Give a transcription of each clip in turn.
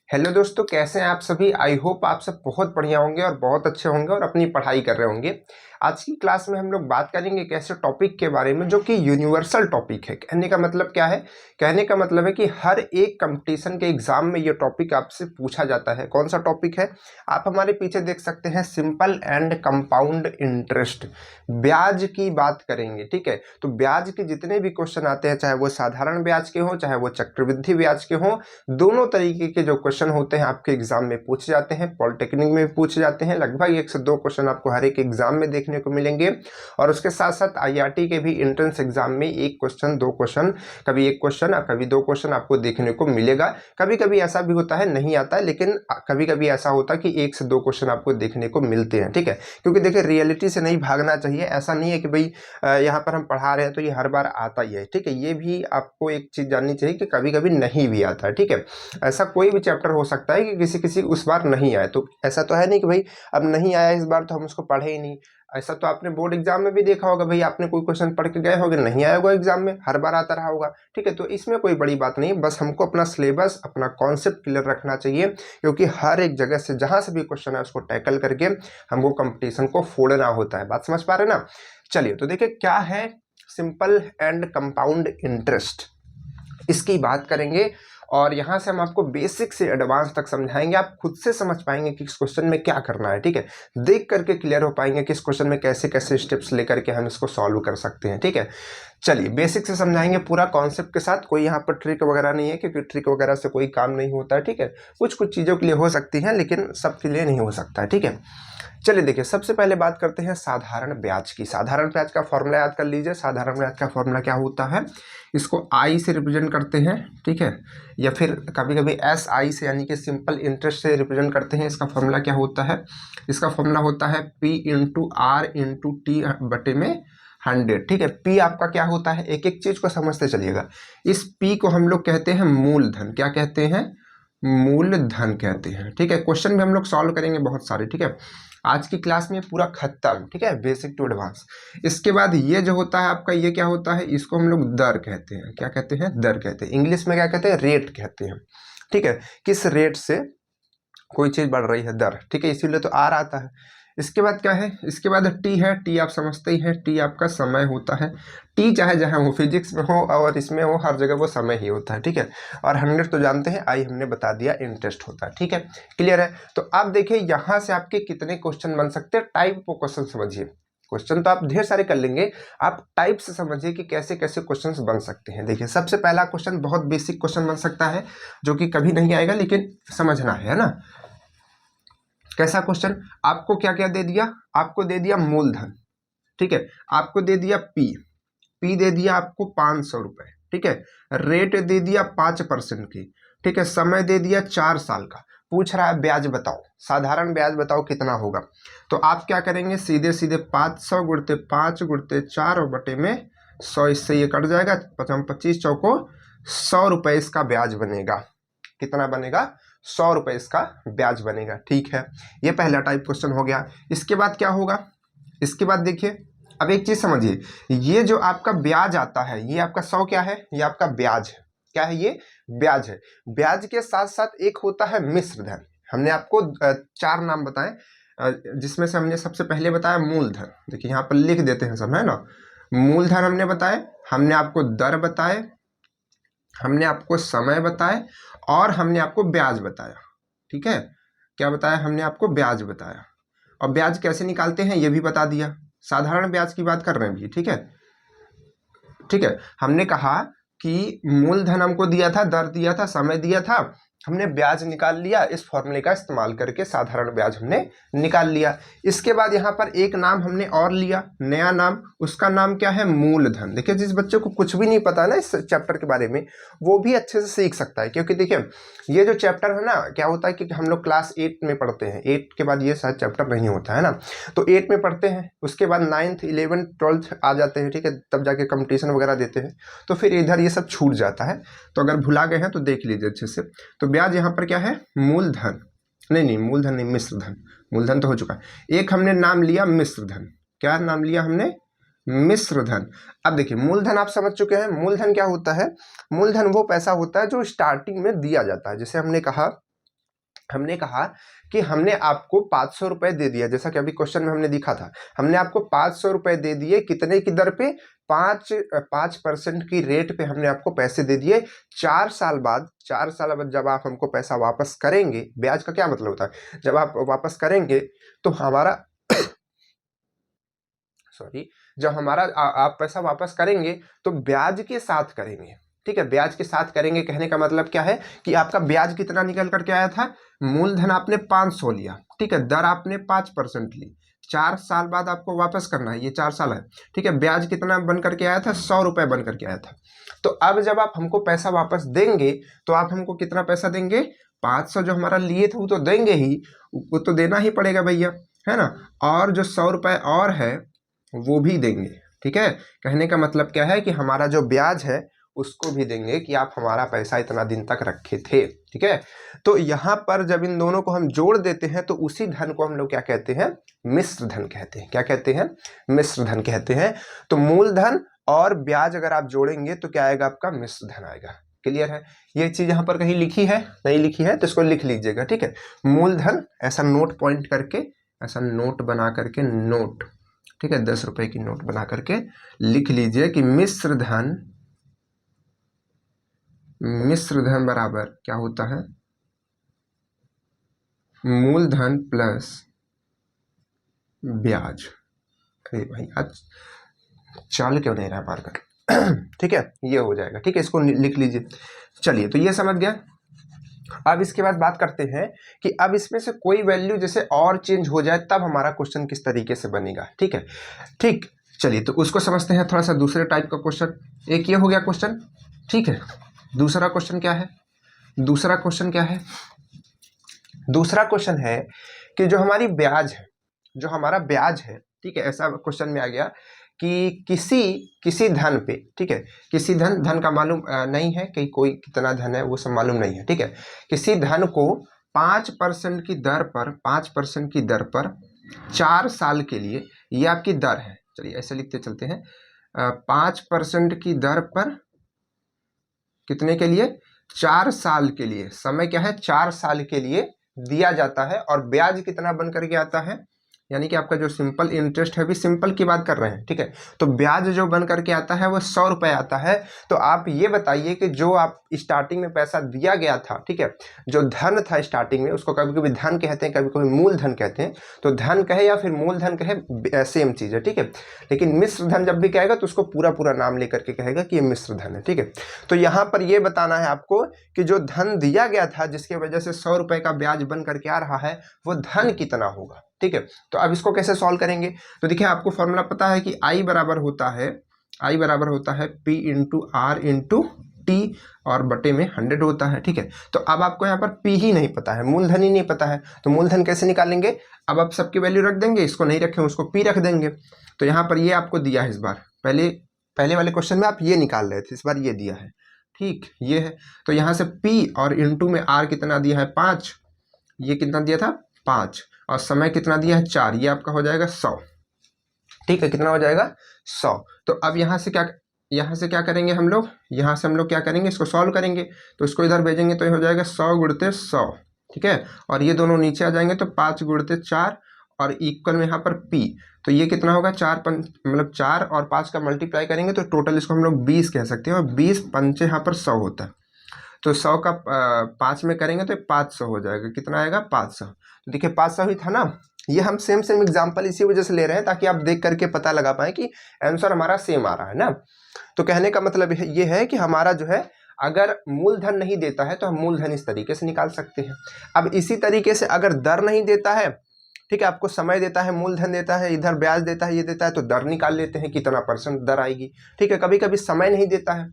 Hello दोस्तों, कैसे हैं आप सभी। आई होप आप सब बहुत बढ़िया होंगे और बहुत अच्छे होंगे और अपनी पढ़ाई कर रहे होंगे। आज की क्लास में हम लोग बात करेंगे एक ऐसे टॉपिक के बारे में जो कि यूनिवर्सल टॉपिक है। कहने का मतलब क्या है? कहने का मतलब है कि हर एक कंपटीशन के एग्जाम में ये टॉपिक आपसे पूछा जाता है। कौन सा टॉपिक है? आप हमारे पीछे देख सकते हैं, सिंपल एंड कंपाउंड इंटरेस्ट। ब्याज की बात करेंगे, ठीक है। तो ब्याज के जितने भी क्वेश्चन आते हैं, चाहे वो साधारण ब्याज के हों, चाहे वो चक्रवृद्धि ब्याज के हों, दोनों तरीके के जो क्वेश्चन होते हैं आपके एग्जाम में पूछे जाते हैं। पॉलिटेक्निक में भी पूछे जाते हैं। लगभग 1 से 2 क्वेश्चन आपको हर एक एग्जाम में देखने को मिलेंगे। और उसके साथ साथ आईआरटी के भी एंट्रेंस एग्जाम में 1 क्वेश्चन 2 क्वेश्चन, कभी 1 क्वेश्चन और कभी 2 क्वेश्चन आपको देखने को मिलेगा। कभी कभी ऐसा भी होता है नहीं आता है, लेकिन कभी कभी ऐसा होता है कि 1 से 2 क्वेश्चन आपको देखने को मिलते हैं, ठीक है। क्योंकि देखिए, रियलिटी से नहीं भागना चाहिए। ऐसा नहीं है कि भाई यहाँ पर हम पढ़ा रहे हैं तो ये हर बार आता ही है, ठीक है। ये भी आपको एक चीज जाननी चाहिए कि कभी कभी नहीं भी आता है, ठीक है। ऐसा कोई भी चैप्टर हो सकता है कि किसी उस बार नहीं आए, तो ऐसा तो है नहीं कि भाई अब नहीं आया इस बार तो हम उसको पढ़े ही नहीं। ऐसा तो आपने बोर्ड एग्जाम में भी देखा होगा, भाई आपने कोई क्वेश्चन पढ़ के गए होगे, नहीं आया होगा एग्जाम में, हर बार आता रहा होगा, ठीक है। तो इसमें कोई बड़ी बात नहीं, बस हमको अपना सिलेबस, अपना कॉन्सेप्ट क्लियर रखना चाहिए। क्योंकि हर एक जगह से जहां से भी क्वेश्चन है उसको टैकल करके हमको कंपटीशन को फोड़ना होता है। बात समझ पा रहे ना? चलिए, तो देखिए क्या है सिंपल एंड कंपाउंड इंटरेस्ट, इसकी बात करेंगे। और यहाँ से हम आपको बेसिक से एडवांस तक समझाएंगे। आप खुद से समझ पाएंगे कि इस क्वेश्चन में क्या करना है, ठीक है। देख करके क्लियर हो पाएंगे कि इस क्वेश्चन में कैसे कैसे स्टेप्स लेकर के हम इसको सॉल्व कर सकते हैं, ठीक है। चलिए, बेसिक से समझाएंगे पूरा कॉन्सेप्ट के साथ। कोई यहाँ पर ट्रिक वगैरह नहीं है, क्योंकि ट्रिक वगैरह से कोई काम नहीं होता है, ठीक है। कुछ कुछ चीज़ों के लिए हो सकती है, लेकिन सबके लिए नहीं हो सकता है, ठीक है। चलिए देखिए, सबसे पहले बात करते हैं साधारण ब्याज की। साधारण ब्याज का फॉर्मूला याद कर लीजिए। साधारण ब्याज का फॉर्मूला क्या होता है? इसको आई से रिप्रेजेंट करते हैं, ठीक है, या फिर कभी कभी एस आई से, यानी कि सिंपल इंटरेस्ट से रिप्रेजेंट करते हैं। इसका फॉर्मूला क्या होता है? इसका फॉर्मूला होता है P into R into T बटे में 100, ठीक है। पी आपका क्या होता है? एक एक चीज को समझते चलिएगा। इस पी को हम लोग कहते हैं मूलधन। क्या कहते हैं? मूलधन कहते हैं, ठीक है। क्वेश्चन भी हम लोग सॉल्व करेंगे बहुत सारे, ठीक है। आज की क्लास में पूरा खत्म, ठीक है, बेसिक टू एडवांस। इसके बाद ये जो होता है आपका, ये क्या होता है? इसको हम लोग दर कहते हैं। क्या कहते हैं? दर कहते हैं। इंग्लिश में क्या कहते हैं? रेट कहते हैं, ठीक है। किस रेट से कोई चीज बढ़ रही है, दर, ठीक है। इसीलिए तो आर आता है। इसके बाद क्या है? इसके बाद टी है। टी आप समझते ही हैं, टी आपका समय होता है। टी चाहे जहाँ हो, फिजिक्स में हो और इसमें हो, हर जगह वो समय ही होता है, ठीक है। और 100 तो जानते हैं, आई हमने बता दिया, इंटरेस्ट होता है, ठीक है। क्लियर है? तो आप देखिए यहाँ से आपके कितने क्वेश्चन बन सकते हैं। टाइप को क्वेश्चन समझिए। क्वेश्चन तो आप ढेर सारे कर लेंगे, आप टाइप से समझिए कि कैसे कैसे क्वेश्चंस बन सकते हैं। देखिए, सबसे पहला क्वेश्चन बहुत बेसिक क्वेश्चन बन सकता है, जो कि कभी नहीं आएगा, लेकिन समझना है ना। कैसा क्वेश्चन? आपको क्या क्या दे दिया? आपको दे दिया मूलधन, ठीक है। आपको दे दिया पी दे दिया आपको 500 रुपए, ठीक है। रेट दे दिया 5% की, ठीक है। समय दे दिया 4 साल का। पूछ रहा है ब्याज बताओ, साधारण ब्याज बताओ कितना होगा। तो आप क्या करेंगे? सीधे सीधे 500 गुणते 5 गुणते 4 और बटे में 100, इससे ये कट जाएगा। 25 चौको 100 रुपए इसका ब्याज बनेगा। कितना बनेगा? 100 रुपए इसका ब्याज बनेगा, ठीक है। ये पहला टाइप क्वेश्चन हो गया। इसके बाद क्या होगा? इसके बाद देखिए, अब एक चीज समझिए, ये जो आपका ब्याज आता है, ये आपका 100 क्या है? ये आपका ब्याज है। क्या है ये? ब्याज है। ब्याज के साथ साथ एक होता है मिश्र धन। हमने आपको 4 नाम बताए, जिसमें से हमने सबसे पहले बताया मूलधन। देखिए यहाँ पर लिख देते हैं सब, है ना। मूलधन हमने बताए, हमने आपको दर बताए, हमने आपको समय बताए, और हमने आपको ब्याज बताया, ठीक है। क्या बताया? हमने आपको ब्याज बताया। और ब्याज कैसे निकालते हैं ये भी बता दिया। साधारण ब्याज की बात कर रहे हैं भी, ठीक है, ठीक है। हमने कहा कि मूलधन हमको दिया था, दर दिया था, समय दिया था, हमने ब्याज निकाल लिया। इस फॉर्मूले का इस्तेमाल करके साधारण ब्याज हमने निकाल लिया। इसके बाद यहाँ पर एक नाम हमने और लिया, नया नाम। उसका नाम क्या है? मूलधन। देखिए, जिस बच्चे को कुछ भी नहीं पता है ना इस चैप्टर के बारे में, वो भी अच्छे से सीख सकता है। क्योंकि देखिए, ये जो चैप्टर है ना, क्या होता है कि हम लोग क्लास 8 में पढ़ते हैं। 8 के बाद ये शायद चैप्टर नहीं होता है ना। तो 8 में पढ़ते हैं, उसके बाद 9th 11th 12th आ जाते हैं, ठीक है, तब जाके कंपटीशन वगैरह देते हैं। तो फिर इधर ये सब छूट जाता है। तो अगर भुला गए हैं तो देख लीजिए अच्छे से। तो ब्याज यहाँ पर क्या है? मूलधन। नहीं, मूलधन नहीं, मिश्र धन। मूलधन तो हो चुका है। एक हमने नाम लिया मिश्र धन। क्या नाम लिया हमने? मिश्र धन। अब देखिए, मूलधन आप समझ चुके हैं। मूलधन क्या होता है? मूलधन वो पैसा होता है जो स्टार्टिंग में दिया जाता है। जैसे हमने कहा हमने कहा कि हमने आपको 500 रुपए दे दिया, जैसा कि अभी क्वेश्चन में हमने दिखा था, हमने आपको 500 रुपए दे दिए, कितने की दर पे? 5% की रेट पे हमने आपको पैसे दे दिए। 4 साल बाद जब आप हमको पैसा वापस करेंगे, ब्याज का क्या मतलब होता है, जब आप वापस करेंगे तो हमारा सॉरी, जब हमारा आप पैसा वापस करेंगे तो ब्याज के साथ करेंगे, ठीक है, ब्याज के साथ करेंगे। कहने का मतलब क्या है कि आपका ब्याज कितना निकल करके आया था, मूलधन आपने 500 लिया, ठीक है, दर आपने 5% ली, 4 साल बाद आपको वापस करना है, ये 4 साल है, ठीक है, ब्याज कितना बन करके आया था, 100 रुपए बन करके आया था। तो अब जब आप हमको पैसा वापस देंगे तो आप हमको कितना पैसा देंगे, 500 जो हमारा लिए थे वो तो देंगे ही, वो तो देना ही पड़ेगा भैया, है ना, और जो 100 रुपए और है वो भी देंगे, ठीक है। कहने का मतलब क्या है कि हमारा जो ब्याज है उसको भी देंगे कि आप हमारा पैसा इतना दिन तक रखे थे, ठीक है। तो यहाँ पर जब इन दोनों को हम जोड़ देते हैं तो उसी धन को हम लोग क्या कहते हैं, मिश्र धन कहते हैं। क्या कहते हैं, मिश्र धन कहते हैं। तो मूलधन और ब्याज अगर आप जोड़ेंगे तो क्या आएगा, आपका मिश्र धन आएगा। क्लियर है, ये चीज यहाँ पर कहीं लिखी है, नहीं लिखी है तो इसको लिख लीजिएगा, ठीक है। मूलधन ऐसा नोट पॉइंट करके, ऐसा नोट बना करके, नोट, ठीक है, 10 रुपए की नोट बना करके लिख लीजिए कि मिश्र धन बराबर क्या होता है, मूलधन प्लस ब्याज। अरे भाई आज चाल क्यों नहीं रहा पार कर ठीक है, ये हो जाएगा, ठीक है, इसको लिख लीजिए। चलिए, तो ये समझ गया। अब इसके बाद बात करते हैं कि अब इसमें से कोई वैल्यू जैसे और चेंज हो जाए तब हमारा क्वेश्चन किस तरीके से बनेगा, ठीक है। ठीक, चलिए तो उसको समझते हैं थोड़ा सा दूसरे टाइप का क्वेश्चन। एक ये हो गया क्वेश्चन, ठीक है। दूसरा क्वेश्चन क्या है, दूसरा क्वेश्चन क्या है, दूसरा क्वेश्चन है कि जो हमारी ब्याज है, जो हमारा ब्याज है, ठीक है, ऐसा क्वेश्चन में आ गया कि किसी धन पे, ठीक है, किसी धन का मालूम नहीं है कि कोई कितना धन है, वो सब मालूम नहीं है, ठीक है। किसी धन को 5% की दर पर, 5% की दर पर 4 साल के लिए, ये आपकी दर है, चलिए ऐसे लिखते चलते हैं, 5% की दर पर कितने के लिए, 4 साल के लिए, समय क्या है, 4 साल के लिए दिया जाता है। और ब्याज कितना बन करके आता है, यानी कि आपका जो सिंपल इंटरेस्ट है, भी सिंपल की बात कर रहे हैं, ठीक है। तो ब्याज जो बन करके आता है वो 100 रुपए आता है। तो आप ये बताइए कि जो आप स्टार्टिंग में पैसा दिया गया था, ठीक है, जो धन था स्टार्टिंग में, उसको कभी कभी धन कहते हैं, कभी कभी मूलधन कहते हैं। तो धन कहे या फिर मूलधन कहे, सेम चीज है, ठीक है। लेकिन मिश्र धन जब भी कहेगा तो उसको पूरा पूरा नाम लेकर के कहेगा कि ये मिश्र धन है, ठीक है। तो यहाँ पर ये बताना है आपको कि जो धन दिया गया था जिसकी वजह से 100 रुपए का ब्याज बन करके आ रहा है, वो धन कितना होगा, ठीक है। तो अब इसको कैसे सॉल्व करेंगे, तो देखिए आपको फॉर्मूला पता है कि I बराबर होता है P into R into T, और बटे में 100 होता है, ठीक है। तो अब आपको यहाँ पर P ही नहीं पता है, मूलधन ही नहीं पता है, तो मूलधन कैसे निकालेंगे। अब आप सबकी वैल्यू रख देंगे, इसको नहीं रखें उसको P रख देंगे। तो यहाँ पर ये आपको दिया है, इस बार पहले वाले क्वेश्चन में आप ये निकाल रहे थे, इस बार ये दिया है, ठीक, ये है। तो यहाँ से P और इंटू में R कितना दिया है, 5, ये कितना दिया था, 5, और समय कितना दिया है, 4, ये आपका हो जाएगा 100, ठीक है, कितना हो जाएगा, 100। तो अब यहाँ से क्या करेंगे हम लोग, यहाँ से हम लोग क्या करेंगे, इसको सॉल्व करेंगे, तो इसको इधर भेजेंगे तो ये हो जाएगा 100 गुणते 100, ठीक है। और ये दोनों नीचे आ जाएंगे तो 5 गुणते 4, और इक्वल में यहाँ पर P, तो ये कितना होगा, 4 और 5 का मल्टीप्लाई करेंगे तो टोटल इसको हम लोग 20 कह सकते हैं, और 20 पंचे यहाँ पर 100 होता है। तो 100 का 5 में करेंगे तो 500 हो जाएगा, कितना आएगा, 500। तो देखिए 500 ही था ना, ये हम सेम एग्जांपल इसी वजह से ले रहे हैं ताकि आप देख करके पता लगा पाए कि आंसर हमारा सेम आ रहा है ना। तो कहने का मतलब ये है कि हमारा जो है, अगर मूलधन नहीं देता है तो हम मूलधन इस तरीके से निकाल सकते हैं। अब इसी तरीके से अगर दर नहीं देता है, ठीक है, आपको समय देता है, मूलधन देता है, इधर ब्याज देता है, ये देता है, तो दर निकाल लेते हैं, कितना % दर आएगी, ठीक है। कभी कभी समय नहीं देता है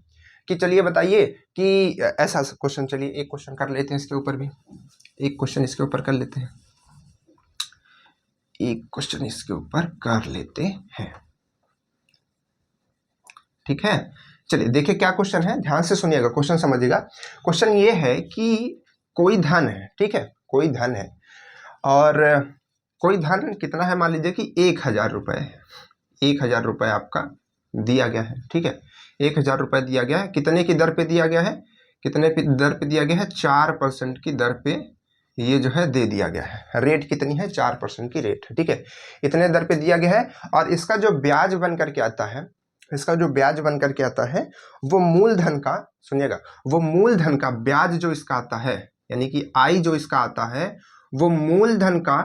कि चलिए बताइए कि ऐसा क्वेश्चन, चलिए एक क्वेश्चन कर लेते हैं इसके ऊपर भी, एक क्वेश्चन इसके ऊपर कर लेते हैं, एक क्वेश्चन इसके ऊपर कर लेते हैं, ठीक है। चलिए देखिए क्या क्वेश्चन है, ध्यान से सुनिएगा, क्वेश्चन समझिएगा। क्वेश्चन ये है कि कोई धन है, ठीक है, कोई धन है, और कोई धन कितना है, मान लीजिए कि 1000 रुपये, 1000 रुपये आपका दिया गया है, ठीक है, 1000 रुपये दिया गया है, कितने की दर पे दिया गया है, कितने दर पे दिया गया है, 4% की दर पे ये जो है दे दिया गया है। रेट कितनी है? 4% की रेट है, ठीक है, इतने दर पे दिया गया है। और इसका जो ब्याज बन करके आता है, इसका जो ब्याज बन करके आता है वो मूलधन का, सुनिएगा, वो मूलधन का ब्याज जो इसका आता है, यानी कि आई जो इसका आता है वो मूलधन का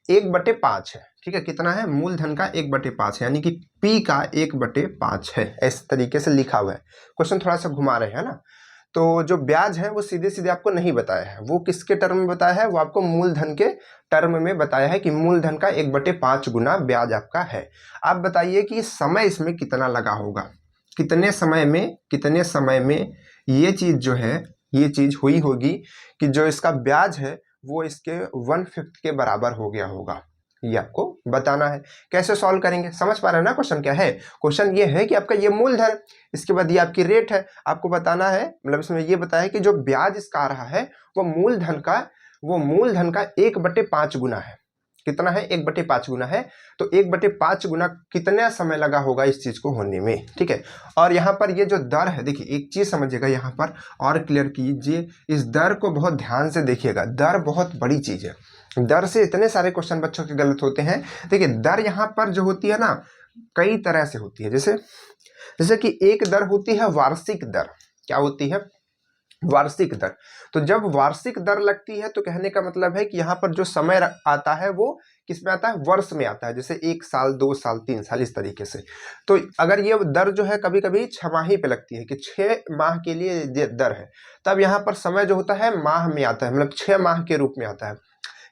1/5 है, ठीक है। कितना है? मूलधन का 1/5 है, यानी कि P का 1/5 है। इस तरीके से लिखा हुआ है। क्वेश्चन थोड़ा सा घुमा रहे हैं ना। तो जो ब्याज है वो सीधे सीधे आपको नहीं बताया है, वो किसके टर्म में बताया है? वो आपको मूलधन के टर्म में बताया है कि मूलधन का 1/5 गुना ब्याज आपका है। आप बताइए कि समय इसमें कितना लगा होगा, कितने समय में ये चीज जो है, ये चीज हुई होगी कि जो इसका ब्याज है वो इसके 1/5 के बराबर हो गया होगा। ये आपको बताना है। कैसे सॉल्व करेंगे? समझ पा रहे हैं ना क्वेश्चन क्या है? क्वेश्चन ये है कि आपका ये मूलधन, इसके बाद ये आपकी रेट है, आपको बताना है, मतलब इसमें ये बताया है कि जो ब्याज इसका आ रहा है वो मूलधन का 1/5 गुना है। कितना है? 1/5 गुना है। तो 1/5 गुना कितना समय लगा होगा इस चीज को होने में, ठीक है। और यहाँ पर ये जो दर है, देखिए एक चीज समझिएगा यहाँ पर और क्लियर कीजिए, इस दर को बहुत ध्यान से देखिएगा। दर बहुत बड़ी चीज है। दर से इतने सारे क्वेश्चन बच्चों के गलत होते हैं। देखिए दर यहाँ पर जो होती है ना, कई तरह से होती है। जैसे कि एक दर होती है वार्षिक दर। क्या होती है? वार्षिक दर। तो जब वार्षिक दर लगती है तो कहने का मतलब है कि यहाँ पर जो समय आता है वो किस में आता है? वर्ष में आता है। जैसे 1 साल, 2 साल, 3 साल, इस तरीके से। तो अगर ये दर जो है कभी कभी छमाही पे लगती है कि 6 माह के लिए ये दर है, तब यहाँ पर समय जो होता है माह में आता है, मतलब 6 माह के रूप में आता है।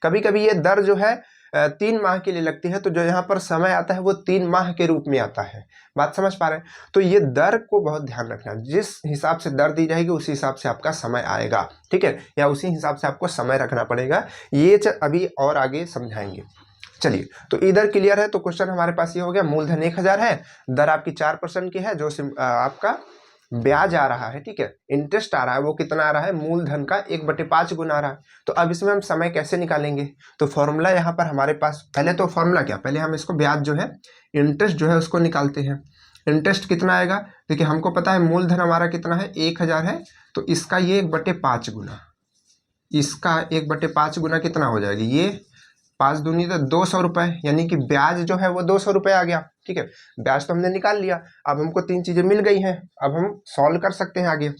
कभी कभी ये दर जो है 3 माह के लिए लगती है, तो जो यहाँ पर समय आता है वो 3 माह के रूप में आता है। बात समझ पा रहे हैं? तो ये दर को बहुत ध्यान रखना, जिस हिसाब से दर दी जाएगी उसी हिसाब से आपका समय आएगा, ठीक है, या उसी हिसाब से आपको समय रखना पड़ेगा। ये अभी और आगे समझाएंगे। चलिए, तो इधर क्लियर है। तो क्वेश्चन हमारे पास ये हो गया, मूलधन 1000 है, दर आपकी 4% की है, जो आपका ब्याज आ रहा है, ठीक है, इंटरेस्ट आ रहा है, वो कितना आ रहा है? मूलधन का 1/5 गुना आ रहा है। तो अब इसमें हम समय कैसे निकालेंगे? तो फॉर्मूला यहाँ पर हमारे पास, पहले तो फॉर्मूला क्या, पहले हम इसको ब्याज जो है, इंटरेस्ट जो है उसको निकालते हैं। इंटरेस्ट कितना आएगा? देखिए हमको पता है मूलधन हमारा कितना है? 1000 है, तो इसका ये 1/5 गुना, इसका 1/5 गुना कितना हो जाएगी? ये 5 दूनी तो 200 रुपए, यानी कि ब्याज जो है वो 200 रुपए आ गया, ठीक है। ब्याज तो हमने निकाल लिया। अब हमको 3 चीजें मिल गई हैं, अब हम सॉल्व कर सकते हैं आगे।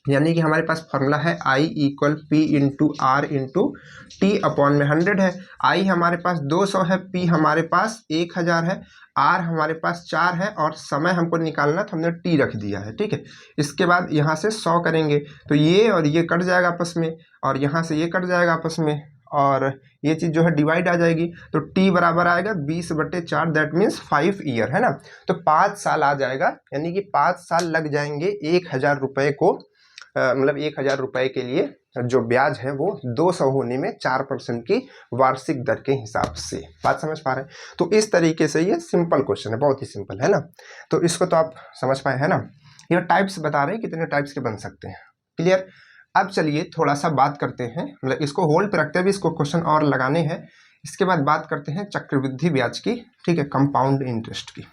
यानी कि हमारे पास फॉर्मूला है I = P × R × T/100 है। I हमारे पास 200 है, P हमारे पास 1000 है, R हमारे पास 4 है, और समय हमको निकालना तो हमने T रख दिया है, ठीक है। इसके बाद यहाँ से 100 करेंगे तो ये और ये कट जाएगा आपस में, और यहाँ से ये कट जाएगा आपस में, और ये चीज जो है डिवाइड आ जाएगी। तो T बराबर आएगा 20/4, दैट मीन्स 5 ईयर, है ना। तो 5 साल आ जाएगा, यानी कि 5 साल लग जाएंगे 1000 रुपए को, मतलब 1000 रुपए के लिए जो ब्याज है वो 200 होने में 4% की वार्षिक दर के हिसाब से। बात समझ पा रहे हैं? तो इस तरीके से ये सिंपल क्वेश्चन है, बहुत ही सिंपल है ना। तो इसको तो आप समझ पाए है ना। ये टाइप्स बता रहे हैं कितने टाइप्स के बन सकते हैं। क्लियर? अब चलिए थोड़ा सा बात करते हैं, मतलब इसको होल्ड पे रखते हैं, इसको क्वेश्चन और लगाने हैं। इसके बाद बात करते हैं चक्रवृद्धि ब्याज की, ठीक है, कंपाउंड इंटरेस्ट की।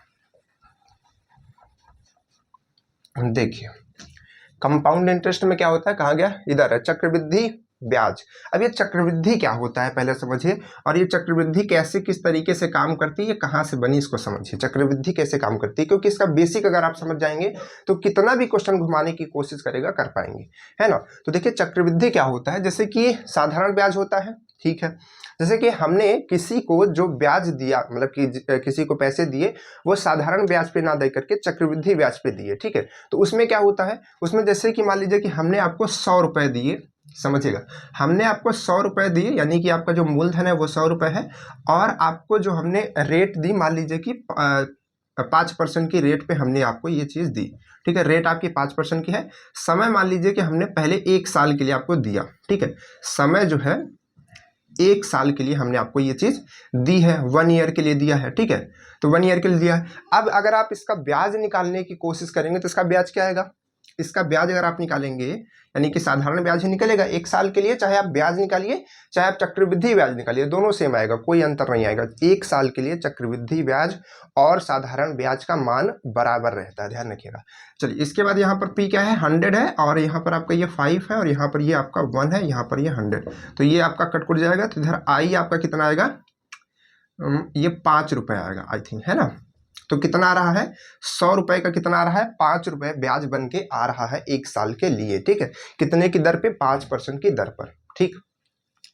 देखिए कंपाउंड इंटरेस्ट में क्या होता है, कहाँ गया? इधर है, चक्रवृद्धि ब्याज। अब ये चक्रवृद्धि क्या होता है पहले समझिए, और ये चक्रवृद्धि कैसे, किस तरीके से काम करती है, ये कहाँ से बनी, इसको समझिए। चक्रवृद्धि कैसे काम करती है, क्योंकि इसका बेसिक अगर आप समझ जाएंगे तो कितना भी क्वेश्चन घुमाने की कोशिश करेगा कर पाएंगे, है ना। तो देखिए चक्रवृद्धि क्या होता है, जैसे कि साधारण ब्याज होता है, ठीक है। जैसे कि हमने किसी को जो ब्याज दिया, मतलब कि किसी को पैसे दिए, वो साधारण ब्याज पे ना दे करके चक्रवृद्धि ब्याज पे दिए, ठीक है। तो उसमें क्या होता है, उसमें जैसे कि मान लीजिए कि हमने आपको 100 रुपए दिए, समझिएगा, हमने आपको 100 रुपए दिए, यानी कि आपका जो मूलधन है वो 100 रुपए है, और आपको जो हमने रेट दी, मान लीजिए कि 5% की रेट पे हमने आपको ये चीज दी, ठीक है। रेट आपकी 5% की है। समय मान लीजिए कि हमने पहले 1 साल के लिए आपको दिया, ठीक है। समय जो है 1 साल के लिए हमने आपको ये चीज दी है, 1 ईयर के लिए दिया है, ठीक है। तो 1 ईयर के लिए दिया है। अब अगर आप इसका ब्याज निकालने की कोशिश करेंगे तो इसका ब्याज क्या आएगा? इसका ब्याज अगर आप निकालेंगे, यानी कि साधारण ब्याज ही निकलेगा 1 साल के लिए, चाहे आप ब्याज निकालिए चाहे आप चक्रवृद्धि ब्याज निकालिए, दोनों सेम आएगा, कोई अंतर नहीं आएगा। 1 साल के लिए चक्रवृद्धि ब्याज और साधारण ब्याज का मान बराबर रहता है, ध्यान रखिएगा। चलिए इसके बाद यहाँ पर P क्या है, 100 है, और यहाँ पर आपका ये 5 है, और यहाँ पर ये आपका 1 है, यहाँ पर ये 100, तो ये आपका कट जाएगा। तो इधर I आपका कितना आएगा, ये 5 रुपये आएगा आई थिंक, है ना। तो कितना आ रहा है, 100 रुपए का कितना आ रहा है, 5 रुपए ब्याज बन के आ रहा है 1 साल के लिए, ठीक है। कितने की दर पे, 5% की दर पर, ठीक।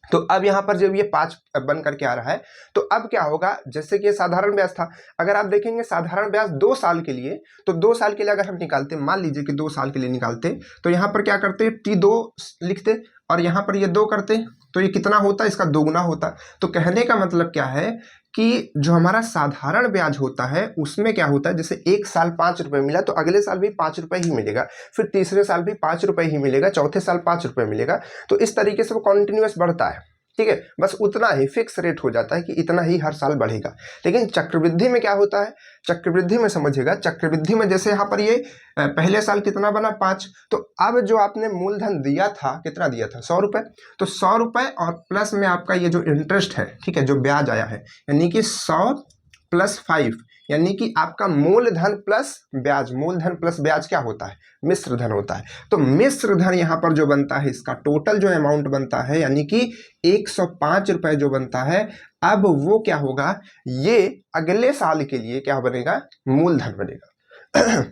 तो अब यहाँ पर जब ये 5 बन करके आ रहा है, तो अब क्या होगा, जैसे कि ये साधारण ब्याज था, अगर आप देखेंगे साधारण ब्याज 2 साल के लिए, तो 2 साल के लिए अगर हम निकालते, मान लीजिए कि 2 साल के लिए निकालते, तो यहाँ पर क्या करते, T2 लिखते, और यहाँ पर ये 2 करते, तो ये कितना होता, इसका दोगुना होता। तो कहने का मतलब क्या है कि जो हमारा साधारण ब्याज होता है उसमें क्या होता है, जैसे 1 साल 5 रुपए मिला तो अगले साल भी 5 रुपए ही मिलेगा, फिर तीसरे साल भी 5 रुपए ही मिलेगा, चौथे साल 5 रुपए मिलेगा। तो इस तरीके से वो कॉन्टिन्यूअस बढ़ता है, ठीक है, बस उतना ही फिक्स रेट हो जाता है कि इतना ही हर साल बढ़ेगा। लेकिन चक्रवृद्धि में क्या होता है, चक्रवृद्धि में समझिएगा, चक्रवृद्धि में जैसे यहाँ पर ये पहले साल कितना बना, 5, तो अब जो आपने मूलधन दिया था, कितना दिया था, 100 रुपये, तो 100 रुपये और प्लस में आपका ये जो इंटरेस्ट है, ठीक है, जो ब्याज आया है, यानी कि 100 + 5, यानी कि आपका मूलधन प्लस ब्याज, मूलधन प्लस ब्याज क्या होता है, मिश्र धन होता है। तो मिश्र धन यहाँ पर जो बनता है, इसका टोटल जो अमाउंट बनता है, यानी कि 105 रुपए जो बनता है, अब वो क्या होगा, ये अगले साल के लिए क्या बनेगा, मूलधन बनेगा।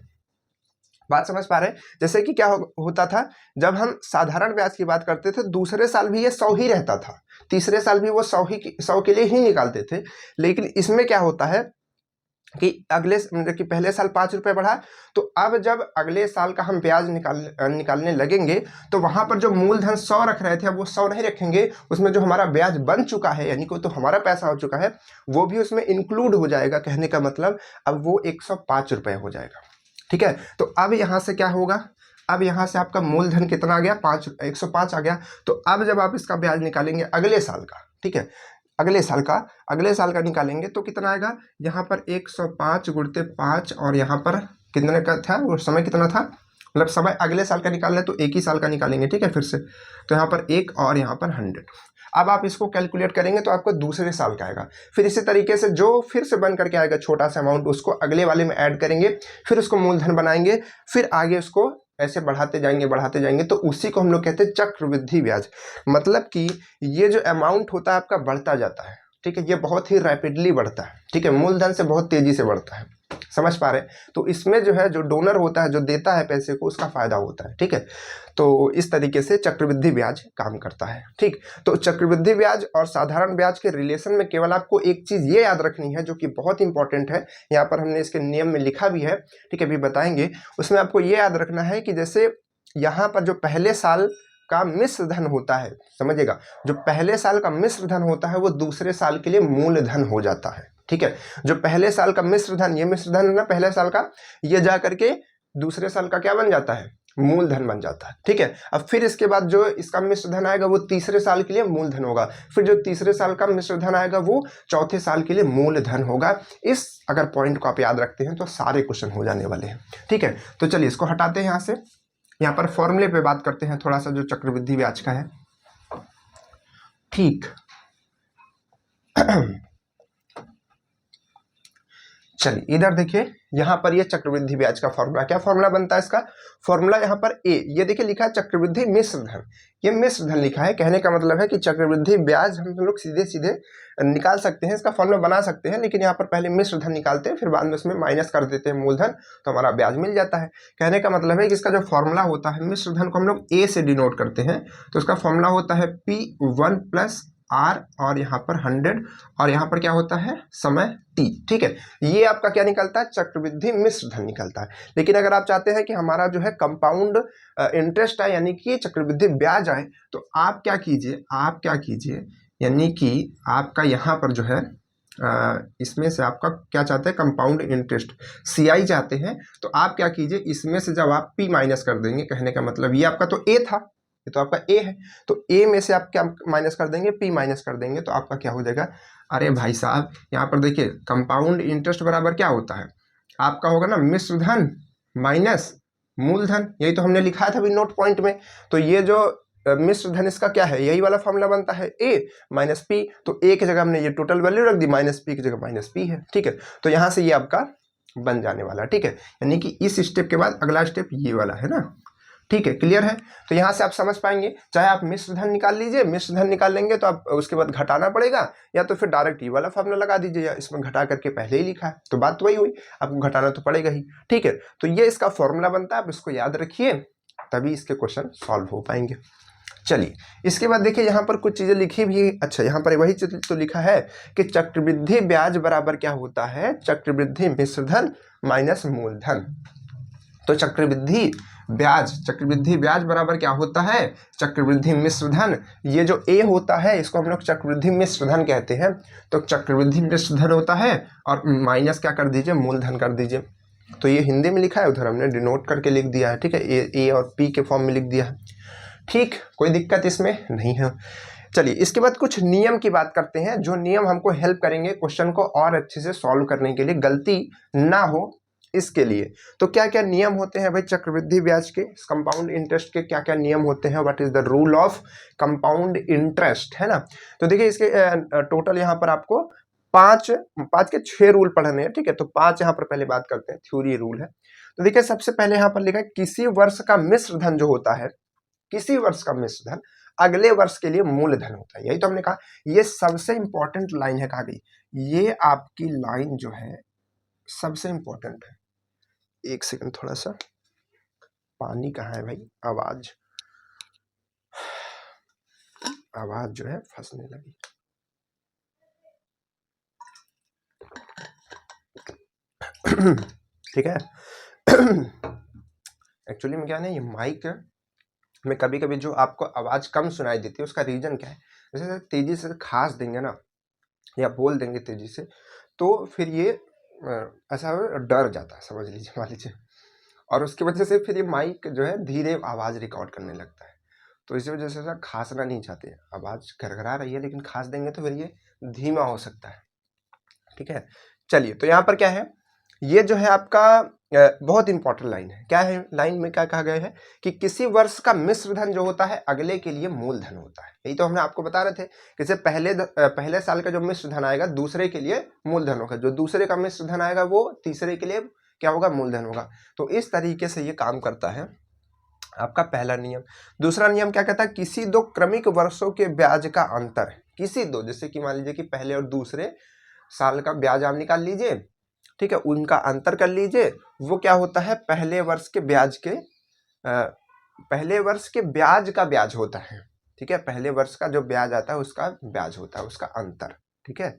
बात समझ पा रहे हैं। जैसे कि क्या होता था, जब हम साधारण ब्याज की बात करते थे, दूसरे साल भी ये 100 ही रहता था, तीसरे साल भी वो 100 के लिए ही निकालते थे। लेकिन इसमें क्या होता है कि कि पहले साल 5 रुपये बढ़ा, तो अब जब अगले साल का हम ब्याज निकालने लगेंगे, तो वहां पर जो मूलधन 100 रख रहे थे, अब वो 100 नहीं रखेंगे, उसमें जो हमारा ब्याज बन चुका है, यानी कि तो हमारा पैसा हो चुका है, वो भी उसमें इंक्लूड हो जाएगा। कहने का मतलब अब वो 105 रुपये हो जाएगा, ठीक है। तो अब यहाँ से क्या होगा, अब यहाँ से आपका मूलधन कितना आ गया, 105 आ गया। तो अब जब आप इसका ब्याज निकालेंगे अगले साल का, ठीक है, अगले साल का निकालेंगे, तो कितना आएगा, यहाँ पर 105 × 5, और यहाँ पर कितने का था, वो समय कितना था, मतलब समय अगले साल का निकाल रहे तो एक ही साल का निकालेंगे, ठीक है, फिर से। तो यहाँ पर 1 और यहाँ पर 100। अब आप इसको कैलकुलेट करेंगे तो आपको दूसरे साल का आएगा। फिर इसी तरीके से जो फिर से बन करके आएगा छोटा सा अमाउंट, उसको अगले वाले में ऐड करेंगे, फिर उसको मूलधन बनाएंगे, फिर आगे उसको ऐसे बढ़ाते जाएंगे। तो उसी को हम लोग कहते हैं चक्रवृद्धि ब्याज। मतलब कि ये जो अमाउंट होता है आपका बढ़ता जाता है, ठीक है, ये बहुत ही रैपिडली बढ़ता है, ठीक है, मूलधन से बहुत तेजी से बढ़ता है, समझ पा रहे हैं। तो इसमें जो है, जो डोनर होता है, जो देता है पैसे को, उसका फायदा होता है, ठीक है। तो इस तरीके से चक्रवृद्धि ब्याज काम करता है, ठीक। तो चक्रवृद्धि ब्याज और साधारण ब्याज के रिलेशन में केवल आपको एक चीज ये याद रखनी है, जो कि बहुत इंपॉर्टेंट है, यहाँ पर हमने इसके नियम में लिखा भी है, ठीक है, अभी बताएंगे। उसमें आपको ये याद रखना है कि जैसे यहाँ पर जो पहले साल का मिश्र धन होता है, समझिएगा, जो पहले साल का मिश्र धन होता है वो दूसरे साल के लिए मूलधन हो जाता है, ठीक है। जो पहले साल का मिश्र धन, ये मिश्र धन है ना पहले साल का, ये जा करके दूसरे साल का क्या बन जाता है, मूलधन बन जाता है, ठीक है। अब फिर इसके बाद जो इसका मिश्र धन आएगा वो तीसरे साल के लिए मूलधन होगा, फिर जो तीसरे साल का मिश्र धन आएगा वो चौथे साल के लिए मूलधन होगा। इस अगर पॉइंट को आप याद रखते हैं तो सारे क्वेश्चन हो जाने वाले हैं, ठीक है। तो चलिए इसको हटाते हैं यहाँ से, यहाँ पर फॉर्मूले पे बात करते हैं थोड़ा सा, जो चक्रवृद्धि ब्याज का है, ठीक। चलिए इधर देखिए, यहाँ पर ये चक्रवृद्धि ब्याज का फॉर्मूला, क्या फॉर्मूला बनता है इसका, फॉर्मूला यहाँ पर ये देखिए लिखा है चक्रवृद्धि मिश्र धन, ये मिश्र धन लिखा है। कहने का मतलब है कि चक्रवृद्धि ब्याज हम लोग सीधे सीधे निकाल सकते हैं, इसका फॉर्मूला बना सकते हैं, लेकिन यहाँ पर पहले मिश्र धन निकालते हैं, फिर बाद में उसमें माइनस कर देते हैं मूलधन, तो हमारा ब्याज मिल जाता है। कहने का मतलब है कि इसका जो फॉर्मूला होता है, मिश्र धन को हम लोग ए से डिनोट करते हैं, तो इसका फॉर्मूला होता है P1 + R, और यहाँ पर 100, और यहाँ पर क्या होता है, समय T, ठीक है। ये आपका क्या निकलता है, चक्रवृद्धि मिश्र धन निकलता है। लेकिन अगर आप चाहते हैं कि हमारा जो है कंपाउंड इंटरेस्ट आए, यानी कि चक्रवृद्धि ब्याज आए, तो आप क्या कीजिए, यानी कि आपका यहाँ पर जो है इसमें से आपका क्या चाहते हैं, कंपाउंड इंटरेस्ट CI चाहते हैं, तो आप क्या कीजिए, इसमें से जब आप P माइनस कर देंगे, कहने का मतलब ये आपका तो A था, ये तो आपका A है, तो A में से आप क्या माइनस कर देंगे, P माइनस कर देंगे, तो आपका क्या हो जाएगा, अरे भाई साहब यहाँ पर देखिए कंपाउंड इंटरेस्ट बराबर क्या होता है, आपका होगा ना मिश्र धन माइनस मूलधन, यही तो हमने लिखा था अभी नोट पॉइंट में। तो ये जो मिश्र धन इसका क्या है, यही वाला फॉर्मूला बनता है a माइनस पी। तो a की जगह हमने ये टोटल वैल्यू रख दी, माइनस पी की जगह माइनस पी है, ठीक है। तो यहां से ये आपका बन जाने वाला, ठीक है। यानी कि इस स्टेप के बाद अगला स्टेप ये वाला है ना, ठीक है, क्लियर है। तो यहां से आप समझ पाएंगे, चाहे आप मिश्र धन निकाल लीजिए, मिश्र धन निकाल लेंगे तो आप उसके बाद घटाना पड़ेगा, या तो फिर डायरेक्ट ये वाला फॉर्मूला लगा दीजिए, या इसमें घटा करके पहले ही लिखा है तो बात वही हुई, आपको घटाना तो पड़ेगा ही, ठीक है। तो ये इसका फॉर्मूला बनता है, आप इसको याद रखिए, तभी इसके क्वेश्चन सॉल्व हो पाएंगे। चलिए, इसके बाद देखिए यहाँ पर कुछ चीजें लिखी भी है। अच्छा, यहाँ पर वही तो लिखा है कि चक्रवृद्धि ब्याज बराबर क्या होता है, चक्रवृद्धि मिश्रधन माइनस मूलधन। तो चक्रवृद्धि ब्याज बराबर क्या होता है, चक्रवृद्धि मिश्रधन। ये जो ए होता है इसको हम लोग चक्रवृद्धि मिश्रधन कहते हैं। तो चक्रवृद्धि मिश्रधन होता है और माइनस क्या कर दीजिए, मूलधन कर दीजिए। तो ये हिंदी में लिखा है, उधर हमने डिनोट करके लिख दिया है, ठीक है, ए और पी के फॉर्म में लिख दिया है, ठीक, कोई दिक्कत इसमें नहीं है। चलिए, इसके बाद कुछ नियम की बात करते हैं, जो नियम हमको हेल्प करेंगे क्वेश्चन को और अच्छे से सॉल्व करने के लिए, गलती ना हो इसके लिए। तो क्या क्या नियम होते हैं भाई चक्रवृद्धि ब्याज के, कंपाउंड इंटरेस्ट के क्या क्या नियम होते हैं, what is the rule of compound interest, है ना। तो देखिए इसके टोटल यहाँ पर आपको पांच के 6 रूल पढ़ने हैं, ठीक है। तो 5 यहाँ पर पहले बात करते हैं, थ्योरी रूल है। तो देखिए सबसे पहले यहाँ पर लिखा है, किसी वर्ष का मिश्र धन जो होता है, किसी वर्ष का मिश्र धन अगले वर्ष के लिए मूलधन होता है। यही तो हमने कहा, ये सबसे इंपॉर्टेंट लाइन है, कहा गई ये आपकी लाइन जो है सबसे इंपॉर्टेंट है। एक सेकंड, थोड़ा सा पानी कहाँ है भाई, आवाज जो है फंसने लगी। ठीक है। एक्चुअली में क्या है, ये माइक में कभी कभी जो आपको आवाज कम सुनाई देती है उसका रीजन क्या है, जैसे तेजी से खास देंगे ना या बोल देंगे तेजी से, तो फिर ये ऐसा डर जाता है, समझ लीजिए, मान लीजिए, और उसकी वजह से फिर ये माइक जो है धीरे आवाज रिकॉर्ड करने लगता है। तो इसी वजह से खांसना नहीं चाहते, आवाज घरघरा रही है लेकिन खास देंगे तो फिर ये धीमा हो सकता है, ठीक है। चलिए, तो यहाँ पर क्या है, ये जो है आपका बहुत इंपॉर्टेंट लाइन है। क्या है लाइन में, क्या कहा गया है कि किसी वर्ष का मिश्र धन जो होता है अगले के लिए मूलधन होता है। यही तो हमने आपको बता रहे थे कि जैसे पहले साल का जो मिश्र धन आएगा दूसरे के लिए मूलधन होगा, जो दूसरे का मिश्र धन आएगा वो तीसरे के लिए क्या होगा, मूलधन होगा। तो इस तरीके से ये काम करता है आपका पहला नियम। दूसरा नियम क्या कहता है, किसी दो क्रमिक वर्षों के ब्याज का अंतर, किसी दो, जैसे कि मान लीजिए कि पहले और दूसरे साल का ब्याज आप निकाल लीजिए, ठीक है, उनका अंतर कर लीजिए, वो क्या होता है, पहले वर्ष के ब्याज का ब्याज होता है, ठीक है। पहले वर्ष का जो ब्याज आता है उसका ब्याज होता है, उसका अंतर, ठीक है।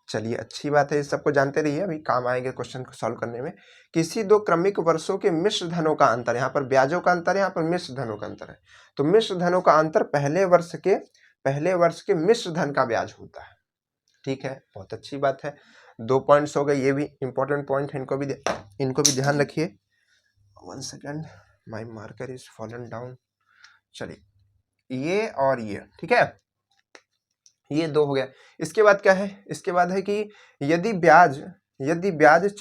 चलिए, अच्छी बात है, इस सबको जानते रहिए, अभी काम आएंगे क्वेश्चन को सॉल्व करने में। किसी दो क्रमिक वर्षों के मिश्र धनों का अंतर, यहाँ पर ब्याजों का अंतर है, यहाँ पर मिश्र धनों का अंतर है। तो मिश्र धनों का अंतर पहले वर्ष के मिश्र धन का ब्याज होता है, ठीक है, बहुत अच्छी बात है। 2 पॉइंट्स हो गए, ये भी इंपॉर्टेंट पॉइंट है, इनको भी ध्यान रखिए। 1 second, my marker is fallen down. चलिए, ये और ये, ठीक है, ये 2 हो गया। इसके बाद क्या है, इसके बाद है कि यदि ब्याज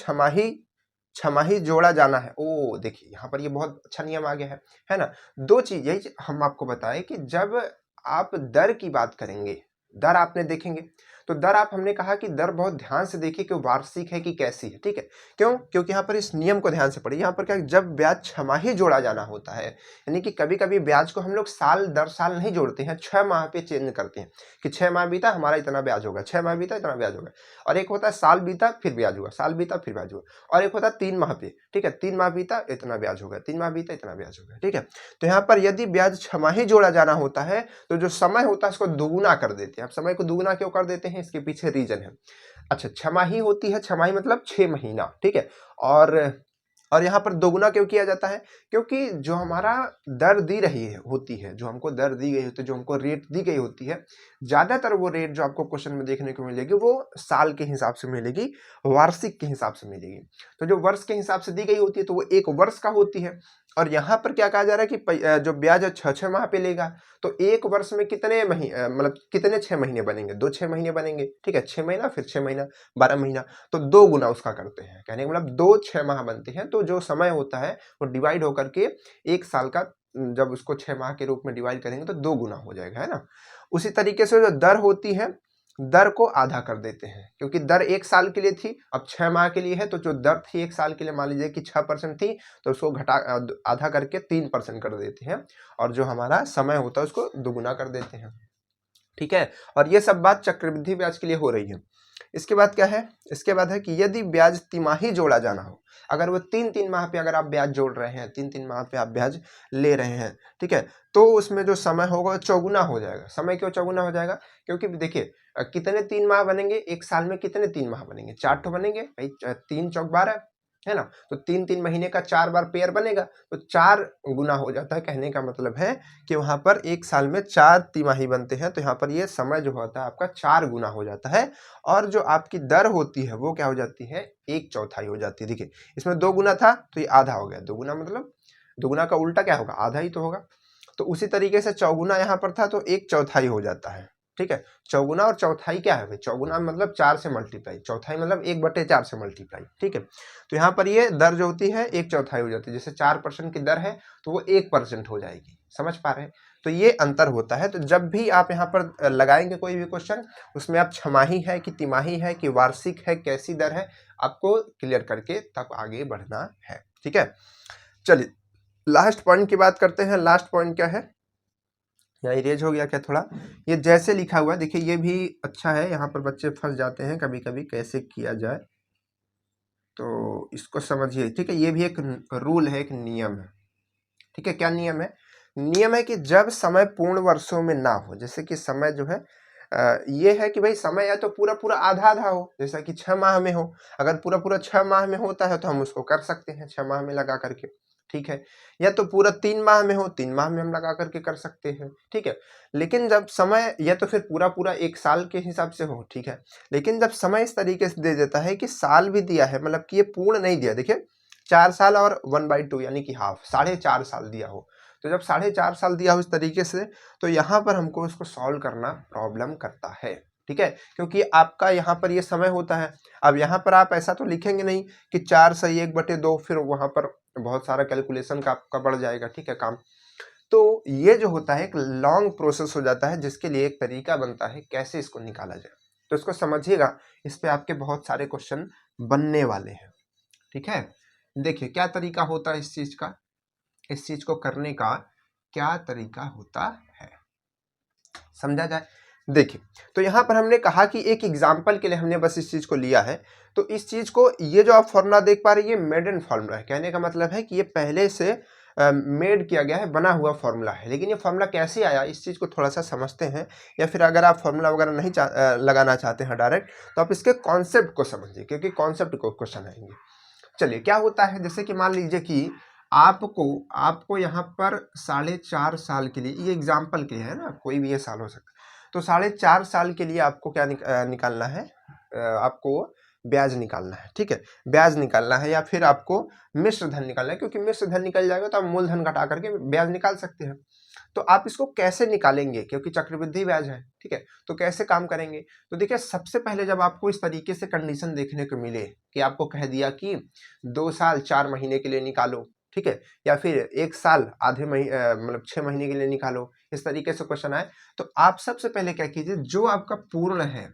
छमाही जोड़ा जाना है। ओ देखिए, यहाँ पर ये बहुत अच्छा नियम आ गया है ना। 2 चीज यही हम आपको बताएं कि जब आप दर की बात करेंगे, दर आपने देखेंगे, तो दर हमने कहा कि दर बहुत ध्यान से देखिए कि वार्षिक है कि कैसी है, ठीक है। क्यों, क्योंकि यहाँ पर इस नियम को ध्यान से पढ़िए। यहाँ पर क्या, जब ब्याज छमाही जोड़ा जाना होता है, यानी कि कभी कभी ब्याज को हम लोग साल दर साल नहीं जोड़ते हैं, 6 माह पे चेंज करते हैं कि 6 माह बीता हमारा इतना ब्याज होगा, 6 माह बीता इतना ब्याज होगा। और एक होता है साल बीता फिर ब्याज हुआ, साल बीता फिर ब्याज हुआ। और एक होता है 3 माह पे, ठीक है, 3 माह बीता इतना ब्याज होगा, 3 माह बीता इतना ब्याज होगा, ठीक है। तो यहाँ पर यदि ब्याज छमाही जोड़ा जाना होता है तो जो समय होता है उसको दुगुना कर देते हैं। अब समय को दुगुना क्यों कर देते हैं, इसके पीछे रीजन है। अच्छा, छमाही होती है, छमाही मतलब 6 महीना, ठीक है। और यहाँ पर दोगुना क्यों किया जाता है, क्योंकि जो हमारा दर दी रही है होती है, जो हमको दर दी गई होती है, जो हमको रेट दी गई होती है, ज्यादातर वो रेट जो आपको क्वेश्चन में देखने को मिलेगी वो साल के हिसाब से मिलेगी, वार्षिक के हिसाब से मिलेगी। तो जो वर्ष के हिसाब से दी गई होती है तो वो 1 वर्ष का होती है, और यहाँ पर क्या कहा जा रहा है कि जो ब्याज है 6-6 माह पे लेगा, तो एक वर्ष में कितने महीने मतलब कितने 6 महीने बनेंगे, 2 6 महीने बनेंगे, ठीक है, 6 महीना फिर 6 महीना 12 महीना, तो 2 गुना उसका करते हैं, कहने का मतलब 2 6 माह बनते हैं, तो जो समय होता है वो डिवाइड होकर के 1 साल का जब उसको 6 माह के रूप में डिवाइड करेंगे तो 2 गुना हो जाएगा, है ना। उसी तरीके से जो दर होती है, दर को आधा कर देते हैं, क्योंकि दर 1 साल के लिए थी, अब 6 माह के लिए है, तो जो दर थी 1 साल के लिए मान लीजिए कि 6% थी, तो उसको घटा आधा करके 3% कर देते हैं, और जो हमारा समय होता है उसको दुगुना कर देते हैं, ठीक है। और ये सब बात चक्रवृद्धि ब्याज के लिए हो रही है। इसके बाद क्या है, इसके बाद है कि यदि ब्याज तिमाही जोड़ा जाना हो, अगर वो 3-3 माह पे अगर आप ब्याज जोड़ रहे हैं, 3-3 माह पे आप ब्याज ले रहे हैं, ठीक है, तो उसमें जो समय होगा चौगुना हो जाएगा। समय क्यों चौगुना हो जाएगा, क्योंकि देखिए कितने 3 माह बनेंगे, एक साल में कितने 3 माह बनेंगे, 4 तो बनेंगे भाई, 3 चौक 12 है ना, तो 3-3 महीने का 4 बार पेयर बनेगा, तो 4 गुना हो जाता है। कहने का मतलब है कि वहां पर एक साल में 4 तिमाही बनते हैं, तो यहाँ पर ये समय जो होता है आपका 4 गुना हो जाता है, और जो आपकी दर होती है वो क्या हो जाती है, 1/4 हो जाती है। देखिए इसमें 2 गुना था तो ये आधा हो गया, 2 गुना मतलब दुगुना का उल्टा क्या होगा, आधा ही तो होगा। तो उसी तरीके से चौगुना यहाँ पर था तो 1/4 हो जाता है, ठीक है। चौगुना और चौथाई क्या है भाई, चौगुना मतलब 4 से मल्टीप्लाई, चौथाई मतलब 1/4 से मल्टीप्लाई, ठीक है। तो यहाँ पर ये दर जो होती है 1/4 हो जाती है, जैसे 4% की दर है तो वो 1% हो जाएगी, समझ पा रहे हैं। तो ये अंतर होता है। तो जब भी आप यहाँ पर लगाएंगे कोई भी क्वेश्चन, उसमें आप छमाही है कि तिमाही है कि वार्षिक है, कैसी दर है, आपको क्लियर करके तब आगे बढ़ना है, ठीक है। चलिए लास्ट पॉइंट की बात करते हैं। लास्ट पॉइंट क्या है, या इरेज हो गया क्या थोड़ा, ये जैसे लिखा हुआ है देखिए, ये भी अच्छा है, यहाँ पर बच्चे फंस जाते हैं कभी कभी कैसे किया जाए, तो इसको समझिए, ठीक है। ये भी एक रूल है, एक नियम है, ठीक है। क्या नियम है, नियम है कि जब समय पूर्ण वर्षों में ना हो, जैसे कि समय जो है ये है कि भाई समय या तो पूरा पूरा आधा आधा हो, जैसा कि 6 माह में हो, अगर पूरा पूरा 6 माह में होता है तो हम उसको कर सकते हैं 6 माह में लगा करके, ठीक है। या तो पूरा 3 माह में हो, 3 माह में हम लगा करके कर सकते हैं, ठीक है। लेकिन जब समय या तो फिर पूरा पूरा 1 साल के हिसाब से हो, ठीक है। लेकिन जब समय इस तरीके से दे देता है कि साल भी दिया है, मतलब कि ये पूर्ण नहीं दिया, देखिए 4 साल और 1/2 यानी कि हाफ, 4.5 साल दिया हो, तो जब 4.5 साल दिया हो इस तरीके से, तो यहाँ पर हमको इसको सॉल्व करना प्रॉब्लम करता है, ठीक है। क्योंकि आपका यहाँ पर ये समय होता है, अब यहाँ पर आप ऐसा तो लिखेंगे नहीं कि 4 सही 1/2, फिर वहां पर बहुत सारा कैलकुलेशन का आपका बढ़ जाएगा, ठीक है, काम। तो ये जो होता है एक लॉन्ग प्रोसेस हो जाता है, जिसके लिए एक तरीका बनता है कैसे इसको निकाला जाए, तो इसको समझिएगा, इस पे आपके बहुत सारे क्वेश्चन बनने वाले हैं, ठीक है। देखिए क्या तरीका होता है इस चीज का, इस चीज को करने का क्या तरीका होता है, समझा जाए। देखिए तो यहाँ पर हमने कहा कि एक एग्जाम्पल के लिए हमने बस इस चीज को लिया है, तो इस चीज को, ये जो आप फॉर्मूला देख पा रहे हैं ये मेडन फॉर्मूला है, कहने का मतलब है कि ये पहले से मेड किया गया है, बना हुआ फॉर्मूला है। लेकिन ये फॉर्मूला कैसे आया, इस चीज को थोड़ा सा समझते हैं, या फिर अगर आप फॉर्मूला वगैरह नहीं लगाना चाहते हैं डायरेक्ट, तो आप इसके कॉन्सेप्ट को समझिए, क्योंकि कॉन्सेप्ट को क्वेश्चन आएंगे। चलिए क्या होता है, जैसे कि मान लीजिए कि आपको आपको यहाँ पर 4.5 साल के लिए, ये एग्जाम्पल के लिए है ना, कोई भी ये साल हो सकता है, तो 4.5 साल के लिए आपको क्या निकालना है, आपको ब्याज निकालना है, ठीक है। ब्याज निकालना है, या फिर आपको मिश्र धन निकालना है, क्योंकि मिश्र धन निकल जाएगा तो आप मूलधन घटा करके ब्याज निकाल सकते हैं। तो आप इसको कैसे निकालेंगे, क्योंकि चक्रवृद्धि ब्याज है, ठीक है, तो कैसे काम करेंगे। तो देखिए सबसे पहले जब आपको इस तरीके से कंडीशन देखने को मिले कि आपको कह दिया कि 2 साल 4 महीने के लिए निकालो, ठीक है, या फिर 1 साल आधे महीने मतलब 6 महीने के लिए निकालो, इस तरीके से क्वेश्चन आए, तो आप सबसे पहले क्या कीजिए, जो आपका पूर्ण है,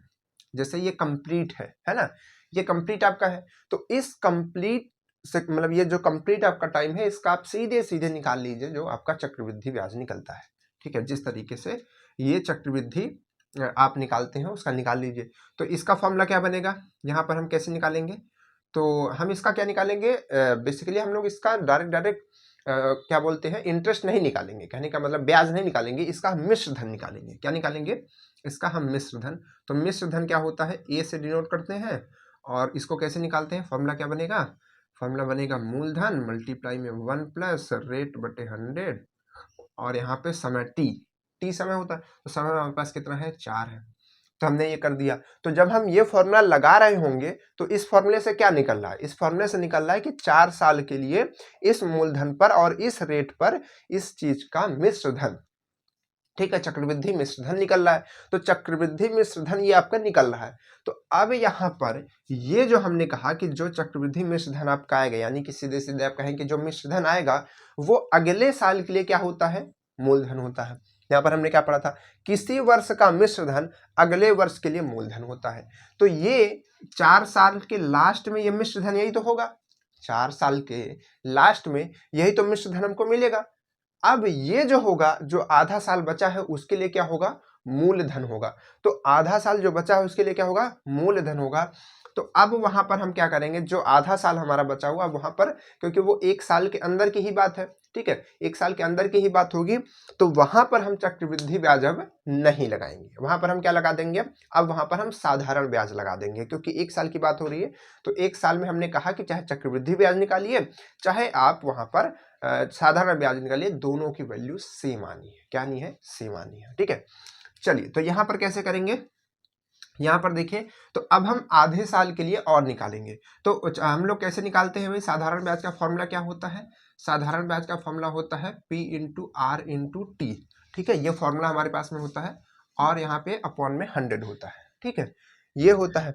जैसे ये कंप्लीट है ना, ये कंप्लीट आपका है, तो इस कंप्लीट से मतलब ये जो कंप्लीट आपका टाइम है, इसका आप सीधे सीधे निकाल लीजिए जो आपका चक्रवृद्धि ब्याज निकलता है, ठीक है। जिस तरीके से ये चक्रवृद्धि आप निकालते हैं उसका निकाल लीजिए। तो इसका फॉर्मूला क्या बनेगा, यहाँ पर हम कैसे निकालेंगे, तो हम इसका क्या निकालेंगे, बेसिकली हम लोग इसका डायरेक्ट क्या बोलते हैं, इंटरेस्ट नहीं निकालेंगे, कहने का मतलब ब्याज नहीं निकालेंगे, इसका हम मिश्र धन निकालेंगे। क्या निकालेंगे, इसका हम मिश्र धन। तो मिश्र धन क्या होता है, ए से डिनोट करते हैं, और इसको कैसे निकालते हैं, फॉर्मूला क्या बनेगा, फॉर्मूला बनेगा मूलधन मल्टीप्लाई में 1 प्लस रेट बटे 100, और यहाँ पे समय टी समय होता है, तो समय हमारे पास कितना है, 4 है। तो हमने ये कर दिया। तो जब हम ये फॉर्मूला लगा रहे होंगे तो इस फॉर्मूले से क्या निकल रहा है, इस फॉर्मूले से निकल रहा है कि 4 साल के लिए इस मूलधन पर और इस रेट पर इस चीज का मिश्र धन, ठीक है, चक्रवृद्धि मिश्र धन निकल रहा है। तो चक्रवृद्धि मिश्र धन ये आपका निकल रहा है। तो अब यहाँ पर ये जो हमने कहा कि जो चक्रवृद्धि मिश्र धन आपका आएगा, यानी कि सीधे सीधे आप कहें कि जो मिश्र धन आएगा वो अगले साल के लिए क्या होता है, मूलधन होता है। यहाँ पर हमने क्या पढ़ा था, किसी वर्ष का मिश्र धन अगले वर्ष के लिए मूलधन होता है। तो ये 4 साल के लास्ट में ये मिश्र धन यही तो होगा, 4 साल के लास्ट में यही तो मिश्र धन हमको मिलेगा। अब ये जो होगा, जो आधा साल बचा है उसके लिए क्या होगा, मूलधन होगा। तो आधा साल जो बचा है उसके लिए क्या होगा, मूलधन होगा। तो अब वहां पर हम क्या करेंगे, जो आधा साल हमारा बचा हुआ वहां पर, क्योंकि वो 1 साल के अंदर की ही बात है, ठीक है, 1 साल के अंदर की ही बात होगी, तो वहां पर हम चक्रवृद्धि ब्याज अब नहीं लगाएंगे। वहां पर हम क्या लगा देंगे, अब वहां पर हम साधारण ब्याज लगा देंगे, क्योंकि 1 साल की बात हो रही है। तो 1 साल में हमने कहा कि चाहे चक्रवृद्धि ब्याज निकालिए चाहे आप वहां पर साधारण ब्याज निकालिए, दोनों की वैल्यू सेम आनी है। क्या नहीं है, सेम आनी है, ठीक है। चलिए, तो यहां पर कैसे करेंगे, यहाँ पर देखिए, तो अब हम आधे साल के लिए और निकालेंगे। तो हम लोग कैसे निकालते हैं भाई, साधारण ब्याज का फॉर्मूला क्या होता है, साधारण ब्याज का फॉर्मूला होता है P into R into T, ठीक है, ये फॉर्मूला हमारे पास में होता है, और यहाँ पे अपॉन में 100 होता है, ठीक है, ये होता है।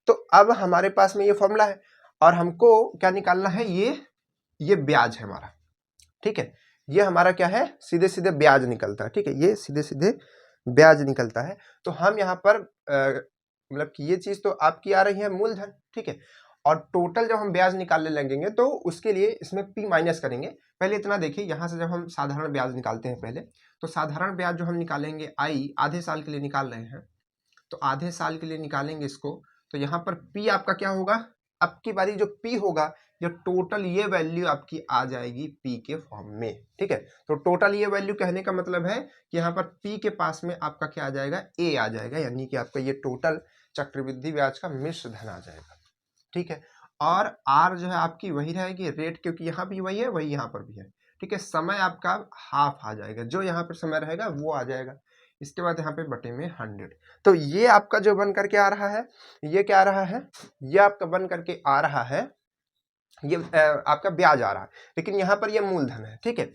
तो अब हमारे पास में ये फॉर्मूला है और हमको क्या निकालना है, ये ब्याज है हमारा, ठीक है, ये हमारा क्या है, सीधे सीधे ब्याज निकलता है, ठीक है, ये सीधे सीधे ब्याज निकलता है। तो हम यहाँ पर मतलब कि ये चीज तो आपकी आ रही है मूलधन, ठीक है, और टोटल जब हम ब्याज निकालने लगेंगे तो उसके लिए इसमें P माइनस करेंगे। पहले इतना देखिए, यहाँ से जब हम साधारण ब्याज निकालते हैं पहले, तो साधारण ब्याज जो हम निकालेंगे I आधे साल के लिए निकाल रहे हैं, तो आधे साल के लिए निकालेंगे इसको, तो यहाँ पर P आपका क्या होगा, अब की बारी जो P होगा, जो टोटल ये वैल्यू आपकी आ जाएगी P के फॉर्म में, ठीक है। तो टोटल ये वैल्यू कहने का मतलब है कि यहाँ पर P के पास में आपका क्या आ जाएगा, A आ जाएगा, यानी कि आपका ये टोटल चक्रवृद्धि ब्याज का मिश्र धन आ जाएगा, ठीक है। और R जो है आपकी वही रहेगी रेट, क्योंकि यहाँ भी वही है, वही यहाँ पर भी है, ठीक है। समय आपका हाफ आ जाएगा, जो यहाँ पर समय रहेगा वो आ जाएगा। इसके बाद यहाँ पे बटे में 100। तो ये आपका जो बन करके आ रहा है, ये क्या आ रहा है, ये आपका बन करके आ रहा है, ये आपका ब्याज आ रहा है, लेकिन यहाँ पर ये मूलधन है, ठीक है,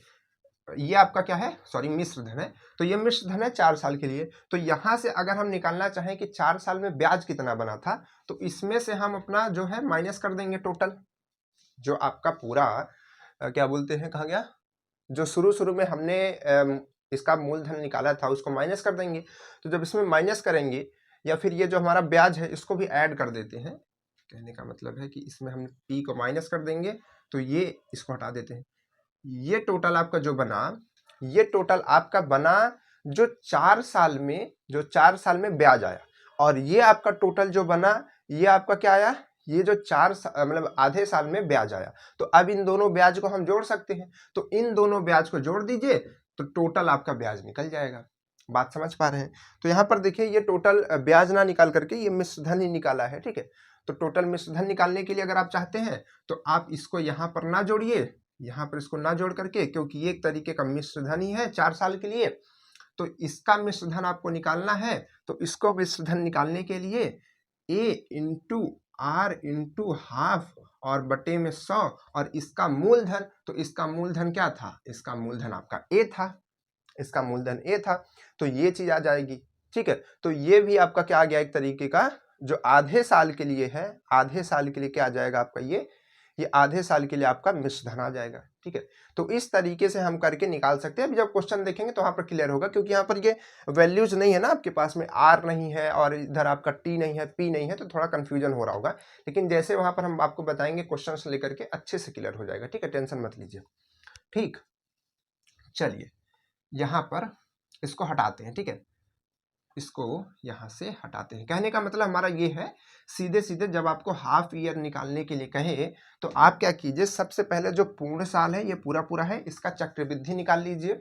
ये आपका क्या है, सॉरी मिश्र धन है। तो ये मिश्र धन है 4 साल के लिए। तो यहाँ से अगर हम निकालना चाहें कि 4 साल में ब्याज कितना बना था, तो इसमें से हम अपना जो है माइनस कर देंगे, टोटल जो आपका पूरा क्या बोलते हैं, कहाँ गया, जो शुरू में हमने इसका मूलधन निकाला था उसको माइनस कर देंगे। तो जब इसमें माइनस करेंगे, या फिर ये जो हमारा ब्याज है इसको भी ऐड कर देते हैं, कहने का मतलब है कि इसमें हम P को माइनस कर देंगे, तो ये इसको हटा देते हैं। ये टोटल आपका जो बना, ये टोटल आपका बना जो 4 साल में ब्याज आया, और ये आपका टोटल जो बना, ये आपका क्या आया, ये जो 4 मतलब आधे साल में ब्याज आया। तो अब इन दोनों ब्याज को हम जोड़ सकते हैं, तो इन दोनों ब्याज को जोड़ दीजिए, तो टोटल आपका ब्याज निकल जाएगा। बात समझ पा रहे हैं। तो यहाँ पर देखिए, ये टोटल ब्याज ना निकाल करके ये मिश्र धन ही निकाला है, ठीक है। तो टोटल मिश्र धन निकालने के लिए अगर आप चाहते हैं तो आप इसको यहाँ पर ना जोड़िए, यहाँ पर इसको ना जोड़ करके, क्योंकि ये एक तरीके का मिश्र धन ही है 4 साल के लिए। तो इसका मिश्र धन आपको निकालना है, तो इसको मिश्र धन निकालने के लिए A into R into half और बटे में 100, और इसका मूलधन, तो इसका मूलधन क्या था, इसका मूलधन आपका A था, इसका मूलधन A था, तो ये चीज आ जाएगी, ठीक है। तो ये भी आपका क्या आ गया, एक तरीके का जो आधे साल के लिए है, आधे साल के लिए क्या आ जाएगा आपका, ये आधे साल के लिए आपका मिश्र धन आ जाएगा, ठीक है। तो इस तरीके से हम करके निकाल सकते हैं। अभी जब क्वेश्चन देखेंगे तो वहां पर क्लियर होगा, क्योंकि यहाँ पर ये वैल्यूज नहीं है ना आपके पास में, R नहीं है और इधर आपका T नहीं है, P नहीं है, तो थोड़ा कंफ्यूजन हो रहा होगा, लेकिन जैसे वहां पर हम आपको बताएंगे क्वेश्चन लेकर के अच्छे से क्लियर हो जाएगा, ठीक है, टेंशन मत लीजिए, ठीक। चलिए, यहाँ पर इसको हटाते हैं, ठीक है, इसको यहाँ से हटाते हैं। कहने का मतलब हमारा ये है, सीधे सीधे जब आपको हाफ ईयर निकालने के लिए कहे तो आप क्या कीजिए, सबसे पहले जो पूर्ण साल है, ये पूरा पूरा है, इसका चक्रवृद्धि निकाल लीजिए,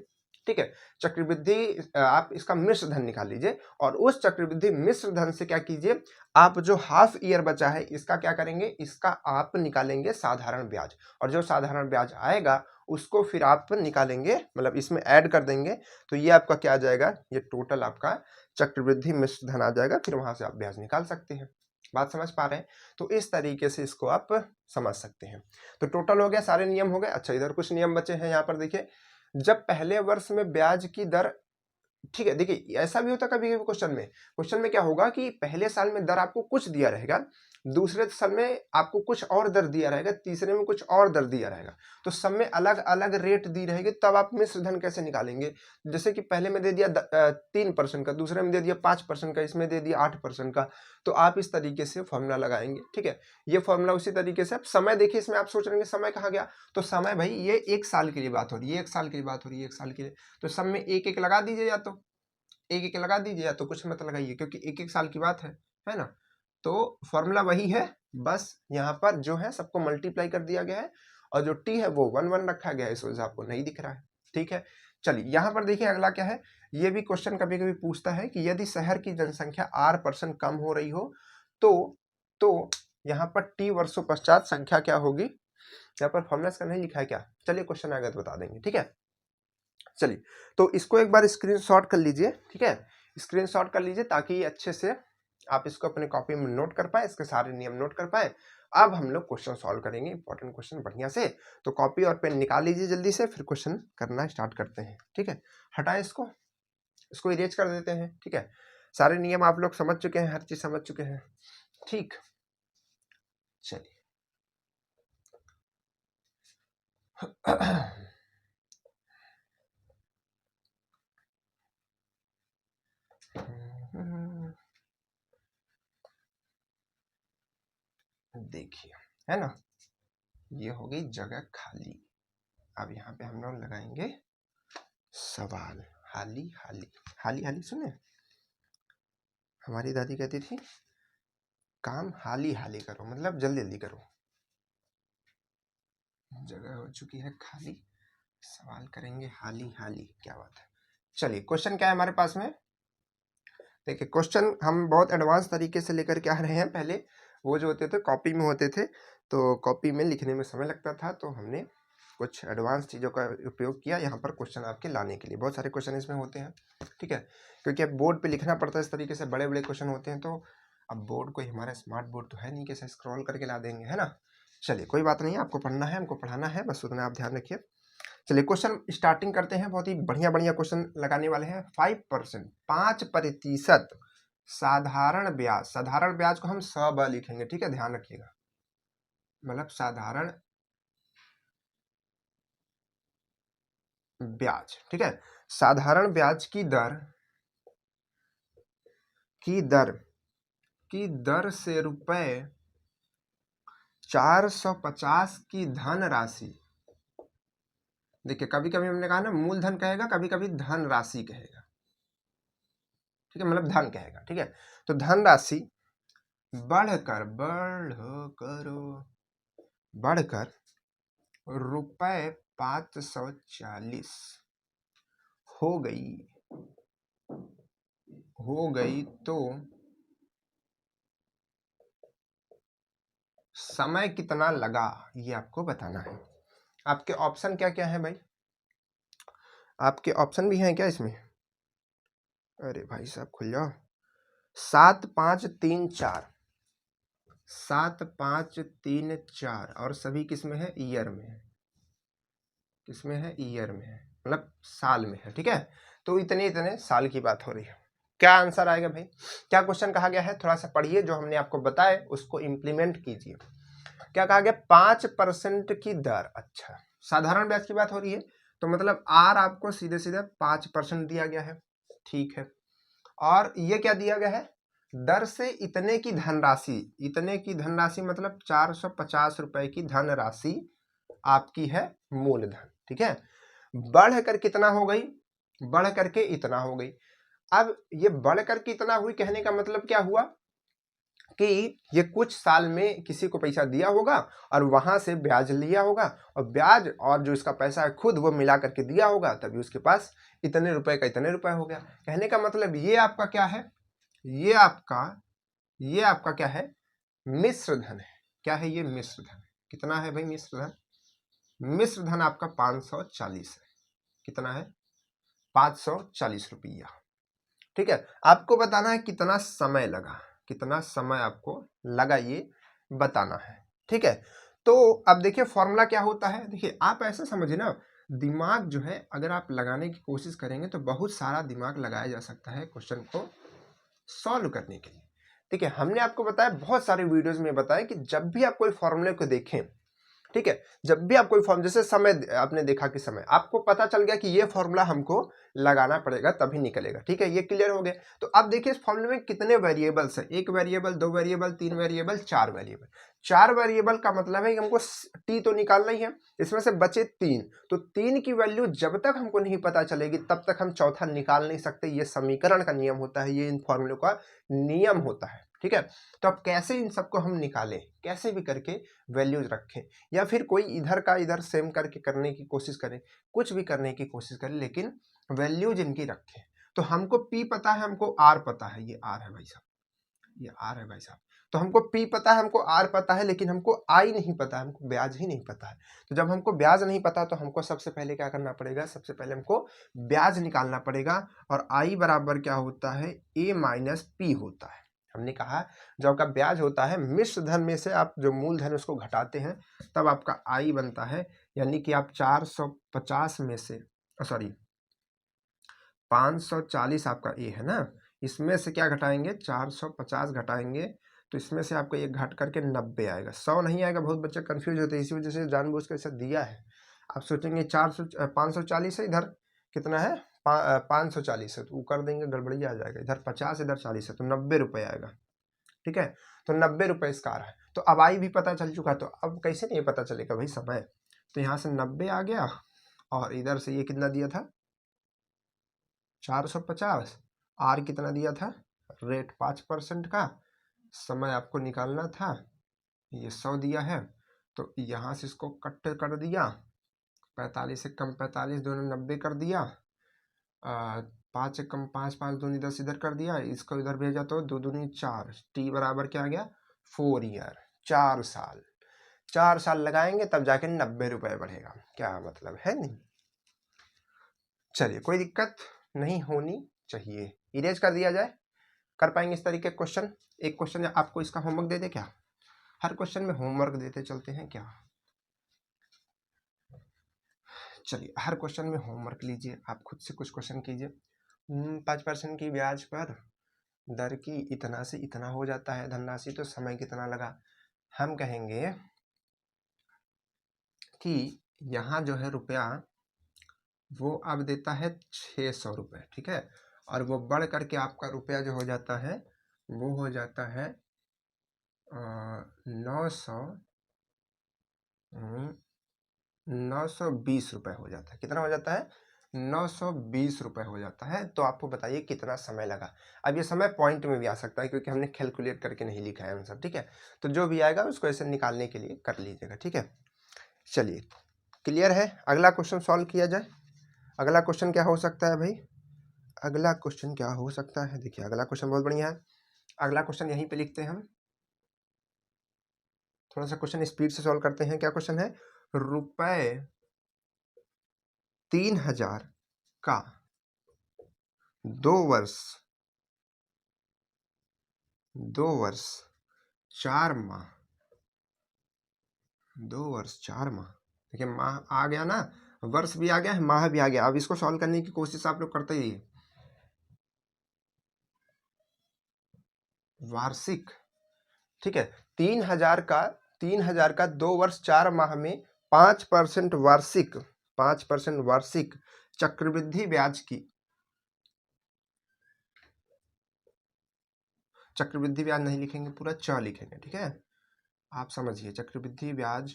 ठीक है। चक्रवृद्धि आप इसका मिश्र धन निकाल लीजिए, और उस चक्रवृद्धि मिश्र धन से क्या कीजिए, आप जो हाफ ईयर बचा है इसका क्या करेंगे, इसका आप निकालेंगे साधारण ब्याज, और जो साधारण ब्याज आएगा उसको फिर आप निकालेंगे, मतलब इसमें ऐड कर देंगे, तो ये आपका क्या आ जाएगा, ये टोटल आपका चक्रवृद्धि मिश्र धन आ जाएगा। फिर वहां से आप ब्याज निकाल सकते हैं। बात समझ पा रहे हैं? तो इस तरीके से इसको आप समझ सकते हैं। तो टोटल हो गया, सारे नियम हो गए। अच्छा, इधर कुछ नियम बचे हैं। यहाँ पर देखिए, जब पहले वर्ष में ब्याज की दर, ठीक है, देखिए ऐसा भी होता है कभी कभी क्वेश्चन में क्या होगा कि पहले साल में दर आपको कुछ दिया रहेगा, दूसरे साल में आपको कुछ और दर दिया रहेगा, तीसरे में कुछ और दर दिया रहेगा, तो सब में अलग अलग रेट दी रहेगी, तब आप मिश्र धन कैसे निकालेंगे। जैसे कि पहले में दे दिया 3% का, दूसरे में दे दिया 5% का, इसमें दे दिया 8% का, तो आप इस तरीके से फॉर्मूला लगाएंगे। ठीक है, ये फॉर्मूला उसी तरीके से। आप समय देखिए, इसमें आप सोच रहे हैं समय कहाँ गया, तो समय भाई ये 1 साल के लिए बात हो रही है, 1 साल के लिए बात हो रही है, 1 साल के लिए, तो सब में एक एक लगा दीजिए, या तो एक एक लगा दीजिए या तो कुछ मत लगाइए, क्योंकि एक एक साल की बात है ना। तो फॉर्मूला वही है, बस यहाँ पर जो है सबको मल्टीप्लाई कर दिया गया है, और जो टी है वो 1 रखा गया है, इस वजह से आपको नहीं दिख रहा है। ठीक है, चलिए यहाँ पर देखिए अगला क्या है। ये भी क्वेश्चन कभी कभी पूछता है कि यदि शहर की जनसंख्या R% कम हो रही हो तो यहाँ पर टी वर्षों पश्चात संख्या क्या होगी। यहाँ पर फॉर्मूला का नहीं लिखा है क्या, चलिए क्वेश्चन आगे बता देंगे। ठीक है, चलिए तो इसको एक बार स्क्रीनशॉट कर लीजिए। ठीक है, स्क्रीनशॉट कर लीजिए ताकि अच्छे से आप इसको अपने कॉपी में नोट कर पाए, इसके सारे नियम नोट कर पाए। अब हम लोग क्वेश्चन सॉल्व करेंगे, इंपॉर्टेंट क्वेश्चन बढ़िया से। तो कॉपी और पेन निकाल लीजिए जल्दी से, फिर क्वेश्चन करना स्टार्ट करते हैं। ठीक है, हटाएं इसको इरेज कर देते हैं। ठीक है, सारे नियम आप लोग समझ चुके हैं, हर चीज समझ चुके हैं। ठीक, चलिए देखिए, है ना, ये हो गई जगह खाली। अब यहाँ पे हम लोग लगाएंगे सवाल। हाली हाली हाली हाली, सुने हमारी दादी कहती थी काम हाली हाली करो, मतलब जल्दी जल्दी करो। जगह हो चुकी है खाली, सवाल करेंगे हाली हाली। क्या बात है। चलिए क्वेश्चन क्या है हमारे पास में। देखिए क्वेश्चन हम बहुत एडवांस तरीके से लेकर के आ रहे हैं। पहले वो जो होते थे कॉपी में होते थे, तो कॉपी में लिखने में समय लगता था, तो हमने कुछ एडवांस चीज़ों का उपयोग किया यहाँ पर क्वेश्चन आपके लाने के लिए। बहुत सारे क्वेश्चन इसमें होते हैं। ठीक है, क्योंकि अब बोर्ड पे लिखना पड़ता है, इस तरीके से बड़े बड़े क्वेश्चन होते हैं। तो अब बोर्ड कोई हमारा स्मार्ट बोर्ड तो है नहीं कि स्क्रॉल करके ला देंगे, है ना। चलिए कोई बात नहीं, आपको पढ़ना है, हमको पढ़ाना है, बस उतना आप ध्यान रखिए। चलिए क्वेश्चन स्टार्टिंग करते हैं। बहुत ही बढ़िया बढ़िया क्वेश्चन लगाने वाले हैं। 5%, 5% साधारण ब्याज, साधारण ब्याज को हम सब लिखेंगे। ठीक है, ध्यान रखिएगा, मतलब साधारण ब्याज। ठीक है, साधारण ब्याज की दर से रुपए 450 की धन राशि। देखिए कभी कभी हमने कहा ना मूलधन कहेगा, कभी कभी धन राशि कहेगा। ठीक है, मतलब धन कहेगा। ठीक है, तो धन राशि बढ़कर रुपए 540 हो गई तो समय कितना लगा, ये आपको बताना है। आपके ऑप्शन क्या क्या है भाई, आपके ऑप्शन भी हैं क्या इसमें। अरे भाई साहब खुल जाओ। 7 5 3 4, 7 5 3 4, और सभी किसमें है, ईयर में है। किसमें है, ईयर में है, मतलब साल में है। ठीक है, तो इतने साल की बात हो रही है। क्या आंसर आएगा भाई, क्या क्वेश्चन कहा गया है, थोड़ा सा पढ़िए, जो हमने आपको बताया उसको इंप्लीमेंट कीजिए। क्या कहा गया, 5% की दर। अच्छा, साधारण ब्याज की बात हो रही है, तो मतलब आर आपको सीधे सीधे 5% दिया गया है। ठीक है, और ये क्या दिया गया है, दर से इतने की धनराशि, इतने की धनराशि मतलब 450 रुपए की धनराशि आपकी है मूलधन। ठीक है, बढ़कर कितना हो गई, बढ़ करके इतना हो गई। अब ये बढ़ करके इतना हुई, कहने का मतलब क्या हुआ कि ये कुछ साल में किसी को पैसा दिया होगा और वहां से ब्याज लिया होगा, और ब्याज और जो इसका पैसा है खुद वो मिला करके दिया होगा, तभी उसके पास इतने रुपए का इतने रुपए हो गया। कहने का मतलब ये आपका क्या है, ये आपका क्या है, मिश्र धन है। क्या है ये, मिश्र धन। कितना है भाई मिश्र धन, मिश्र धन आपका 540 है। कितना है? 540 रुपया। ठीक है, आपको बताना है कितना समय लगा, कितना समय आपको लगा ये बताना है। ठीक है, तो अब देखिए फॉर्मूला क्या होता है। देखिए आप ऐसे समझिए ना, दिमाग जो है अगर आप लगाने की कोशिश करेंगे तो बहुत सारा दिमाग लगाया जा सकता है क्वेश्चन को सॉल्व करने के लिए। ठीक है, हमने आपको बताया, बहुत सारे वीडियोस में बताया कि जब भी आप कोई फॉर्मूले को देखें, ठीक है, जब भी आप कोई फॉर्म, जैसे समय आपने देखा कि समय, आपको पता चल गया कि ये फॉर्मूला हमको लगाना पड़ेगा तभी निकलेगा। ठीक है, ये क्लियर हो गया। तो अब देखिए इस फॉर्मूले में कितने वेरिएबल्स हैं, एक वेरिएबल, दो वेरिएबल, तीन वेरिएबल, चार वेरिएबल। चार वेरिएबल का मतलब है कि हमको टी तो निकालना ही है, इसमें से बचे तीन, तो तीन की वैल्यू जब तक हमको नहीं पता चलेगी तब तक हम चौथा निकाल नहीं सकते। ये समीकरण का नियम होता है, ये इन फॉर्मूलों का नियम होता है। ठीक है, तो अब कैसे इन सबको हम निकालें, कैसे भी करके वैल्यूज रखें, या फिर कोई इधर का इधर सेम करके करने की कोशिश करें, कुछ भी करने की कोशिश करें, लेकिन वैल्यूज इनकी रखें। तो हमको P पता है, हमको R पता है, ये R है भाई साहब, ये R है भाई साहब। तो हमको P पता है, हमको R पता है, लेकिन हमको I नहीं पता है, हमको ब्याज ही नहीं पता है। तो जब हमको ब्याज नहीं पता तो हमको सबसे पहले क्या करना पड़ेगा, सबसे पहले हमको ब्याज निकालना पड़ेगा। और I बराबर क्या होता है, A माइनस P होता है। हमने कहा जो आपका ब्याज होता है, मिश्र धन में से आप जो मूलधन उसको घटाते हैं तब आपका I बनता है। यानी कि आप 450 में से, सॉरी 540 आपका A है ना, इसमें से क्या घटाएंगे, 450 घटाएंगे, तो इसमें से आपको ये घट करके 90 आएगा, 100 नहीं आएगा। बहुत बच्चे कंफ्यूज होते हैं, इसी वजह से जानबूझ कर ऐसा दिया है। आप सोचेंगे 540 है, इधर कितना है 540 है, तो वो कर देंगे, गड़बड़ी आ जाएगा, इधर 50 इधर 40 है, तो 90 रुपये आएगा। ठीक है, तो 90 रुपये इसका आ रहा है। तो अब आई भी पता चल चुका, तो अब कैसे नहीं पता चलेगा भाई समय। तो यहाँ से 90 आ गया, और इधर से ये कितना दिया था 450, आर कितना दिया था, रेट 5% का, समय आपको निकालना था, ये 100 दिया है। तो यहाँ से इसको कट कर दिया, 45 से कम 45, दोनों 90 कर दिया, 5 से कम 5, 5 दूनी 10 इधर कर दिया, इसको इधर भेजा तो 2 दूनी 4, टी बराबर क्या आ गया 4 ईयर, 4 साल। 4 साल लगाएंगे तब जाके 90 रुपये बढ़ेगा, क्या मतलब है नहीं। चलिए कोई दिक्कत नहीं होनी चाहिए, इरेज कर दिया जाए, कर पाएंगे इस तरीके क्वेश्चन। एक क्वेश्चन आपको इसका होमवर्क दे दे क्या, हर क्वेश्चन में होमवर्क देते चलते हैं क्या। चलिए हर क्वेश्चन में होमवर्क लीजिए, आप खुद से कुछ क्वेश्चन कीजिए। 5% की ब्याज पर दर की इतना से इतना हो जाता है धनराशि, तो समय कितना लगा। हम कहेंगे कि यहाँ जो है रुपया वो अब देता है 600 रुपये, ठीक है, और वो बढ़ करके आपका रुपया जो हो जाता है वो हो जाता है 920 रुपये हो जाता है। कितना हो जाता है 920 रुपये हो जाता है। तो आपको बताइए कितना समय लगा। अब ये समय पॉइंट में भी आ सकता है क्योंकि हमने कैलकुलेट करके नहीं लिखा है आंसर, ठीक है, तो जो भी आएगा उसको ऐसे निकालने के लिए कर लीजिएगा, ठीक है। चलिए क्लियर है, अगला क्वेश्चन सॉल्व किया जाए। अगला क्वेश्चन क्या हो सकता है भाई, अगला क्वेश्चन क्या हो सकता है, देखिए अगला क्वेश्चन बहुत बढ़िया है। अगला क्वेश्चन यहीं पे लिखते हैं हम, थोड़ा सा क्वेश्चन स्पीड से सॉल्व करते हैं। क्या क्वेश्चन है, रुपए 3000 का 2 वर्ष 4 माह, 2 वर्ष 4 माह, देखिए माह आ गया ना, वर्ष भी आ गया है, माह भी आ गया। अब इसको सॉल्व करने की कोशिश आप लोग करते ही, वार्षिक, ठीक है, 3000 का 2 वर्ष 4 माह में 5% वार्षिक, 5% वार्षिक चक्रवृद्धि ब्याज की, चक्रवृद्धि ब्याज नहीं लिखेंगे, पूरा च लिखेंगे, ठीक है, आप समझिए चक्रवृद्धि ब्याज,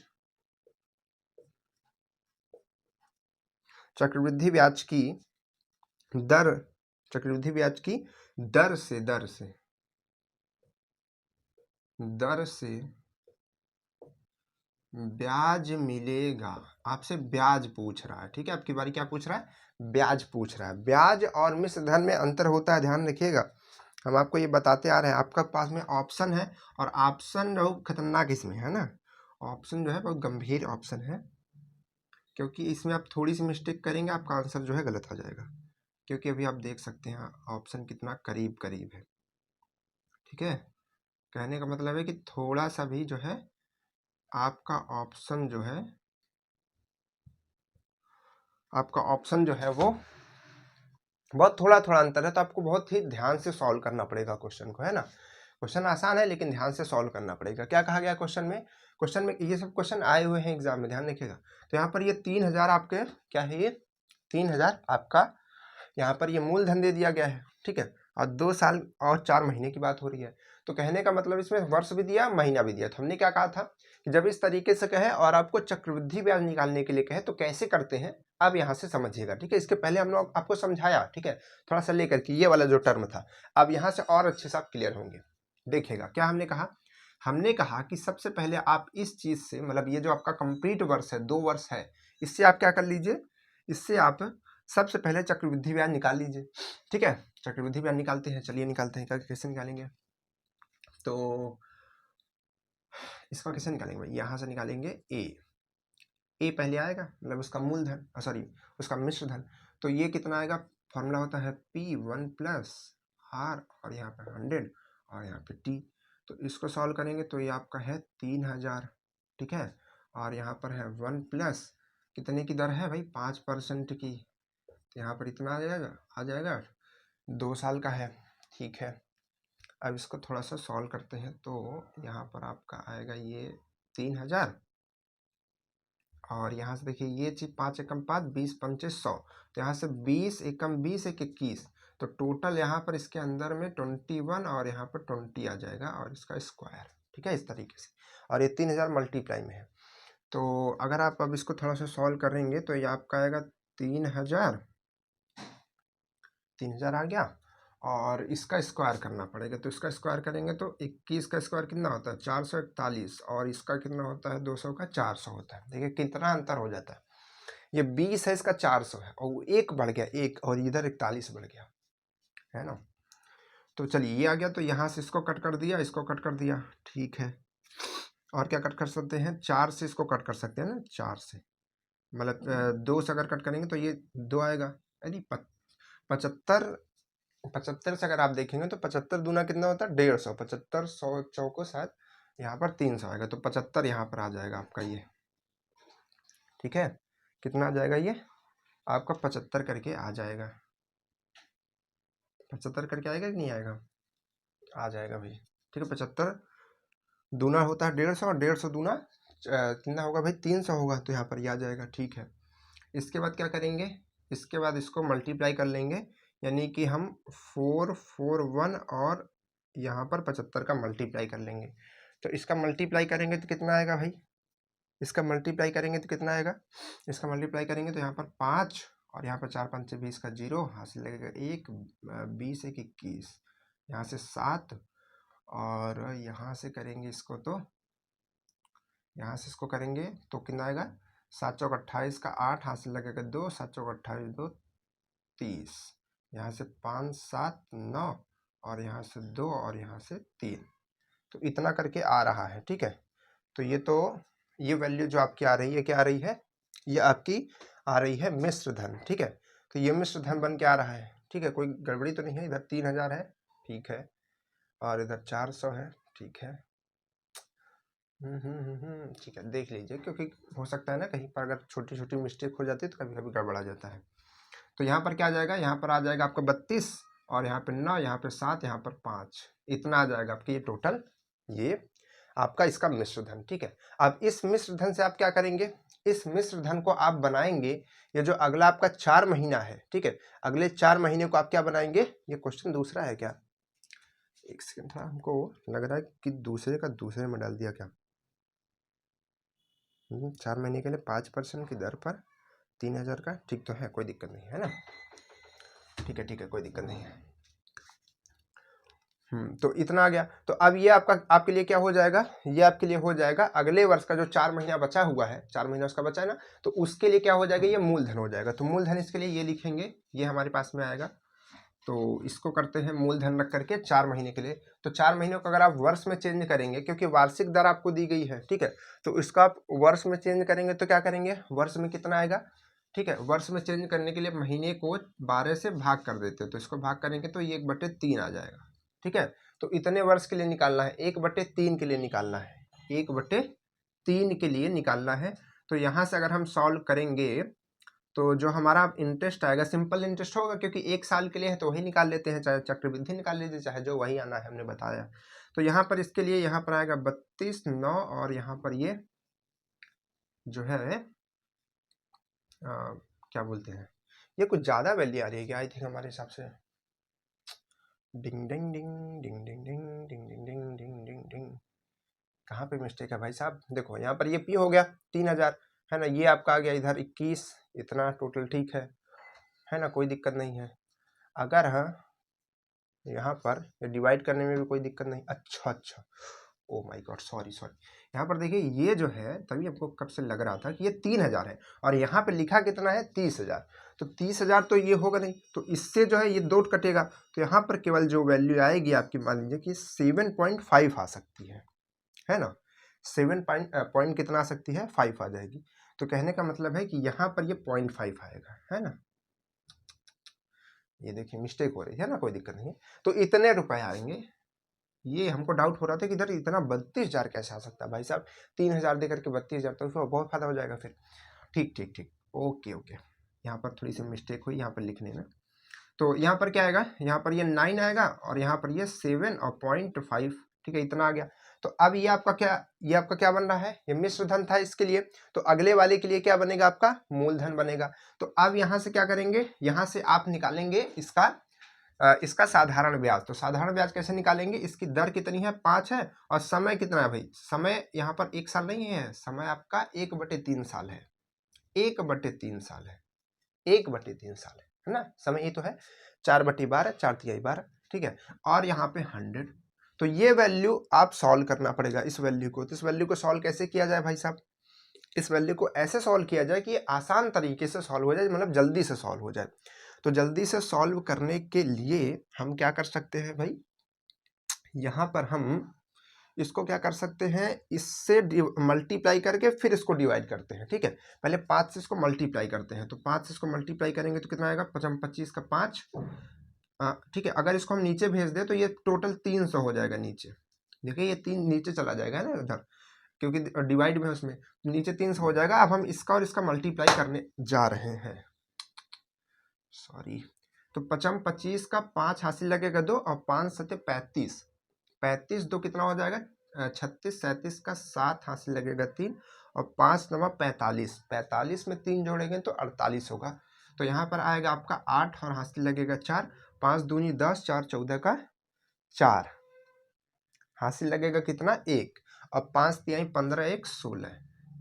चक्रवृद्धि ब्याज की दर, चक्रवृद्धि ब्याज की दर से ब्याज मिलेगा। आपसे ब्याज पूछ रहा है, ठीक है, आपकी बारी क्या पूछ रहा है, ब्याज पूछ रहा है। ब्याज और मिश्र धन में अंतर होता है, ध्यान रखिएगा, हम आपको ये बताते आ रहे हैं। आपका पास में ऑप्शन है, और ऑप्शन बहुत खतरनाक इसमें है ना, ऑप्शन जो है बहुत गंभीर ऑप्शन है, क्योंकि इसमें आप थोड़ी सी मिस्टेक करेंगे आपका आंसर जो है गलत हो जाएगा, क्योंकि अभी आप देख सकते हैं ऑप्शन कितना करीब करीब है। ठीक है, कहने का मतलब है कि थोड़ा सा भी जो है आपका ऑप्शन जो है वो बहुत थोड़ा थोड़ा अंतर है, तो आपको बहुत ही ध्यान से सॉल्व करना पड़ेगा क्वेश्चन को, है ना। क्वेश्चन आसान है लेकिन ध्यान से सॉल्व करना पड़ेगा। क्या कहा गया क्वेश्चन में ये सब क्वेश्चन आए हुए हैं एग्जाम में, ध्यान रखिएगा। तो यहाँ पर ये 3000 आपके क्या है, ये 3000 आपका यहाँ पर ये मूलधन दे दिया गया है। ठीक है, और 2 साल और 4 महीने की बात हो रही है। तो कहने का मतलब इसमें वर्ष भी दिया, महीना भी दिया। तो हमने क्या कहा था कि जब इस तरीके से कहे और आपको चक्रवृद्धि ब्याज निकालने के लिए कहे तो कैसे करते हैं, अब यहाँ से समझिएगा। ठीक है, इसके पहले हम लोग आपको समझाया, ठीक है, थोड़ा सा लेकर के ये वाला जो टर्म था, अब यहाँ से और अच्छे से आप क्लियर होंगे। देखिएगा क्या हमने कहा कि सबसे पहले आप इस चीज से, मतलब ये जो आपका कंप्लीट वर्ष है, 2 वर्ष है, इससे आप क्या कर लीजिए, इससे आप सबसे पहले चक्रवृद्धि ब्याज निकाल लीजिए। ठीक है, चक्रवृद्धि ब्याज निकालते हैं, चलिए निकालते हैं। कैसे निकालेंगे, तो इसका कैसे निकालेंगे भाई, यहाँ से निकालेंगे ए पहले आएगा, मतलब उसका मूलधन, सॉरी उसका मिश्र धन। तो ये कितना आएगा, फॉर्मूला होता है P1 प्लस R और यहाँ पे 100 और यहाँ पे T। तो इसको सॉल्व करेंगे तो ये आपका है 3000। ठीक है, और यहाँ पर है 1 प्लस कितने की दर है भाई, 5% की। तो यहाँ पर इतना आ जाएगा 2 साल का है। ठीक है, अब इसको थोड़ा सा सॉल्व करते हैं। तो यहाँ पर आपका आएगा ये 3000, और यहाँ से देखिए ये चीज 5 एकम 5, 20 पंचे 100, तो यहाँ से 20 एकम 20 एक 21, तो टोटल यहाँ पर इसके अंदर में 21 और यहाँ पर 20 आ जाएगा और इसका स्क्वायर। ठीक है, इस तरीके से, और ये 3000 मल्टीप्लाई में है। तो अगर आप अब इसको थोड़ा सा सॉल्व करेंगे तो ये आपका आएगा 3000 आ गया, और इसका स्क्वायर करना पड़ेगा। तो इसका स्क्वायर करेंगे तो 21 का स्क्वायर कितना होता है, 441, और इसका कितना होता है, 200 का 400 होता है। देखिए कितना अंतर हो जाता है, ये 20 है, इसका 400 है, और एक बढ़ गया एक, और इधर 41 बढ़ गया, है ना। तो चलिए ये आ गया, तो यहाँ से इसको कट कर दिया, इसको कट कर दिया। ठीक है, और क्या कट कर सकते हैं, 4 से इसको कट कर सकते हैं ना, 4 से, मतलब 2 से अगर कट करेंगे तो ये 2 आएगा, यानी 75 से अगर आप देखेंगे तो 75 दूना कितना होता है, 150, 75 100 चौको शायद यहाँ पर 300 आएगा, तो 75 यहाँ पर आ जाएगा आपका ये। ठीक है, कितना आ जाएगा ये आपका 75 करके आ जाएगा, 75 करके आएगा कि नहीं आएगा, आ जाएगा भाई। ठीक है, 75 दूना होता है 150, और 150 दूना कितना होगा भाई, 300 होगा, तो यहाँ पर ये आ जाएगा। ठीक है, इसके बाद क्या करेंगे, इसके बाद इसको मल्टीप्लाई कर लेंगे, यानी कि हम 441 और यहाँ पर 75 का मल्टीप्लाई कर लेंगे। तो इसका मल्टीप्लाई करेंगे तो कितना आएगा भाई, इसका मल्टीप्लाई करेंगे तो कितना आएगा, इसका मल्टीप्लाई करेंगे तो यहाँ पर 5 और यहाँ पर 4 5 से 20 का 0, हासिल लगेगा 1, 20 1 21, यहाँ से 7, और यहाँ से करेंगे इसको, तो यहाँ से इसको करेंगे तो कितना आएगा, 7 चौक 28 का 8, हासिल लगेगा 2, 7 चौक 28 2 30, यहाँ से 5 7 9, और यहाँ से 2, और यहाँ से 3, तो इतना करके आ रहा है। ठीक है, तो ये वैल्यू जो आपकी आ रही है, क्या आ रही है, ये आपकी आ रही है मिश्र धन। ठीक है, तो ये मिश्र धन बन के आ रहा है। ठीक है, कोई गड़बड़ी तो नहीं है, इधर 3000 है, ठीक है, और इधर 400 है। ठीक है, ठीक है, देख लीजिए, क्योंकि हो सकता है ना कहीं पर अगर छोटी छोटी मिस्टेक हो जाती है तो कभी कभी गड़बड़ा जाता है। तो यहाँ पर क्या आ जाएगा, यहाँ पर आ जाएगा आपका 32, और यहाँ पे 9, यहाँ पे 7, यहाँ पर 5, इतना आ जाएगा आपकी ये टोटल, ये आपका इसका मिश्र धन। ठीक है, अब इस मिश्र धन से आप क्या करेंगे, इस मिश्र धन को आप बनाएंगे, ये जो अगला आपका 4 महीना है, ठीक है, अगले 4 महीने को आप क्या बनाएंगे, ये क्वेश्चन दूसरा है क्या, एक सेकंड था, हमको लग रहा है कि दूसरे का दूसरे में डाल दिया क्या। 4 महीने के लिए 5% की दर पर 3000 का, ठीक तो है, कोई दिक्कत नहीं है ना। ठीक है, कोई दिक्कत नहीं है। तो इतना आ गया। तो अब ये आपके लिए क्या हो जाएगा, ये आपके लिए हो जाएगा अगले वर्ष का जो 4 महीना बचा हुआ है, 4 महीना उसका बचा है ना, तो उसके लिए क्या हो जाएगा, ये मूलधन हो जाएगा। तो मूलधन इसके लिए ये लिखेंगे, ये हमारे पास में आएगा तो इसको करते हैं मूलधन रख करके 4 महीने के लिए। तो 4 महीनों को अगर आप वर्ष में चेंज करेंगे, क्योंकि वार्षिक दर आपको दी गई है, ठीक है, तो इसको आप वर्ष में चेंज करेंगे तो क्या करेंगे, वर्ष में कितना आएगा, ठीक है, वर्ष में चेंज करने के लिए महीने को 12 से भाग कर देते हैं, तो इसको भाग करेंगे तो ये 1/3 आ जाएगा, ठीक है। तो इतने वर्ष के लिए निकालना है, 1/3 के लिए निकालना है, 1/3 के लिए निकालना है। तो यहाँ से अगर हम सॉल्व करेंगे तो जो हमारा इंटरेस्ट आएगा, सिंपल इंटरेस्ट होगा, क्योंकि 1 साल के लिए है तो वही निकाल लेते हैं, चाहे चक्रवृद्धि निकाल लीजिए, चाहे जो वही आना है, हमने बताया। तो यहाँ पर इसके लिए यहाँ पर आएगा 32,9 और यहाँ पर ये जो है क्या बोलते हैं, ये कुछ ज़्यादा वैल्यू आ रही है क्या, आई थिंक हमारे हिसाब से। डिंग डिंग डिंग डिंग डिंग डिंग डिंग डिंग डिंग डिंग डिंग डिंग, कहाँ पे मिस्टेक है भाई साहब। देखो यहाँ पर ये पी हो गया 3,000, है ना, ये आपका आ गया इधर 21, इतना टोटल ठीक है ना, कोई दिक्कत नहीं है। अगर हाँ यहाँ पर डिवाइड करने में भी कोई दिक्कत नहीं, अच्छा, ओ माय गॉड, सॉरी, यहाँ पर देखिए ये जो है, तभी हमको कब से लग रहा था कि ये 3,000 है, और यहाँ पे लिखा कितना है 30,000, तो 30,000 तो ये होगा नहीं, तो इससे जो है ये 2 कटेगा, तो यहाँ पर केवल जो वैल्यू आएगी आपकी, मान लीजिए कि 7.5 आ सकती है ना, 7 पॉइंट कितना आ सकती है, 5 आ जाएगी। तो कहने का मतलब है कि यहाँ पर ये 0.5 आएगा, है ना, ये देखिए मिस्टेक हो रही है ना, कोई दिक्कत नहीं है। तो इतने रुपए आएंगे, ये हमको डाउट हो रहा था कि इधर इतना 32,000 कैसे आ सकता है भाई साहब, 3,000 दे करके 32,000, तो उसमें बहुत फायदा हो जाएगा फिर। ठीक, ओके, यहाँ पर थोड़ी सी मिस्टेक हुई यहाँ पर लिखने में। तो यहाँ पर क्या आएगा, यहाँ पर ये 9 आएगा और यहाँ पर ये 7 और 0.5, ठीक है, इतना आ गया। तो अब ये आपका क्या बन रहा है, ये मिश्र धन था इसके लिए, तो अगले वाले के लिए क्या बनेगा, आपका मूलधन बनेगा। तो अब यहाँ से क्या करेंगे, यहाँ से आप निकालेंगे इसका साधारण ब्याज। तो साधारण ब्याज कैसे निकालेंगे, इसकी दर कितनी है, 5 है, और समय कितना है भाई, समय यहाँ पर 1 साल नहीं है, समय आपका 1/3 साल है, 1/3 साल है, 1/3 साल है ना, समय ये तो है 4/12, 4×3=12, ठीक है, और यहाँ पे 100। तो ये वैल्यू आप सॉल्व करना पड़ेगा, इस वैल्यू को। तो इस वैल्यू को सॉल्व कैसे किया जाए भाई साहब, इस वैल्यू को ऐसे सॉल्व किया जाए कि आसान तरीके से सॉल्व हो जाए, मतलब जल्दी से सॉल्व हो जाए। तो जल्दी से सॉल्व करने के लिए हम क्या कर सकते हैं भाई, यहाँ पर हम इसको क्या कर सकते हैं, इससे मल्टीप्लाई करके फिर इसको डिवाइड करते हैं, ठीक है। पहले 5 से इसको मल्टीप्लाई करते हैं, तो 5 से इसको मल्टीप्लाई करेंगे तो कितना आएगा, 25 का 5, ठीक है। अगर इसको हम नीचे भेज दें तो ये टोटल 300 हो जाएगा नीचे, देखिए ये 3 नीचे चला जाएगा ना उधर, क्योंकि डिवाइड में उसमें नीचे 300 हो जाएगा। अब हम इसका और इसका मल्टीप्लाई करने जा रहे हैं, सॉरी। तो 25 का 5 हासिल लगेगा 2, और 5 7 35, 35 2 कितना हो जाएगा 36, 37 का 7 हासिल लगेगा 3, और 5 9 45, 45 में 3 जोड़ेंगे तो 48 होगा। तो यहाँ पर आएगा आपका 8 और हासिल लगेगा 4, 5 दूनी 10, 4 14 का 4, हासिल लगेगा कितना 1, और 5 तिहाई 15, 1 16।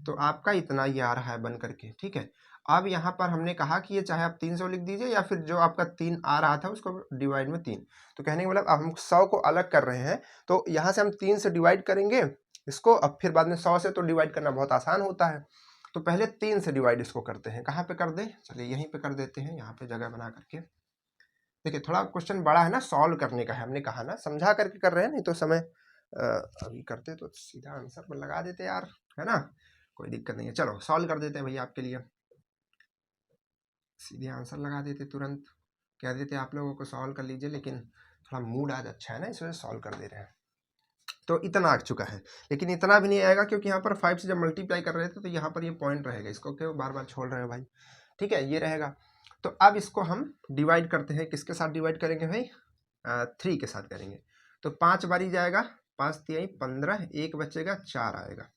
तो आपका इतना ये आ रहा है बन करके, ठीक है। अब यहाँ पर हमने कहा कि ये चाहे आप 300 लिख दीजिए, या फिर जो आपका 3 आ रहा था उसको डिवाइड में 3। तो कहने का मतलब अब हम 100 को अलग कर रहे हैं, तो यहाँ से हम 3 से डिवाइड करेंगे इसको, अब फिर बाद में 100 से तो डिवाइड करना बहुत आसान होता है। तो पहले 3 से डिवाइड इसको करते हैं, कहाँ पे कर दें, चलिए यहीं पे कर देते हैं, यहाँ पे जगह बना करके। देखिए थोड़ा क्वेश्चन बड़ा है ना, सॉल्व करने का है, हमने कहा ना समझा करके कर रहे हैं, नहीं तो समय अभी करते तो सीधा आंसर पर लगा देते यार, है ना, कोई दिक्कत नहीं है। चलो सॉल्व कर देते हैं भैया आपके लिए, सीधे आंसर लगा देते, तुरंत कह देते आप लोगों को सॉल्व कर लीजिए, लेकिन थोड़ा मूड आज अच्छा है ना, इस वजह से सॉल्व कर दे रहे हैं। तो इतना आ चुका है, लेकिन इतना भी नहीं आएगा, क्योंकि यहाँ पर 5 से जब मल्टीप्लाई कर रहे थे तो यहाँ पर ये पॉइंट रहेगा, इसको क्यों बार बार छोड़ रहे हो भाई, ठीक है, ये रहेगा। तो अब इसको हम डिवाइड करते हैं, किसके साथ डिवाइड करेंगे भाई, 3 के साथ करेंगे। तो 5 बारी जाएगा, 5 तिहाई 15, 1 बचेगा 4 आएगा,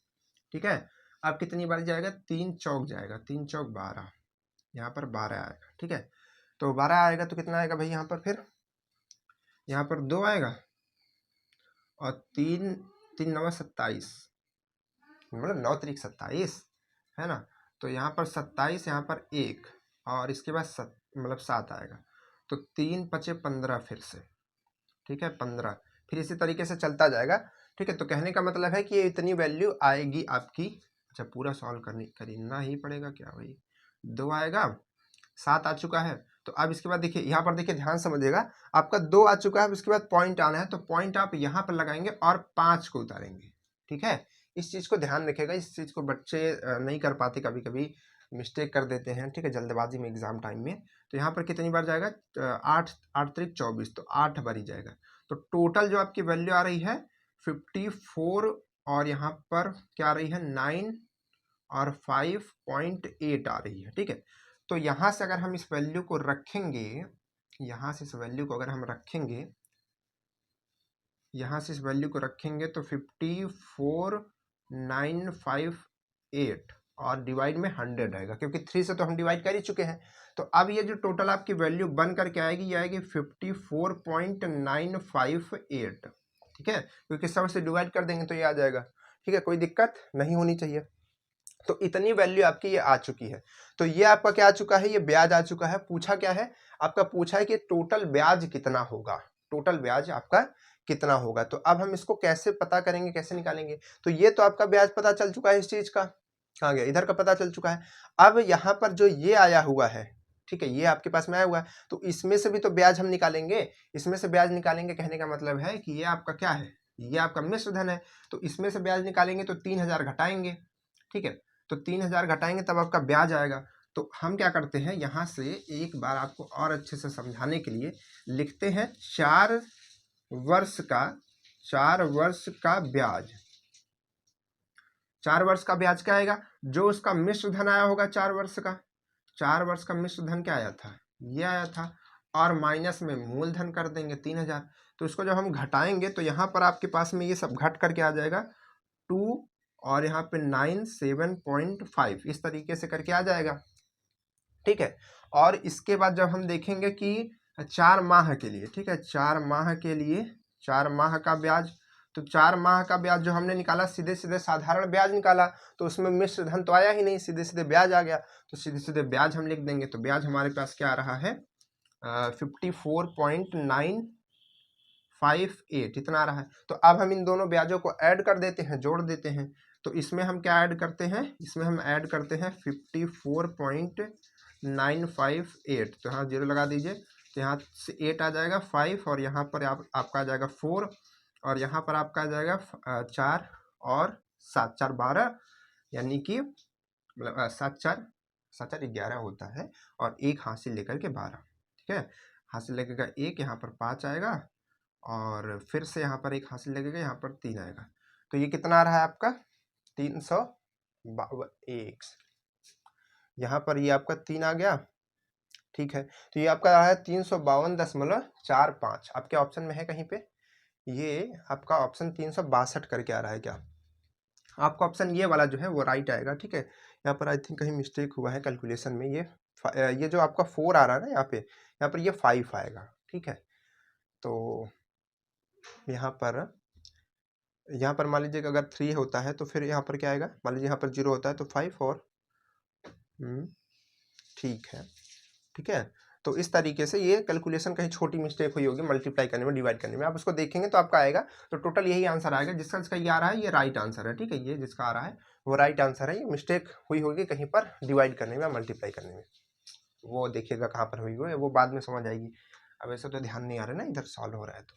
ठीक है। अब कितनी बारी जाएगा, 3 चौक जाएगा, 3 चौक 12, यहाँ पर 12 आएगा, ठीक है। तो 12 आएगा तो कितना आएगा भाई, यहाँ पर फिर यहाँ पर 2 आएगा, और 3 3 9 27, मतलब 9 3 27, है ना। तो यहाँ पर 27, यहाँ पर 1, और इसके बाद 7 आएगा। तो 3 5 15 फिर से, ठीक है, 15, फिर इसी तरीके से चलता जाएगा, ठीक है। तो कहने का मतलब है कि ये इतनी वैल्यू आएगी आपकी। अच्छा पूरा सॉल्व करना ही पड़ेगा क्या भाई, 2 आएगा, 7 आ चुका है, तो अब इसके बाद देखिए यहाँ पर देखिए ध्यान समझिएगा, आपका 2 आ चुका है, अब इसके बाद पॉइंट आना है, तो पॉइंट आप यहाँ पर लगाएंगे और 5 को उतारेंगे। ठीक है, इस चीज़ को ध्यान रखिएगा, इस चीज़ को बच्चे नहीं कर पाते, कभी कभी मिस्टेक कर देते हैं। ठीक है, जल्दबाजी में एग्जाम टाइम में। तो यहाँ पर कितनी बार जाएगा, 8 8 त्रिक 24, तो 8 बार ही जाएगा। तो टोटल जो आपकी वैल्यू आ रही है 54, और यहाँ पर क्या आ रही है 9 और 5.8 आ रही है। ठीक है, तो यहाँ से अगर हम इस वैल्यू को रखेंगे, यहाँ से इस वैल्यू को अगर हम रखेंगे, यहाँ से इस वैल्यू को रखेंगे तो 54,958 और डिवाइड में 100 आएगा, क्योंकि 3 से तो हम डिवाइड कर ही चुके हैं। तो अब ये जो टोटल आपकी वैल्यू बन करके आएगी, ये आएगी 54.958। ठीक है, क्योंकि 100 से डिवाइड कर देंगे तो ये आ जाएगा। ठीक है, कोई दिक्कत नहीं होनी चाहिए। तो इतनी वैल्यू आपकी ये आ चुकी है। तो ये आपका क्या आ चुका है, ये ब्याज आ चुका है। पूछा क्या है आपका, पूछा है कि टोटल ब्याज कितना होगा, टोटल ब्याज आपका कितना होगा। तो अब हम इसको कैसे पता करेंगे, कैसे निकालेंगे। तो ये तो आपका ब्याज पता चल चुका है, इस चीज का कहाँ गया, इधर का पता चल चुका है। अब यहाँ पर जो ये आया हुआ है, ठीक है, ये आपके पास में आया हुआ है, तो इसमें से भी तो ब्याज हम निकालेंगे, इसमें से ब्याज निकालेंगे। कहने का मतलब है कि ये आपका क्या है, ये आपका मिश्र धन है, तो इसमें से ब्याज निकालेंगे तो 3000 घटाएंगे। ठीक है, तो 3000 घटाएंगे तब आपका ब्याज आएगा। तो हम क्या करते हैं, यहाँ से एक बार आपको और अच्छे से समझाने के लिए लिखते हैं 4 वर्ष का ब्याज। 4 वर्ष का ब्याज क्या आएगा, जो उसका मिश्र धन आया होगा 4 वर्ष का, 4 वर्ष का मिश्र धन क्या आया था, ये आया था, और माइनस में मूलधन कर देंगे 3000। तो इसको जब हम घटाएंगे तो यहाँ पर आपके पास में ये सब घट करके आ जाएगा 2 और यहाँ पे 9 7.5, इस तरीके से करके आ जाएगा। ठीक है, और इसके बाद जब हम देखेंगे कि 4 माह के लिए, ठीक है, 4 माह के लिए 4 माह का ब्याज, तो 4 माह का ब्याज जो हमने निकाला सीधे सीधे साधारण ब्याज निकाला, तो उसमें मिश्र धन तो आया ही नहीं, सीधे सीधे ब्याज आ गया। तो सीधे सीधे ब्याज हम लिख देंगे, तो ब्याज हमारे पास क्या आ रहा है 54.958 इतना आ रहा है। तो अब हम इन दोनों ब्याजों को ऐड कर देते हैं, जोड़ देते हैं। तो इसमें हम क्या ऐड करते हैं, इसमें हम ऐड करते हैं 54.958, तो यहाँ 0 लगा दीजिए, तो यहाँ से 8 आ जाएगा 5, और यहाँ पर आपका आ जाएगा 4, और यहाँ पर आपका आ जाएगा 4 और 7, 4 12, यानी कि मतलब 7 4 11 होता है, और एक हासिल लेकर के 12। ठीक है, हासिल लगेगा 1, यहाँ पर 5 आएगा, और फिर से यहाँ पर एक हासिल लगेगा, यहाँ पर 3 आएगा। तो ये कितना आ रहा है आपका 352, यहाँ पर ये आपका 3 आ गया। ठीक है, तो ये आपका रहा है 352.45। आपके ऑप्शन में है कहीं पे, ये आपका ऑप्शन 362 करके आ रहा है क्या, आपका ऑप्शन ये वाला जो है वो राइट आएगा। ठीक है, यहाँ पर आई थिंक कहीं मिस्टेक हुआ है कैलकुलेशन में, ये जो आपका 4 आ रहा है ना यहाँ पे, यहाँ पर ये 5 आएगा। ठीक है, तो यहाँ पर मान लीजिए कि अगर 3 होता है तो फिर यहाँ पर क्या आएगा, मान लीजिए यहाँ पर 0 होता है तो 5 और ठीक है। ठीक है, तो इस तरीके से ये कैलकुलेशन कहीं छोटी मिस्टेक हुई होगी मल्टीप्लाई करने में, डिवाइड करने में, आप उसको देखेंगे तो आपका आएगा। तो टोटल यही आंसर आएगा, जिसका ये आ रहा है ये राइट आंसर है। ठीक है, ये जिसका आ रहा है वो राइट आंसर है, ये मिस्टेक हुई होगी कहीं पर डिवाइड करने में, मल्टीप्लाई करने में, वो देखिएगा कहाँ पर हुई हो, वो बाद में समझ आएगी। अब ऐसा तो ध्यान नहीं आ रहा है ना, इधर सॉल्व हो रहा है तो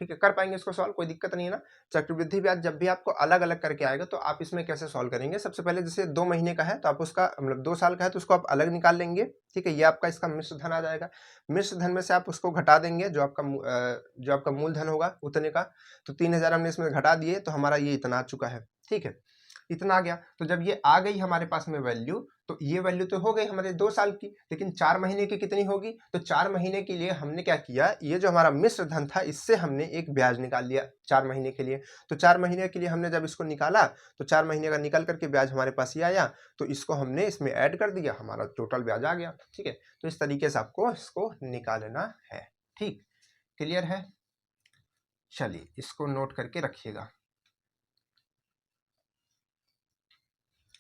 ठीक है, कर पाएंगे इसको सॉल्व, कोई दिक्कत नहीं है ना। चक्रवृद्धि ब्याज जब भी आपको अलग अलग करके आएगा तो आप इसमें कैसे सॉल्व करेंगे, सबसे पहले जैसे 2 महीने का है तो आप उसका मतलब 2 साल का है तो उसको आप अलग निकाल लेंगे। ठीक है, ये आपका इसका मिश्र धन आ जाएगा, मिश्र धन में से आप उसको घटा देंगे जो आपका मूलधन होगा उतने का। तो 3000 हमने इसमें घटा दिए तो हमारा ये इतना आ चुका है। ठीक है, इतना आ गया। तो जब ये आ गई हमारे पास में वैल्यू, तो ये वैल्यू तो हो गई हमारे 2 साल की, लेकिन 4 महीने की कितनी होगी, तो 4 महीने के लिए हमने क्या किया, ये जो हमारा मिश्र धन था इससे हमने एक ब्याज निकाल लिया 4 महीने के लिए। तो 4 महीने के लिए हमने जब इसको निकाला तो 4 महीने का निकल करके ब्याज हमारे पास ये आया, तो इसको हमने इसमें ऐड कर दिया, हमारा टोटल ब्याज आ गया। ठीक है, तो इस तरीके से आपको इसको निकालना है। ठीक, क्लियर है, चलिए इसको नोट करके रखिएगा,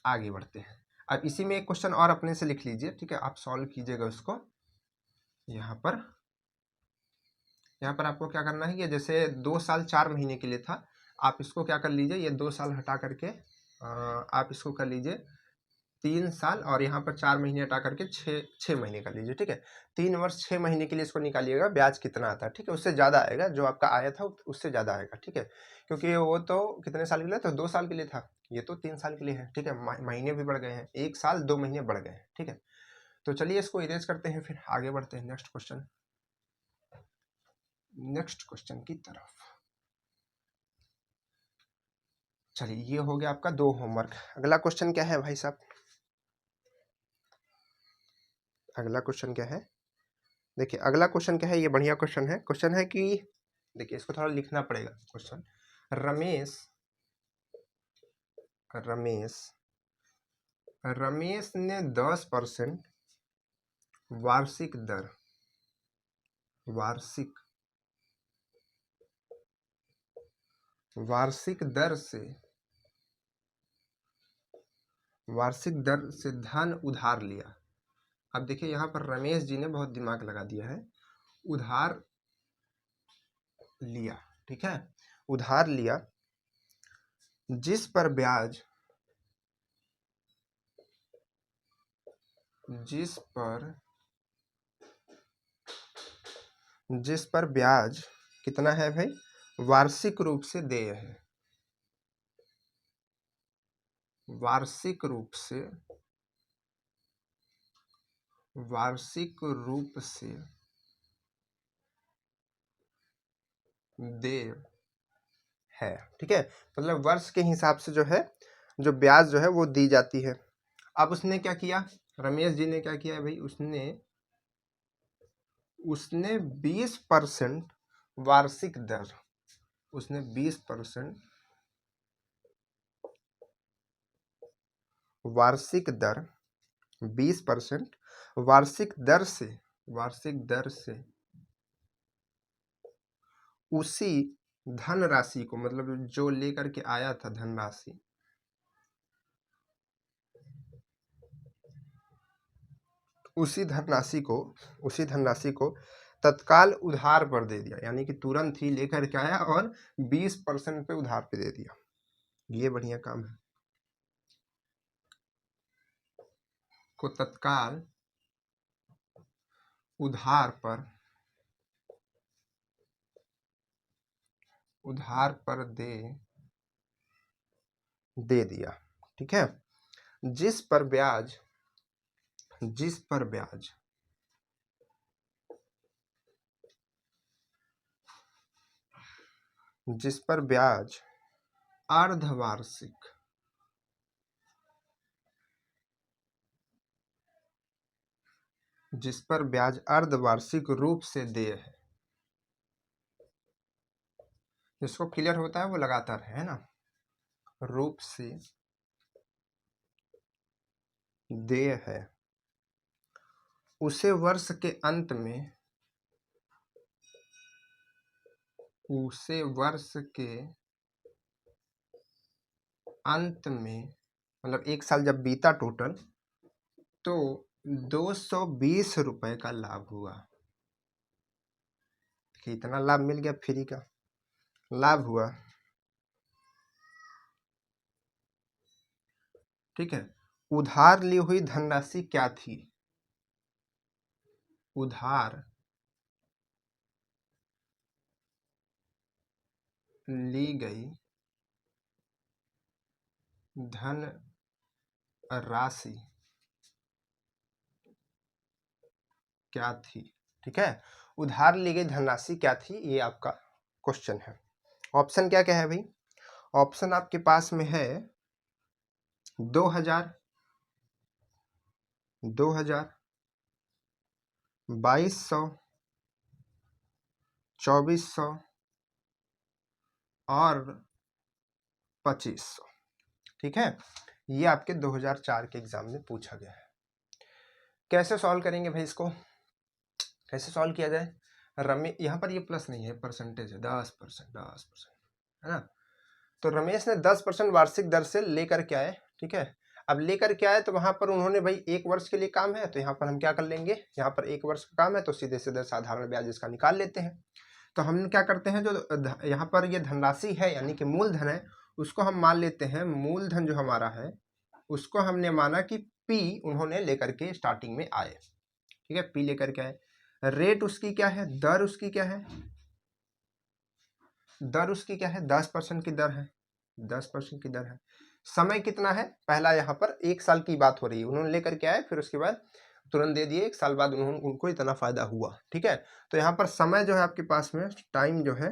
आगे बढ़ते हैं। अब इसी में एक क्वेश्चन और अपने से लिख लीजिए। ठीक है, आप सॉल्व कीजिएगा उसको। यहाँ पर आपको क्या करना है, ये जैसे 2 साल 4 महीने के लिए था, आप इसको क्या कर लीजिए, ये 2 साल हटा करके आप इसको कर लीजिए 3 साल और यहाँ पर 4 महीने हटा करके 6 महीने कर लीजिए, ठीक है। 3 वर्ष 6 महीने के लिए इसको निकालिएगा, ब्याज कितना आता है, ठीक है। उससे ज़्यादा आएगा, जो आपका आया था उससे ज़्यादा आएगा, ठीक है। क्योंकि वो तो कितने साल के लिए था, 2 साल के लिए था, ये तो 3 साल के लिए है, ठीक है। महीने भी बढ़ गए हैं, 1 साल 2 महीने बढ़ गए हैं, ठीक है। तो चलिए इसको इरेज करते हैं, फिर आगे बढ़ते हैं नेक्स्ट क्वेश्चन की तरफ। चलिए ये हो गया आपका 2 होमवर्क। अगला क्वेश्चन क्या है भाई साहब, अगला क्वेश्चन क्या है, देखिए अगला क्वेश्चन क्या है, ये बढ़िया क्वेश्चन है। क्वेश्चन है कि देखिए इसको थोड़ा लिखना पड़ेगा क्वेश्चन। रमेश ने 10% वार्षिक दर से धन उधार लिया। अब देखिए यहाँ पर रमेश जी ने बहुत दिमाग लगा दिया है, उधार लिया, ठीक है, उधार लिया, जिस पर ब्याज कितना है भाई, वार्षिक रूप से देय है, वार्षिक रूप से देय है, ठीक है। मतलब वर्ष के हिसाब से जो है, जो ब्याज जो है वो दी जाती है। अब उसने क्या किया, रमेश जी ने क्या किया है भाई, उसने 20% वार्षिक दर, उसने 20% वार्षिक दर 20% वार्षिक दर से उसी धनराशि को, मतलब जो लेकर के आया था धनराशि, उसी धनराशि को तत्काल उधार पर दे दिया, यानी कि तुरंत ही लेकर के आया और 20% पे उधार पे दे दिया। ये बढ़िया काम है, को तत्काल उधार पर दे दिया, ठीक है। जिस पर ब्याज अर्धवार्षिक रूप से देय है, जिसको क्लियर होता है वो लगातार है ना, रूप से देय है, उसे वर्ष के अंत में मतलब 1 साल जब बीता टोटल, तो 220 रुपए का लाभ हुआ। कितना लाभ मिल गया, फ्री का लाभ हुआ, ठीक है। उधार ली हुई धनराशि क्या थी, उधार ली गई धन राशि क्या थी, ठीक है। उधार ली गई धनराशि क्या थी, ये आपका क्वेश्चन है। ऑप्शन क्या क्या है भाई, ऑप्शन आपके पास में है 2000, 2200, 2400 और 2500, ठीक है। ये आपके 2004 के एग्जाम में पूछा गया है। कैसे सॉल्व करेंगे भाई, इसको कैसे सॉल्व किया जाए। यहाँ पर ये प्लस नहीं है, परसेंटेज है, 10%, है ना। तो रमेश ने 10% वार्षिक दर से लेकर के आए, ठीक है। अब लेकर के आए तो वहां पर उन्होंने भाई 1 वर्ष के लिए काम है, तो यहाँ पर हम क्या कर लेंगे, यहाँ पर 1 वर्ष का काम है तो सीधे सीधे साधारण ब्याज इसका निकाल लेते हैं। तो हम क्या करते हैं, जो यहाँ पर ये धनराशि है यानी कि मूलधन है, उसको हम मान लेते हैं, मूलधन जो हमारा है उसको हमने माना कि P उन्होंने लेकर के स्टार्टिंग में आए, ठीक है, P लेकर के आए। रेट उसकी क्या है, दर उसकी क्या है, दर उसकी क्या है, 10% की दर है, 10% की दर है। समय कितना है, पहला यहाँ पर 1 साल की बात हो रही है, उन्होंने लेकर के आए, फिर उसके बाद तुरंत दे दिए, 1 साल बाद उनको इतना फायदा हुआ, ठीक है। तो यहाँ पर समय जो है आपके पास में, टाइम जो है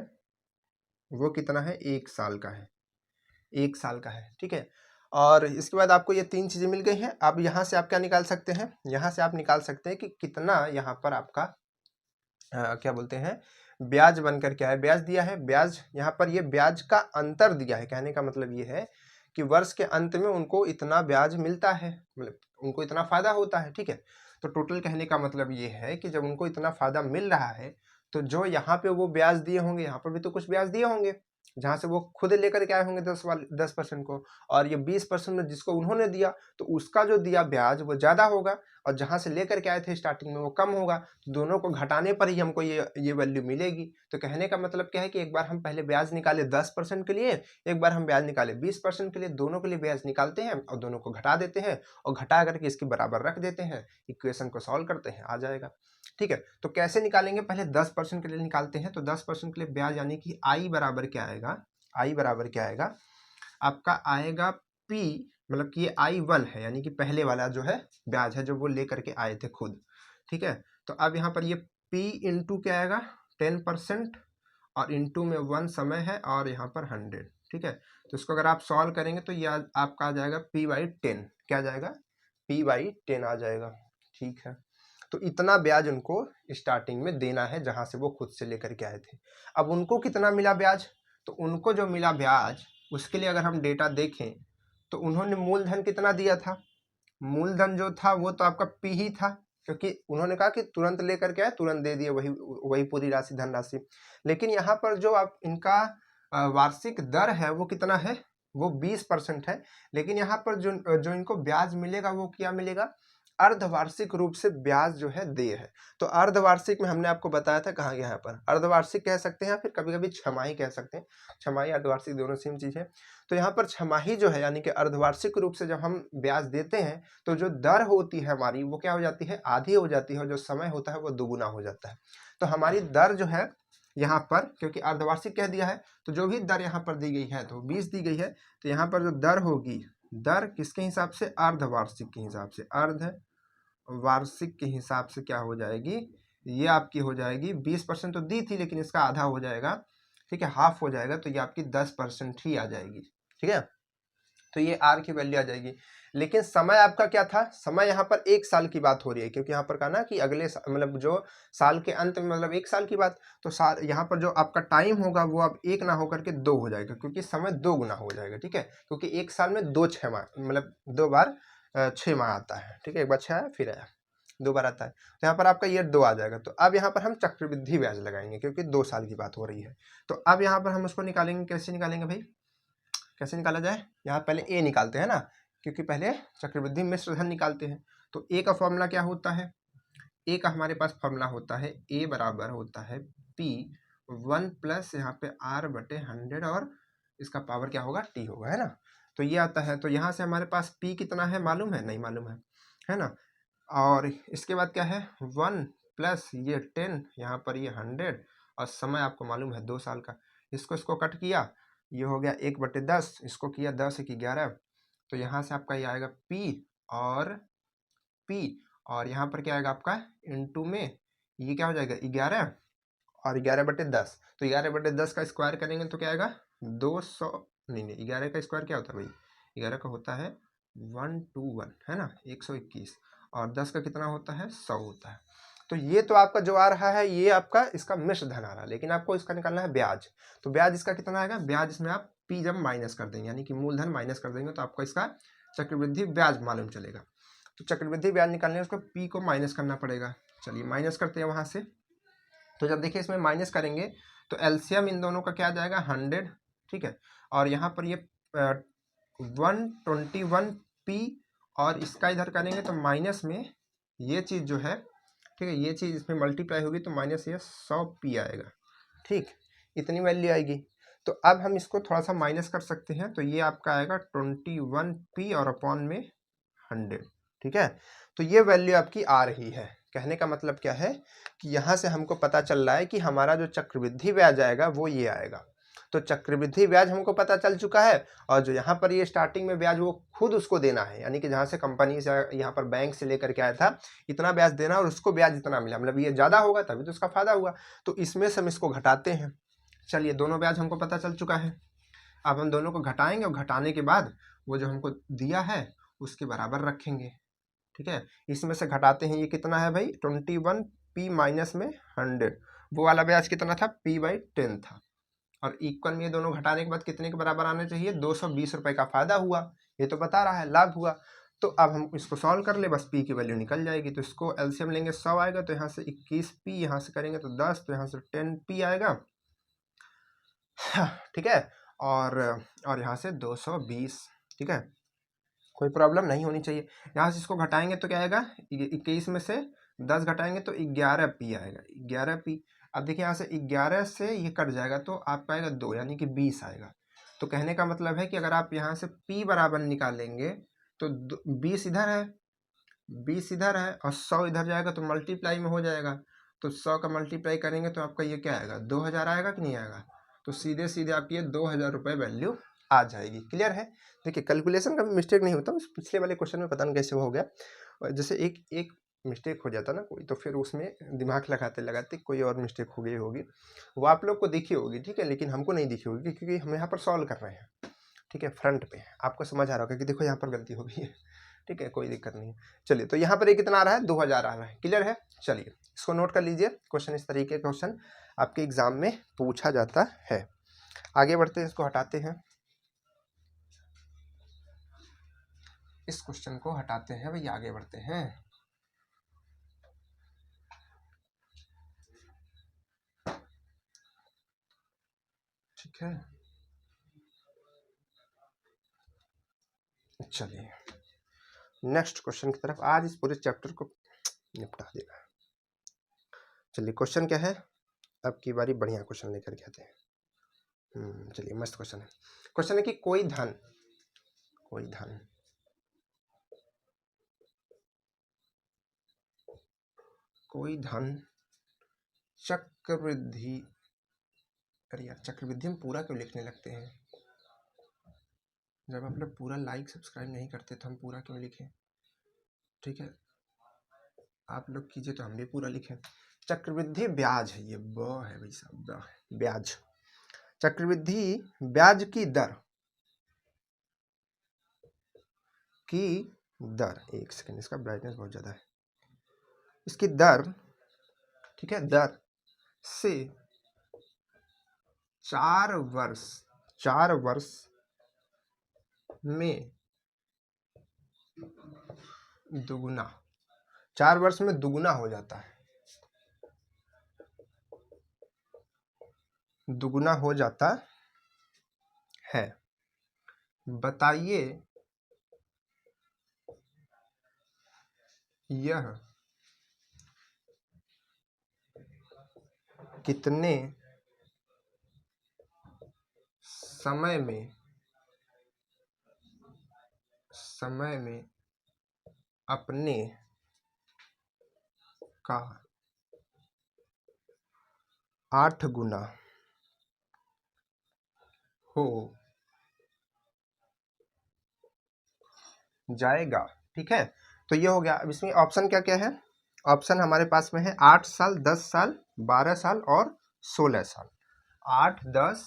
वो कितना है, 1 साल का है, 1 साल का है, ठीक है। और इसके बाद आपको ये 3 चीजें मिल गई हैं। अब यहाँ से आप क्या निकाल सकते हैं, यहाँ से आप निकाल सकते हैं कि कितना यहाँ पर आपका क्या बोलते हैं, ब्याज बनकर क्या है, ब्याज दिया है। ब्याज यहाँ पर ये ब्याज का अंतर दिया है, कहने का मतलब ये है कि वर्ष के अंत में उनको इतना ब्याज मिलता है, मतलब उनको इतना फायदा होता है, ठीक है। तो टोटल कहने का मतलब ये है कि जब उनको इतना फायदा मिल रहा है तो जो यहाँ पे वो ब्याज दिए होंगे, यहाँ पर भी तो कुछ ब्याज दिए होंगे, जहां से वो खुद लेकर के आए होंगे 10% को, और ये 20% में जिसको उन्होंने दिया, तो उसका जो दिया ब्याज वो ज्यादा होगा, और जहां से लेकर के आए थे स्टार्टिंग में वो कम होगा। तो दोनों को घटाने पर ही हमको ये वैल्यू मिलेगी। तो कहने का मतलब क्या है कि एक बार हम पहले ब्याज निकाले 10% के लिए, एक बार हम ब्याज निकाले 20% के लिए, दोनों के लिए ब्याज निकालते हैं और दोनों को घटा देते हैं, और घटा करके इसके बराबर रख देते हैं, इक्वेशन को सॉल्व करते हैं, आ जाएगा, ठीक है। तो कैसे निकालेंगे, पहले 10% के लिए निकालते हैं। तो 10% के लिए ब्याज यानी कि आई बराबर क्या आएगा, आई बराबर क्या आएगा आपका, आएगा P, मतलब कि ये I1 है, यानी कि पहले वाला जो है ब्याज है जो वो लेकर के आए थे खुद, ठीक है। तो अब यहाँ पर ये P इंटू क्या आएगा 10%, और इंटू में 1 समय है, और यहाँ पर 100, ठीक है। तो इसको अगर आप सॉल्व करेंगे तो ये आपका आ जाएगा P/10, क्या आ जाएगा, P/10 आ जाएगा, ठीक है। तो इतना ब्याज उनको स्टार्टिंग में देना है जहां से वो खुद से लेकर के आए थे। अब उनको कितना मिला ब्याज, तो उनको जो मिला ब्याज उसके लिए अगर हम डेटा देखें तो उन्होंने मूलधन कितना दिया था, मूलधन जो था वो तो आपका P ही था, क्योंकि उन्होंने कहा कि तुरंत लेकर के आए, तुरंत दे दिए, वही पूरी राशि, धनराशि। लेकिन यहाँ पर जो आप इनका वार्षिक दर है वो कितना है, वो 20% है। लेकिन यहाँ पर जो इनको ब्याज मिलेगा वो क्या मिलेगा, अर्धवार्षिक रूप से ब्याज जो है देय है। तो अर्धवार्षिक में हमने आपको बताया था कहाँ, यहाँ पर अर्धवार्षिक कह सकते हैं, फिर कभी कभी छमाही कह सकते हैं, छमाही अर्धवार्षिक दोनों सेम चीज है। तो यहाँ पर छमाही जो है यानी कि अर्धवार्षिक रूप से जब हम ब्याज देते हैं तो जो दर होती है हमारी वो क्या हो जाती है, आधी हो जाती है, और जो समय होता है वो दुगुना हो जाता है। तो हमारी दर जो है यहाँ पर, क्योंकि अर्धवार्षिक कह दिया है, तो जो भी दर यहाँ पर दी गई है तो 20 दी गई है, तो यहाँ पर जो दर होगी, दर किसके हिसाब से, अर्धवार्षिक के हिसाब से, अर्धवार्षिक के हिसाब से क्या हो जाएगी, ये आपकी हो जाएगी 20% तो दी थी, लेकिन इसका आधा हो जाएगा, ठीक है, हाफ हो जाएगा, तो ये आपकी 10% ही आ जाएगी, ठीक है। तो ये R की वैल्यू आ जाएगी। लेकिन समय आपका क्या था, समय यहाँ पर 1 साल की बात हो रही है, क्योंकि यहाँ पर कहा ना कि अगले मतलब जो साल के अंत में, मतलब 1 साल की बात, तो साल यहाँ पर जो आपका टाइम होगा वो अब 1 ना होकर के 2 हो जाएगा, क्योंकि समय 2 गुना हो जाएगा, ठीक है। क्योंकि 1 साल में 2 6 माह, मतलब 2 बार 6 माह आता है, ठीक है, एक बार 6 आया फिर आया, 2 बार आता है। तो यहाँ पर आपका ये 2 आ जाएगा। तो अब यहाँ पर हम चक्रवृद्धि ब्याज लगाएंगे, क्योंकि 2 साल की बात हो रही है। तो अब यहाँ पर हम उसको निकालेंगे, कैसे निकालेंगे भाई, कैसे निकाला जाए, यहाँ पहले ए निकालते हैं ना, क्योंकि पहले चक्रवृद्धि मिश्र धन निकालते हैं। तो ए का फॉर्मूला क्या होता है, ए का हमारे पास फॉर्मूला होता है, ए बराबर होता है P1 प्लस यहाँ पे R/100, और इसका पावर क्या होगा, T होगा, है ना। तो ये आता है, तो यहाँ से हमारे पास P कितना है मालूम है, नहीं मालूम है ना। और इसके बाद क्या है, 1 प्लस ये 10, यहाँ पर ये 100, और समय आपको मालूम है 2 साल का। इसको कट किया, ये हो गया 1/10, इसको किया 10 1 11, तो यहाँ से आपका ये आएगा P, और यहाँ पर क्या आएगा आपका इंटू में, ये क्या हो जाएगा 11, और 11/10, तो 11/10 का स्क्वायर करेंगे तो क्या आएगा 200, नहीं 11 का स्क्वायर क्या होता है भाई, 11 का होता है 121, है ना, 121, और 10 का कितना होता है 100 होता है। तो ये तो आपका जो आ रहा है ये आपका इसका मिश्र धन आ रहा है, लेकिन आपको इसका निकालना है ब्याज। तो ब्याज इसका कितना आएगा, ब्याज इसमें आप P जब माइनस कर देंगे, यानी कि मूलधन माइनस कर देंगे, तो आपको इसका चक्रवृद्धि ब्याज मालूम चलेगा। तो चक्रवृद्धि ब्याज निकालने उसको P को माइनस करना पड़ेगा। चलिए माइनस करते हैं वहां से। तो जब देखिए इसमें माइनस करेंगे तो एलसीएम इन दोनों का क्या आ जाएगा 100, ठीक है, और यहाँ पर ये 121P, और इसका इधर करेंगे तो माइनस में ये चीज़ जो है, ठीक है, ये चीज़ इसमें मल्टीप्लाई होगी तो माइनस ये 100P आएगा, ठीक, इतनी वैल्यू आएगी। तो अब हम इसको थोड़ा सा माइनस कर सकते हैं, तो ये आपका आएगा 21P, और अपॉन में 100, ठीक है। तो ये वैल्यू आपकी आ रही है। कहने का मतलब क्या है कि यहाँ से हमको पता चल रहा है कि हमारा जो चक्रवृद्धि ब्याज आएगा वो ये आएगा। तो चक्रवृद्धि ब्याज हमको पता चल चुका है, और जो यहाँ पर ये स्टार्टिंग में ब्याज वो खुद उसको देना है, यानी कि जहाँ से कंपनी से यहाँ पर बैंक से लेकर के आया था इतना ब्याज देना, और उसको ब्याज इतना मिला, मतलब ये ज़्यादा होगा तभी तो उसका फायदा हुआ। तो इसमें से हम इसको घटाते हैं। चलिए, दोनों ब्याज हमको पता चल चुका है। अब हम दोनों को घटाएंगे, और घटाने के बाद वो जो हमको दिया है उसके बराबर रखेंगे, ठीक है। इसमें से घटाते हैं, ये कितना है भाई 21, p माइनस में 100, वो वाला ब्याज कितना था p/10 था, और इक्वल में ये दोनों घटाने के बाद कितने के बराबर आने चाहिए 220 रुपए का फायदा हुआ, ये तो बता रहा है लाभ हुआ। तो अब हम इसको सॉल्व कर ले, बस p की वैल्यू निकल जाएगी। तो इसको एलसीएम लेंगे 100 आएगा, तो यहाँ से 21p, यहाँ से करेंगे तो 10, तो यहाँ से 10p आएगा, ठीक है। और यहाँ से 220, ठीक है, कोई प्रॉब्लम नहीं होनी चाहिए। यहाँ से इसको घटाएंगे तो क्या आएगा 21 में से 10 घटाएंगे तो 11p आएगा, 11p। अब देखिए यहाँ से 11 से ये कट जाएगा तो आपका आएगा 2, यानी कि 20 आएगा। तो कहने का मतलब है कि अगर आप यहाँ से p बराबर निकालेंगे तो 20 इधर है, 20 इधर है, और 100 इधर जाएगा तो मल्टीप्लाई में हो जाएगा। तो 100 का मल्टीप्लाई करेंगे तो आपका ये क्या आएगा 2000 आएगा कि नहीं आएगा। तो सीधे सीधे आपकी ये 2000 रुपये वैल्यू आ जाएगी। क्लियर है। देखिए, कैलकुलेशन का भी मिस्टेक नहीं होता, पिछले वाले क्वेश्चन में पता नहीं कैसे हो गया, जैसे एक मिस्टेक हो जाता ना कोई, तो फिर उसमें दिमाग लगाते लगाते कोई और मिस्टेक हो गई होगी, वो आप लोग को दिखी होगी, ठीक है, लेकिन हमको नहीं दिखी होगी क्योंकि हम यहाँ पर सॉल्व कर रहे हैं, ठीक है। फ्रंट पे आपको समझ आ रहा होगा कि देखो यहाँ पर गलती हो गई है, ठीक है, कोई दिक्कत नहीं है। चलिए, तो यहाँ पर ये कितना आ रहा है 2000 आ रहा है। क्लियर है। चलिए, इसको नोट कर लीजिए, क्वेश्चन इस तरीके का क्वेश्चन आपके एग्जाम में पूछा जाता है। आगे बढ़ते हैं, इसको हटाते हैं, इस क्वेश्चन को हटाते हैं भैया, आगे बढ़ते हैं। ठीक है, चलिए नेक्स्ट क्वेश्चन की तरफ, आज इस पूरे चैप्टर को निपटा देगा। चलिए, क्वेश्चन क्या है, अब की बारी बढ़िया क्वेश्चन लेकर के आते हैं। चलिए, मस्त क्वेश्चन है। क्वेश्चन है कि कोई धन चक्रवृद्धि, अरे यार चक्रवृद्धि हम पूरा क्यों लिखने लगते हैं, जब आप लोग पूरा लाइक सब्सक्राइब नहीं करते तो हम पूरा क्यों लिखें, ठीक है, आप लोग कीजिए तो हम भी पूरा लिखें। चक्रवृद्धि ब्याज है, ये ब है भाई साहब, ब्याज, चक्रवृद्धि ब्याज की दर एक सेकेंड, इसका ब्राइटनेस बहुत ज्यादा है, इसकी दर, ठीक है, दर से 4 वर्ष में दुगुना, 4 वर्ष में दुगुना हो जाता है, दुगुना हो जाता है। बताइए यह कितने समय में अपने का 8 गुना हो जाएगा, ठीक है। तो ये हो गया। अब इसमें ऑप्शन क्या क्या है, ऑप्शन हमारे पास में है 8 साल, 10 साल, 12 साल और 16 साल। 8, 10,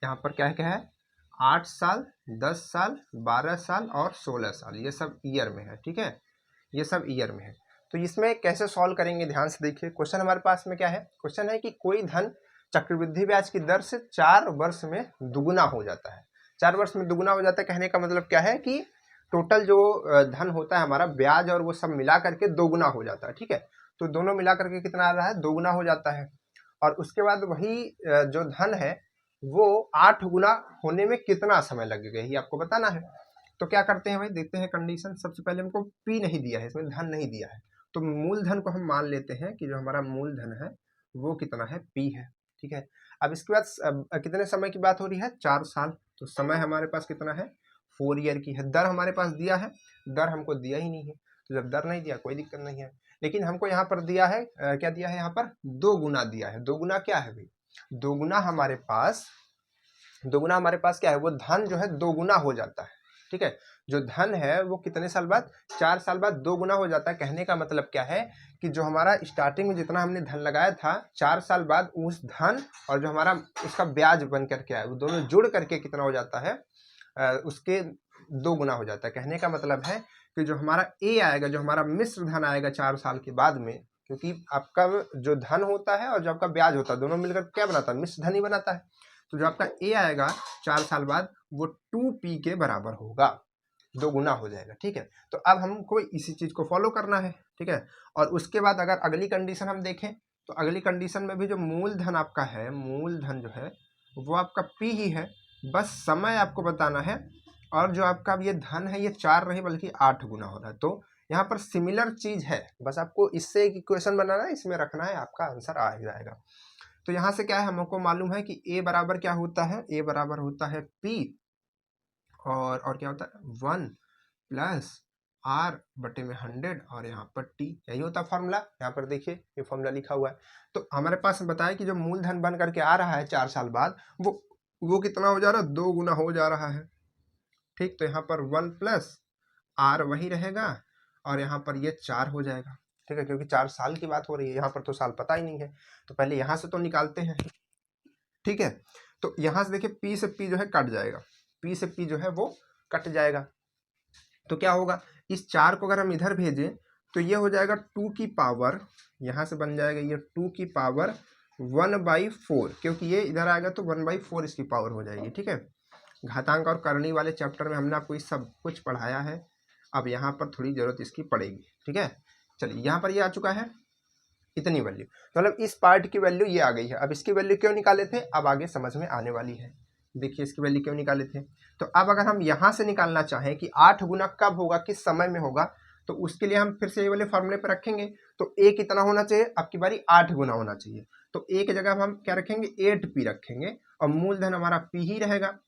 यहाँ पर क्या है 8 साल, 10 साल, 12 साल और 16 साल, ये सब ईयर में है, ठीक है, ये सब ईयर में है। तो इसमें कैसे सॉल्व करेंगे, ध्यान से देखिए। क्वेश्चन हमारे पास में क्या है, क्वेश्चन है कि कोई धन चक्रवृद्धि ब्याज की दर से 4 वर्ष में दुगुना हो जाता है। 4 वर्ष में दुगुना हो जाता है, कहने का मतलब क्या है कि टोटल जो धन होता है हमारा, ब्याज और वो सब मिला करके दोगुना हो जाता है, ठीक है। तो दोनों मिला करके कितना आ रहा है, दोगुना हो जाता है। और उसके बाद वही जो धन है वो 8 गुना होने में कितना समय लगेगा, ये आपको बताना है। तो क्या करते हैं भाई, देखते हैं कंडीशन। सबसे पहले हमको पी नहीं दिया है, इसमें धन नहीं दिया है, तो मूलधन को हम मान लेते हैं कि जो हमारा मूलधन है वो कितना है, पी है, ठीक है। अब इसके बाद कितने समय की बात हो रही है, 4 साल, तो समय हमारे पास कितना है 4 ईयर की है। दर हमारे पास दिया है, दर हमको दिया ही नहीं है, तो जब दर नहीं दिया कोई दिक्कत नहीं है। लेकिन हमको यहाँ पर दिया है क्या दिया है, यहाँ पर 2 गुना दिया है। 2 गुना क्या है भाई, 2 गुना हमारे पास, 2 गुना हमारे पास क्या है, वो धन जो है 2 गुना हो जाता है। ठीक है, जो धन है वो कितने साल बाद, 4 साल बाद 2 गुना हो जाता है। कहने का मतलब क्या है कि जो हमारा स्टार्टिंग में जितना हमने धन लगाया था, 4 साल बाद उस धन और जो हमारा उसका ब्याज बन करके आया, वो दोनों जुड़ करके कितना हो जाता है, उसके 2 गुना हो जाता है। कहने का मतलब है कि जो हमारा ए आएगा, जो हमारा मिश्र धन आएगा 4 साल के बाद में, क्योंकि आपका जो धन होता है और जो आपका ब्याज होता है दोनों मिलकर क्या बनाता है, मिश्र धन ही बनाता है। तो जो आपका ए आएगा 4 साल बाद वो 2p के बराबर होगा, 2 गुना हो जाएगा। ठीक है, तो अब हमको इसी चीज को फॉलो करना है। ठीक है, और उसके बाद अगर अगली कंडीशन हम देखें तो अगली कंडीशन में भी जो मूलधन आपका है, मूलधन जो है वो आपका p ही है, बस समय आपको बताना है। और जो आपका ये धन है ये 4 नहीं बल्कि 8 गुना हो रहा है। तो यहाँ पर सिमिलर चीज है, बस आपको इससे एक इक्वेशन बनाना है, इसमें रखना है, आपका आंसर आ जाएगा। तो यहाँ से क्या है, हमको मालूम है कि a बराबर क्या होता है, a बराबर होता है p, और क्या होता है 1 प्लस r बटे में 100, और यहाँ पर t, यही होता है फॉर्मूला। यहाँ पर देखिए ये फॉर्मूला लिखा हुआ है। तो हमारे पास बताया कि जो मूलधन बन करके आ रहा है 4 साल बाद, वो कितना हो जा रहा है, 2 गुना हो जा रहा है। ठीक, तो यहाँ पर 1 प्लस r वही रहेगा, और यहाँ पर ये 4 हो जाएगा। ठीक है, क्योंकि 4 साल की बात हो रही है, यहाँ पर तो साल पता ही नहीं है, तो पहले यहाँ से तो निकालते हैं। ठीक है, तो यहाँ से देखिए p से p जो है कट जाएगा, p से p जो है वो कट जाएगा। तो क्या होगा, इस 4 को अगर हम इधर भेजें तो ये हो जाएगा 2 की पावर, यहाँ से बन जाएगा ये 2 की पावर 1/4, क्योंकि ये इधर आएगा तो 1/4 इसकी पावर हो जाएगी। ठीक है, घातांक और करनी वाले चैप्टर में हमने आपको ये सब कुछ पढ़ाया है, अब यहाँ पर थोड़ी जरूरत इसकी पड़ेगी। ठीक है, चलिए यहाँ पर ये आ चुका है इतनी वैल्यू, तो मतलब इस पार्ट की वैल्यू ये आ गई है। अब इसकी वैल्यू क्यों निकाले थे, अब आगे समझ में आने वाली है। देखिए इसकी वैल्यू क्यों निकाले थे। तो अब अगर हम यहाँ से निकालना चाहें कि 8 गुना कब होगा, किस समय में होगा, तो उसके लिए हम फिर से ये वाले फॉर्मूले पर रखेंगे। तो a कितना होना चाहिए, अब की बारी 8 गुना होना चाहिए। तो a की जगह हम क्या रखेंगे, 8p रखेंगे, और मूलधन हमारा p ही रहेगा,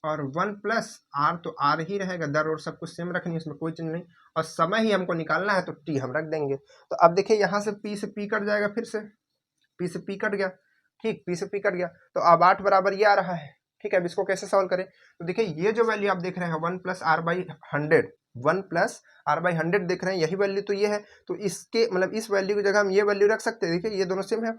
और 1 प्लस r तो r ही रहेगा, दर और सब कुछ सेम रखनी है, इसमें कोई चीज नहीं, और समय ही हमको निकालना है तो t हम रख देंगे। तो अब देखिए यहाँ से p से p कट जाएगा, फिर से p से p कट गया। ठीक, p से p कट गया, तो अब 8 बराबर ये आ रहा है। ठीक है, अब इसको कैसे सॉल्व करें, तो देखिए ये जो वैल्यू आप देख रहे हैं 1 plus r by 100, 1 plus r by 100 देख रहे हैं, यही वैल्यू तो ये है। तो इसके मतलब इस वैल्यू की जगह हम ये वैल्यू रख सकते हैं, देखिए ये दोनों सेम है,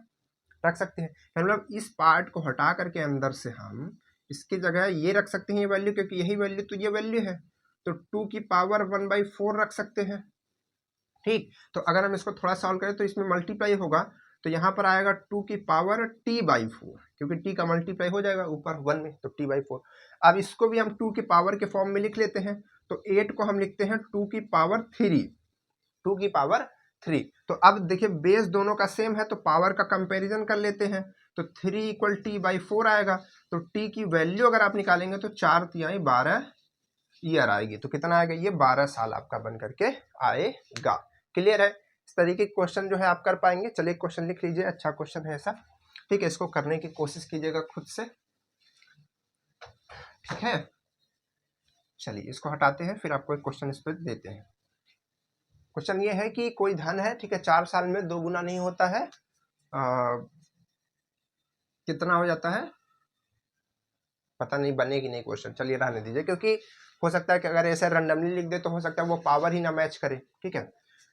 रख सकते हैं। मतलब इस पार्ट को हटा करके अंदर से हम इसकी जगह ये रख सकते हैं ये वैल्यू, क्योंकि यही वैल्यू तो ये वैल्यू है, तो 2 की पावर 1/4 रख सकते हैं। ठीक, तो अगर हम इसको थोड़ा सॉल्व करें तो इसमें मल्टीप्लाई होगा, तो यहाँ पर आएगा 2 की पावर t/4, क्योंकि t का मल्टीप्लाई हो जाएगा ऊपर 1 में, तो t/4। अब इसको भी हम 2 की पावर के फॉर्म में लिख लेते हैं, तो 8 को हम लिखते हैं 2 की पावर 3, 2 की पावर 3। तो अब देखिए बेस दोनों का सेम है, तो पावर का कंपैरिजन कर लेते हैं, तो 3 = t/4 आएगा। तो t की वैल्यू अगर आप निकालेंगे तो 4 तिहाई 12 ईयर आएगी, तो कितना आएगा, ये 12 साल आपका बन करके आएगा। क्लियर है, इस तरीके के क्वेश्चन जो है आप कर पाएंगे। चलिए क्वेश्चन लिख लीजिए, अच्छा क्वेश्चन है ऐसा। ठीक है, इसको करने की कोशिश कीजिएगा खुद से। ठीक है, चलिए इसको हटाते हैं, फिर आपको एक क्वेश्चन इस पर देते हैं। क्वेश्चन ये है कि कोई धन है, ठीक है, 4 साल में 2 गुना नहीं होता है, कितना हो जाता है पता नहीं, बनेगी नहीं क्वेश्चन, चलिए रहने दीजिए, क्योंकि हो सकता है कि अगर ऐसे रैंडमली लिख दे तो हो सकता है वो पावर ही ना मैच करे। ठीक है,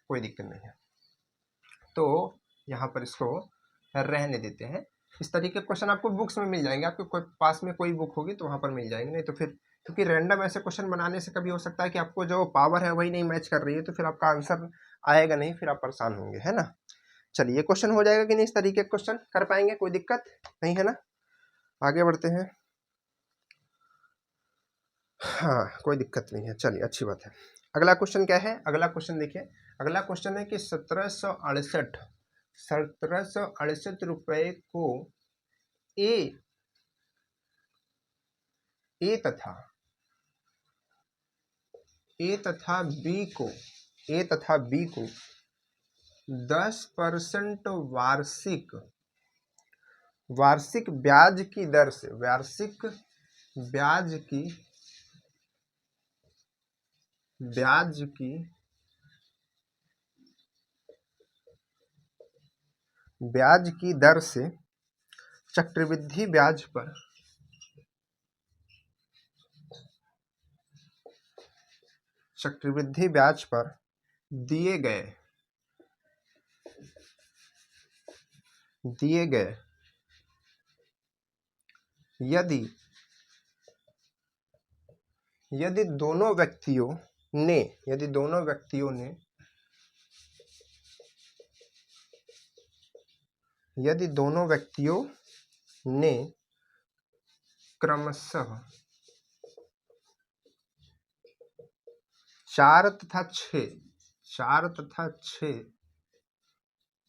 कोई दिक्कत नहीं है, तो यहाँ पर इसको रहने देते हैं। इस तरीके के क्वेश्चन आपको बुक्स में मिल जाएंगे, आपके पास में कोई बुक होगी तो वहाँ पर मिल जाएंगे, नहीं तो फिर क्योंकि रैंडम ऐसे क्वेश्चन बनाने से कभी हो सकता है कि आपको जो पावर है वही नहीं मैच कर रही है, तो फिर आपका आंसर आएगा नहीं, फिर आप परेशान होंगे, है ना। चलिए क्वेश्चन हो जाएगा कि नहीं, इस तरीके के क्वेश्चन कर पाएंगे, कोई दिक्कत नहीं है ना। आगे बढ़ते हैं, हाँ कोई दिक्कत नहीं है, चलिए अच्छी बात है। अगला क्वेश्चन क्या है, अगला क्वेश्चन देखिए, अगला क्वेश्चन है कि 1768 रुपए को ए तथा बी को 10% वार्षिक ब्याज की दर से, वार्षिक ब्याज की ब्याज की दर से चक्रवृद्धि ब्याज पर दिए गए यदि दोनों व्यक्तियों ने क्रमशः 4 तथा 6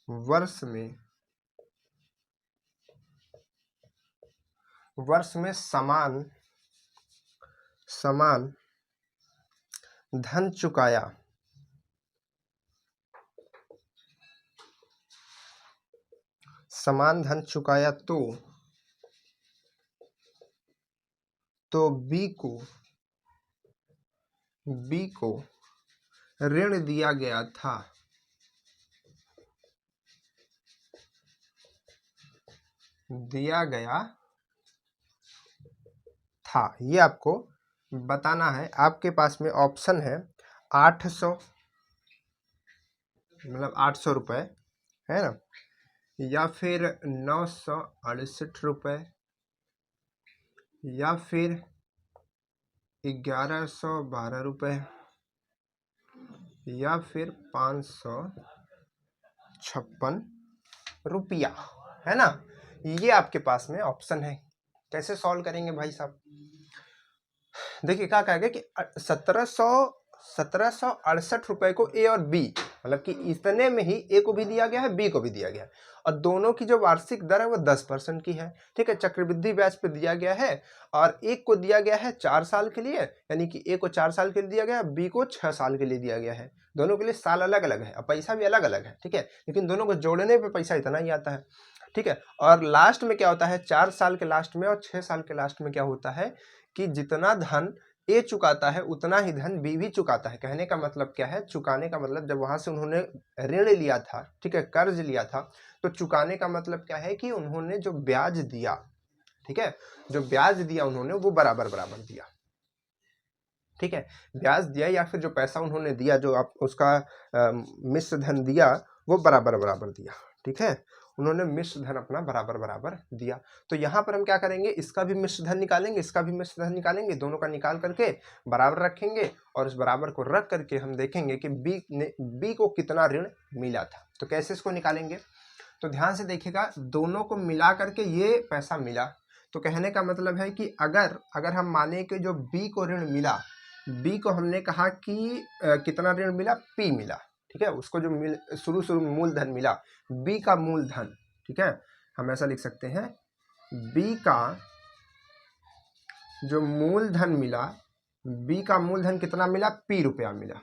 वर्ष में समान धन चुकाया तो बी को ऋण दिया गया था। ये आपको बताना है। आपके पास में ऑप्शन है 800 मतलब 800 रुपये, है ना, या फिर 968 रुपये, या फिर 1112 रुपये, या फिर 556 रुपया, है ना। ये आपके पास में ऑप्शन है। कैसे सॉल्व करेंगे भाई साहब? देखिए क्या कहेगा कि 1768 रुपए को ए और बी, मतलब कि इतने में ही ए को भी दिया गया है, बी को भी दिया गया है, और दोनों की जो वार्षिक दर है वो 10% की है। ठीक है, चक्रवृद्धि ब्याज पे दिया गया है, और एक को दिया गया है 4 साल के लिए, यानी कि ए को 4 साल के लिए दिया गया है, बी को 6 साल के लिए दिया गया है। दोनों के लिए साल अलग अलग है और पैसा भी अलग अलग है। ठीक है, लेकिन दोनों को जोड़ने पे पैसा इतना ही आता है। ठीक है, और लास्ट में क्या होता है, 4 साल के लास्ट में और 6 साल के लास्ट में क्या होता है कि जितना धन ए चुकाता है उतना ही धन बी भी चुकाता है। कहने का मतलब क्या है, चुकाने का मतलब जब वहां से उन्होंने ऋण लिया था, ठीक है, कर्ज लिया था, तो चुकाने का मतलब क्या है कि उन्होंने जो ब्याज दिया, ठीक है, जो ब्याज दिया उन्होंने वो बराबर दिया। ठीक है, ब्याज दिया या फिर जो पैसा उन्होंने दिया, जो आप उसका मिश्र धन दिया, वो बराबर दिया। ठीक है, उन्होंने मिश्र धन अपना बराबर दिया। तो यहाँ पर हम क्या करेंगे, इसका भी मिश्र धन निकालेंगे, इसका भी मिश्र धन निकालेंगे, दोनों का निकाल करके बराबर रखेंगे, और उस बराबर को रख करके हम देखेंगे कि बी को कितना ऋण मिला था। तो कैसे इसको निकालेंगे, तो ध्यान से देखिएगा, दोनों को मिला करके ये पैसा मिला। तो कहने का मतलब है कि अगर हम माने कि जो बी को ऋण मिला, बी को हमने कहा कि कितना ऋण मिला, पी मिला। ठीक है, उसको जो शुरू में मूलधन मिला, बी का मूलधन, ठीक है, हम ऐसा लिख सकते हैं, बी का जो मूलधन मिला, बी का मूलधन कितना मिला, पी रुपया मिला।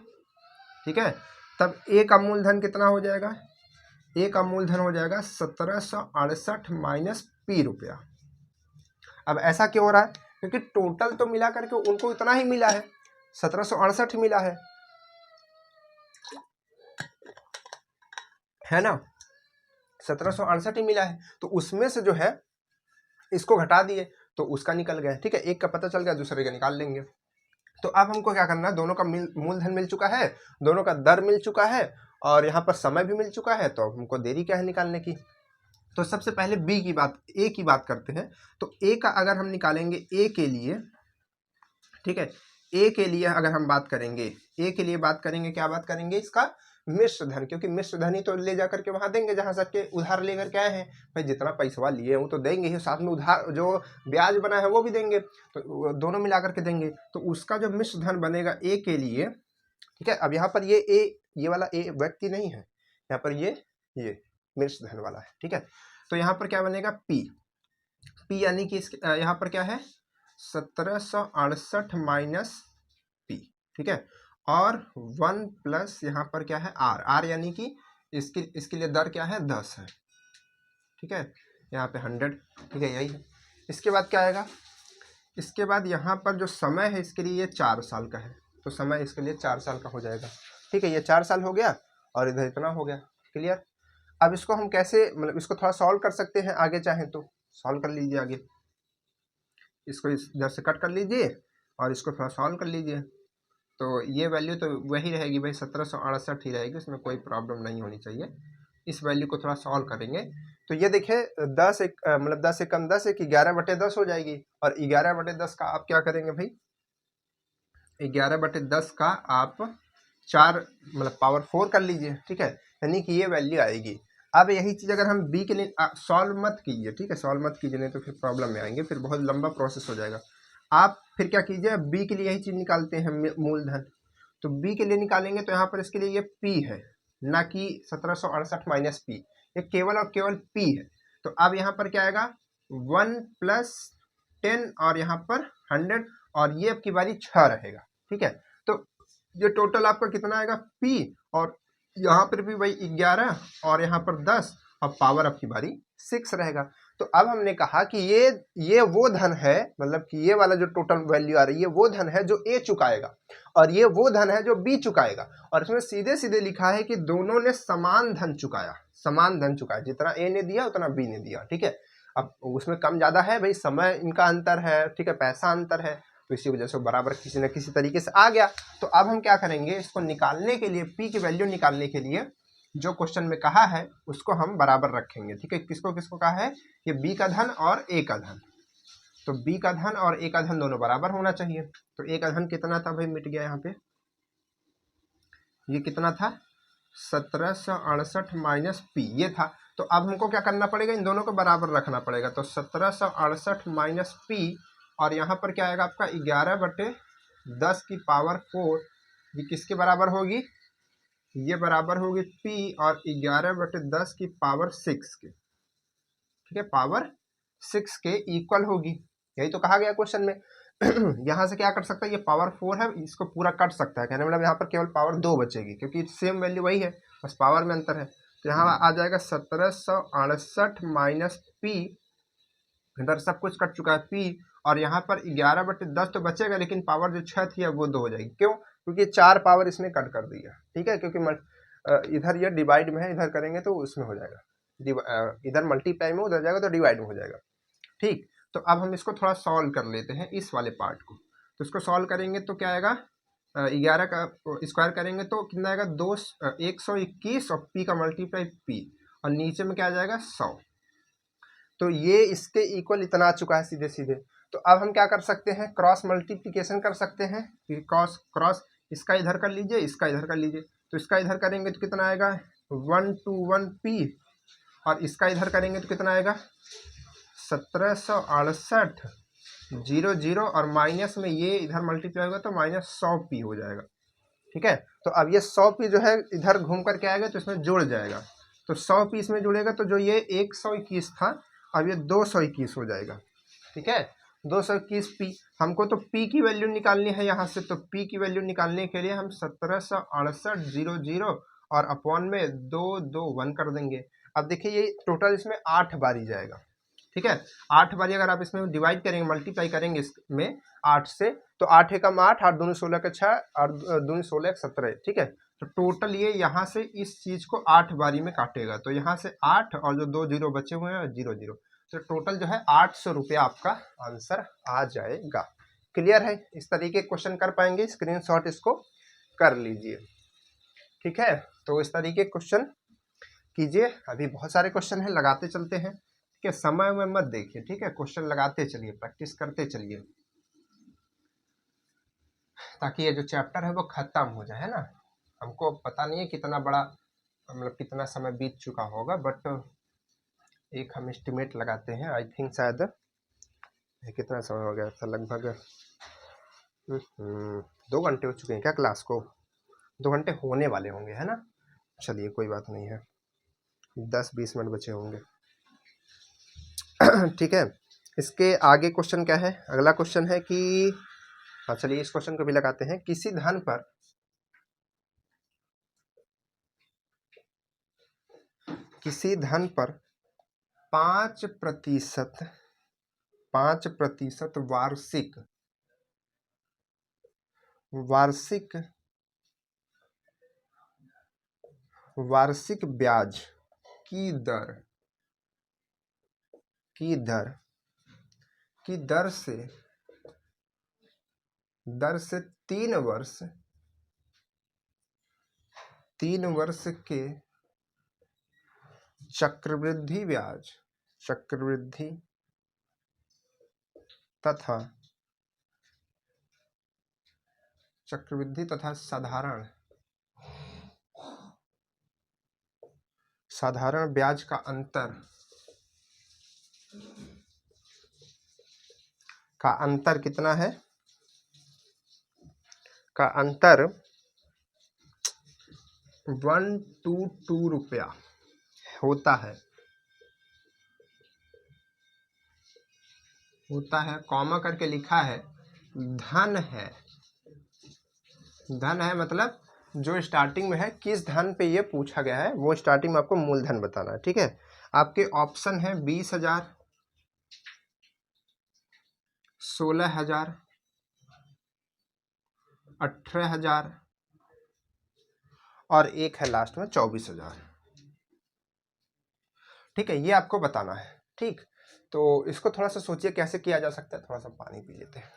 ठीक है, तब ए का मूलधन कितना हो जाएगा, ए का मूलधन हो जाएगा 1768 माइनस पी रुपया। अब ऐसा क्यों हो रहा है, क्योंकि टोटल तो मिला करके उनको इतना ही मिला है, 1768 मिला है ना, 1768 ही मिला है। तो उसमें से जो है इसको घटा दिए तो उसका निकल गया। ठीक है, एक का पता चल गया, दूसरे का निकाल लेंगे। तो अब हमको क्या करना है, दोनों का मूलधन मिल चुका है, दोनों का दर मिल चुका है, और यहाँ पर समय भी मिल चुका है, तो हमको देरी क्या है निकालने की। तो सबसे पहले ए की बात करते हैं। तो ए का अगर हम निकालेंगे ए के लिए, ठीक है, ए के लिए अगर हम बात करेंगे, ए के लिए बात करेंगे, क्या बात करेंगे, इसका मिश्र धन, क्योंकि मिश्र धन ही तो ले जा करके वहां देंगे जहां से उधार लेकर के आए हैं। भाई जितना पैसा लिए हूँ तो देंगे ही, साथ में उधार जो ब्याज बना है वो भी देंगे, तो दोनों मिला करके देंगे। तो उसका जो मिश्र धन बनेगा ए के लिए, ठीक है, अब यहाँ पर ये वाला ए व्यक्ति नहीं है, यहाँ पर ये मिश्र धन वाला है। ठीक है, तो यहाँ पर क्या बनेगा, पी यानी कि यहाँ पर क्या है, 1768 माइनस पी। ठीक है, और 1 प्लस यहाँ पर क्या है, आर यानी कि इसके लिए दर क्या है, 10 है। ठीक है, यहाँ पे 100। ठीक है, यही है। इसके बाद क्या आएगा, इसके बाद यहाँ पर जो समय है इसके लिए 4 साल का है। तो समय इसके लिए 4 साल का हो जाएगा। ठीक है, ये 4 साल हो गया और इधर इतना हो गया। क्लियर। अब इसको हम कैसे, मतलब इसको थोड़ा सॉल्व कर सकते हैं आगे, चाहें तो सॉल्व कर लीजिए आगे। इसको इधर से कट कर लीजिए और इसको थोड़ा सॉल्व कर लीजिए। तो ये वैल्यू तो वही रहेगी भाई, 1768 ही रहेगी, इसमें कोई प्रॉब्लम नहीं होनी चाहिए। इस वैल्यू को थोड़ा सॉल्व करेंगे तो ये देखिए 10 एक मतलब 10 से कम 10 है कि 11/10 हो जाएगी। और 11/10 का आप क्या करेंगे भाई, 11/10 का आप 4 मतलब पावर 4 कर लीजिए। ठीक है, यानी कि ये वैल्यू आएगी। अब यही चीज़ अगर हम बी के लिए सॉल्व मत कीजिए, ठीक है, सॉल्व मत कीजिए, नहीं तो फिर प्रॉब्लम में आएंगे, फिर बहुत लंबा प्रोसेस हो जाएगा। आप फिर क्या कीजिए, बी के लिए यही चीज़ निकालते हैं मूलधन। तो बी के लिए निकालेंगे तो यहाँ पर इसके लिए ये पी है, ना कि 1768 माइनस पी, ये केवल और केवल पी है। तो अब यहाँ पर क्या आएगा 1 + 10 और यहाँ पर 100 और ये अब की बारी 6 रहेगा। ठीक है, तो ये टोटल आपका कितना आएगा पी, और यहाँ पर भी वही 11 और यहाँ पर 10 और पावर अब की बारी 6 रहेगा। तो अब हमने कहा कि ये वो धन है, मतलब कि ये वाला जो टोटल वैल्यू आ रही है वो धन है जो ए चुकाएगा और ये वो धन है जो बी चुकाएगा। और इसमें सीधे सीधे लिखा है कि दोनों ने समान धन चुकाया, समान धन चुकाया, जितना ए ने दिया उतना बी ने दिया। ठीक है, अब उसमें कम ज्यादा है भाई, समय इनका अंतर है, ठीक है, पैसा अंतर है, तो इसी वजह से बराबर किसी न किसी तरीके से आ गया। तो अब हम क्या करेंगे, इसको निकालने के लिए, पी की वैल्यू निकालने के लिए जो क्वेश्चन में कहा है उसको हम बराबर रखेंगे। ठीक है, किसको किसको कहा है, ये बी का धन और ए का धन। तो बी का धन और ए का धन दोनों बराबर होना चाहिए। तो ए का धन कितना था भाई, मिट गया यहाँ पे, ये कितना था 1768 माइनस पी, ये था। तो अब हमको क्या करना पड़ेगा, इन दोनों को बराबर रखना पड़ेगा। तो 1768 माइनस पी और यहाँ पर क्या आएगा आपका 11/10 की पावर 4, ये किसके बराबर होगी, ये बराबर होगी पी और 11/10 की पावर 6 के। ठीक है, पावर 6 के इक्वल होगी, यही तो कहा गया क्वेश्चन में। यहाँ से क्या कर सकता है, ये पावर 4 है, इसको पूरा कट सकता है, कहने मतलब यहाँ पर केवल पावर 2 बचेगी, क्योंकि सेम वैल्यु वही है, बस पावर में अंतर है। तो यहाँ आ जाएगा 1768 माइनस पी, इधर सब कुछ कट चुका है पी, और यहाँ पर 11/10 तो बचेगा, लेकिन पावर जो 6 थी अब वो 2 हो जाएगी। क्यों, क्योंकि 4 पावर इसने कट कर दिया। ठीक है, क्योंकि इधर ये डिवाइड में है, इधर करेंगे तो उसमें हो जाएगा, इधर मल्टीप्लाई में, उधर जाएगा तो डिवाइड में हो जाएगा। ठीक, तो अब हम इसको थोड़ा सॉल्व कर लेते हैं इस वाले पार्ट को। तो इसको सॉल्व करेंगे तो क्या आएगा, 11 का स्क्वायर करेंगे तो कितना आएगा 121 और पी का मल्टीप्लाई पी, और नीचे में क्या आ जाएगा 100। तो ये इसके इक्वल इतना आ चुका है सीधे सीधे। तो अब हम क्या कर सकते हैं, क्रॉस मल्टीप्लिकेशन कर सकते हैं, क्रॉस क्रॉस इसका इधर कर लीजिए, इसका इधर कर लीजिए। तो इसका इधर करेंगे तो कितना आएगा 1 to 1 पी, और इसका इधर करेंगे तो कितना आएगा 1768 0 और माइनस में ये इधर मल्टीप्लाई होगा तो -100 पी हो जाएगा। ठीक है, तो अब ये 100 पी जो है इधर घूम करके आएगा तो इसमें जुड़ जाएगा। तो 100 पी इसमें जुड़ेगा तो जो ये 121 था अब ये 221 हो जाएगा। ठीक है, 221 पी। हमको तो पी की वैल्यू निकालनी है यहाँ से, तो पी की वैल्यू निकालने के लिए हम 1768 0 और अपॉन में 221 कर देंगे। अब देखिए ये टोटल इसमें 8 बारी जाएगा। ठीक है, 8 बारी अगर आप इसमें डिवाइड करेंगे, मल्टीप्लाई करेंगे इसमें 8 से, तो 8 एकम 8, 8 दूनी 16 का 6 और दूनी 16 17। ठीक है, तो टोटल ये यहाँ से इस चीज को 8 बारी में काटेगा, तो यहाँ से 8 और जो 2 जीरो बचे हुए हैं 0 0, तो टोटल जो है 800 रुपया आपका आंसर आ जाएगा। क्लियर है, इस तरीके क्वेश्चन कर पाएंगे, स्क्रीनशॉट इसको कर लीजिए। ठीक है, तो इस तरीके क्वेश्चन कीजिए, अभी बहुत सारे क्वेश्चन है, लगाते चलते हैं। ठीक है, समय में मत देखिए, ठीक है, क्वेश्चन लगाते चलिए, प्रैक्टिस करते चलिए, ताकि ये जो चैप्टर है वो खत्म हो जाए, है ना। हमको पता नहीं है कितना बड़ा, मतलब कितना समय बीत चुका होगा, बट एक हम एस्टिमेट लगाते हैं। आई थिंक शायद कितना समय हो गया था, लगभग 2 घंटे हो चुके हैं क्या क्लास को, 2 घंटे होने वाले होंगे, है ना। चलिए कोई बात नहीं है, 10-20 मिनट बचे होंगे। ठीक है, इसके आगे क्वेश्चन क्या है, अगला क्वेश्चन है कि, हाँ चलिए इस क्वेश्चन को भी लगाते हैं। किसी धन पर किसी धन पर 5% वार्षिक वार्षिक ब्याज की दर से 3 वर्ष के चक्रवृद्धि ब्याज तथा साधारण ब्याज का अंतर कितना है? का अंतर 1 to 2 रुपया होता है। कॉमा करके लिखा है धन है मतलब जो स्टार्टिंग में है, किस धन पे ये पूछा गया है वो स्टार्टिंग में आपको मूलधन बताना है। ठीक है, आपके ऑप्शन है 20,000, 16,000, 18,000 और एक है लास्ट में 24,000। ठीक है, ये आपको बताना है। ठीक, तो इसको थोड़ा सा सोचिए कैसे किया जा सकता है। थोड़ा सा पानी पी लेते हैं,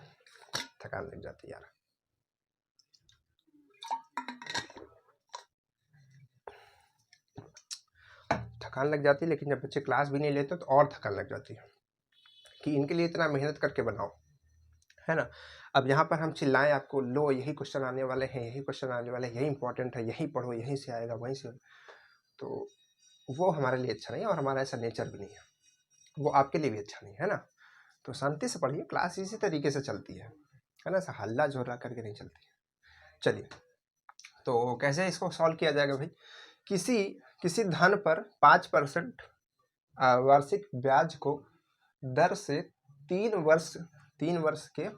थकान लग जाती है यार। थकान लग जाती है, लेकिन जब बच्चे क्लास भी नहीं लेते तो और थकान लग जाती है कि इनके लिए इतना मेहनत करके बनाओ, है ना। अब यहाँ पर हम चिल्लाएं आपको, लो यही क्वेश्चन आने वाले हैं, यही इंपॉर्टेंट है, यही पढ़ो, यहीं से आएगा, वहीं से, तो वो हमारे लिए अच्छा नहीं है और हमारा ऐसा नेचर भी नहीं है, वो आपके लिए भी अच्छा नहीं है ना। तो शांति से पढ़िए, क्लास इसी तरीके से चलती है ना, ऐसा हल्ला झोला करके नहीं चलती है। चलिए, तो कैसे इसको सॉल्व किया जाएगा भाई? किसी धन पर 5% वार्षिक ब्याज को दर से 3 वर्ष के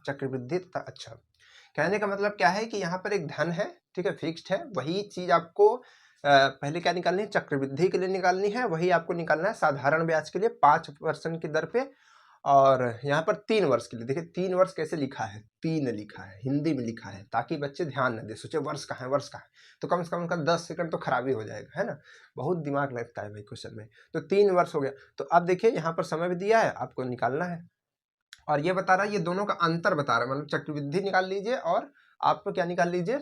चक्रवृद्धि तथा, अच्छा, कहने का मतलब क्या है कि यहाँ पर एक धन है, ठीक है, फिक्स्ड है, वही चीज आपको पहले क्या निकालनी है? चक्रवृद्धि के लिए निकालनी है। वही आपको निकालना है साधारण ब्याज के लिए 5% की दर पे, और यहाँ पर 3 वर्ष के लिए। देखिए 3 वर्ष कैसे लिखा है, 3 लिखा है, हिंदी में लिखा है, ताकि बच्चे ध्यान न दे, सोचे वर्ष का है, तो कम से कम उनका 10 सेकंड तो खराब ही हो जाएगा, है ना। बहुत दिमाग लगता है भाई क्वेश्चन में। तो 3 वर्ष हो गया। तो अब देखिए यहाँ पर समय भी दिया है, आपको निकालना है, और ये बता रहा है, ये दोनों का अंतर बता रहा है, मतलब चक्रवृद्धि निकाल लीजिए और आप क्या निकाल लीजिए,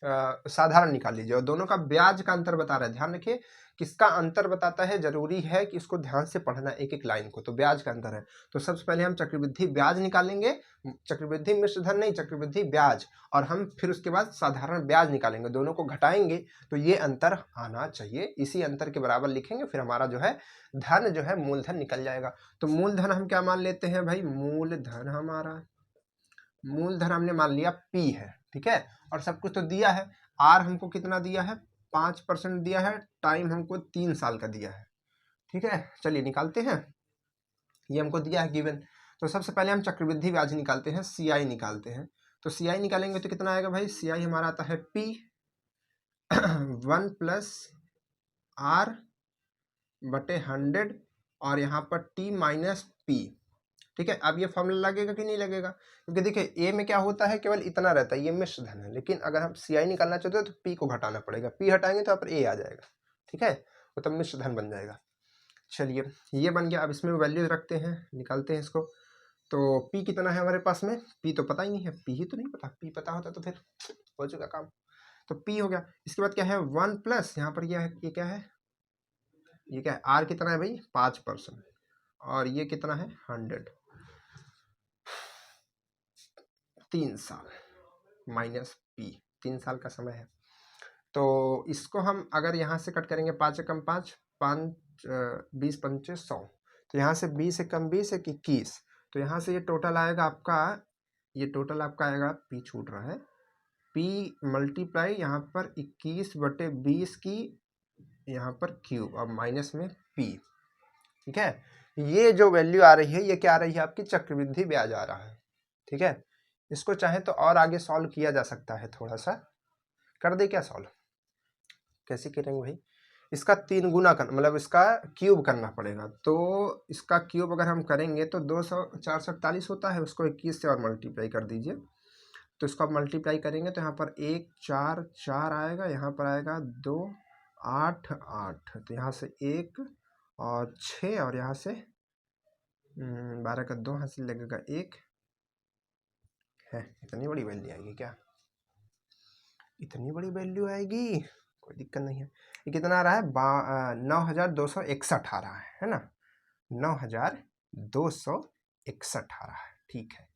साधारण निकाल लीजिए, और दोनों का ब्याज का अंतर बता रहा है। ध्यान रखिए किसका अंतर बताता है, जरूरी है कि इसको ध्यान से पढ़ना एक एक लाइन को। तो ब्याज का अंतर है, तो सबसे पहले हम चक्रवृद्धि ब्याज निकालेंगे, चक्रवृद्धि मिश्र धन नहीं, चक्रवृद्धि ब्याज, और हम फिर उसके बाद साधारण ब्याज निकालेंगे, दोनों को घटाएंगे तो ये अंतर आना चाहिए, इसी अंतर के बराबर लिखेंगे, फिर हमारा जो है धन जो है मूलधन निकल जाएगा। तो मूलधन हम क्या मान लेते हैं भाई? मूलधन हमने मान लिया P है, ठीक है, और सब कुछ तो दिया है। R हमको कितना दिया है? 5% दिया है, टाइम हमको 3 साल का दिया है, ठीक है। चलिए निकालते हैं, ये हमको दिया है गिवन। तो सबसे पहले हम चक्रवृद्धि ब्याज निकालते हैं, CI निकालते हैं। तो CI निकालेंगे तो कितना आएगा भाई? CI हमारा आता है P 1 + R/100 और यहाँ पर T - P, ठीक है। अब ये फॉर्मूला लगेगा कि नहीं लगेगा? क्योंकि देखिए ए में क्या होता है, केवल इतना रहता है, ये मिश्र धन है, लेकिन अगर हम CI निकालना चाहते हो तो P को घटाना पड़ेगा, P हटाएंगे तो यहाँ पर A आ जाएगा, ठीक है, वो तब मिश्र धन बन जाएगा। चलिए ये बन गया। अब इसमें वैल्यू रखते हैं, निकालते हैं इसको। तो P कितना है हमारे पास में? P तो पता ही नहीं है, P ही तो नहीं पता, P पता होता तो फिर हो चुका काम। तो P हो गया। इसके बाद क्या है? 1 + यहाँ पर ये क्या है? R कितना है भाई? 5%, और ये कितना है? 100, 3 साल -P, 3 साल का समय है। तो इसको हम अगर यहाँ से कट करेंगे, 5 × 5 5 20 5 100, तो यहाँ से 20 × 20 = 21, तो यहाँ से ये टोटल आएगा आपका, आएगा, P छूट रहा है, P मल्टीप्लाई यहाँ पर 21/20 की यहाँ पर क्यूब, और माइनस में P, ठीक है। ये जो वैल्यू आ रही है, ये क्या आ रही है? आपकी चक्रवृद्धि ब्याज आ रहा है, ठीक है। इसको चाहे तो और आगे सॉल्व किया जा सकता है, थोड़ा सा कर दे क्या सॉल्व? कैसे करेंगे भाई? इसका 3 गुना मतलब इसका क्यूब करना पड़ेगा। तो इसका क्यूब अगर हम करेंगे तो 200 448 होता है, उसको 21 से और मल्टीप्लाई कर दीजिए, तो इसको आप मल्टीप्लाई करेंगे तो यहाँ पर 1 4 4 आएगा, यहाँ पर आएगा 2 8 8, तो यहाँ से 1 और 6 और यहाँ से 12 का 2 हासिल लगेगा 1 है। इतनी बड़ी वैल्यू आएगी क्या? इतनी बड़ी वैल्यू आएगी, कोई दिक्कत नहीं है। ये कितना आ रहा है? 9261 आ रहा है ना, 9261 आ रहा है। ठीक है,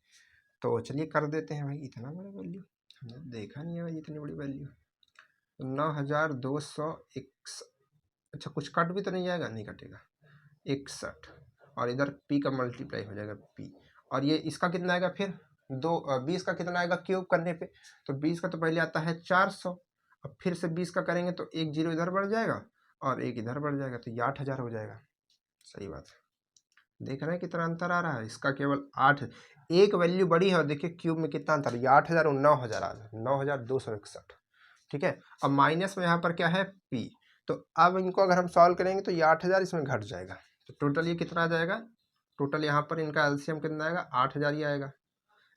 तो चलिए कर देते हैं भाई। इतना बड़ा वैल्यू हमने देखा नहीं है भाई, इतनी बड़ी वैल्यू 9261। अच्छा कुछ कट भी तो नहीं जाएगा? नहीं कटेगा, 61 और इधर p का मल्टीप्लाई हो जाएगा p, और ये इसका कितना आएगा फिर 20 का कितना आएगा क्यूब करने पे? तो 20 का तो पहले आता है 400, अब फिर से 20 का करेंगे तो एक जीरो इधर बढ़ जाएगा और एक इधर बढ़ जाएगा, तो ये 8000 हो जाएगा। सही बात है, देख रहे हैं कितना अंतर आ रहा है? इसका केवल 8, एक वैल्यू बड़ी है और देखिए क्यूब में कितना अंतर, ये 8000 और 9000 आ जाए, 9261। ठीक है, अब माइनस में यहाँ पर क्या है p, तो अब इनको अगर हम सॉल्व करेंगे तो ये 8000 इसमें घट जाएगा, तो टोटल ये कितना आ जाएगा? टोटल यहाँ पर इनका एलसीएम कितना आएगा? 8000 ही आएगा।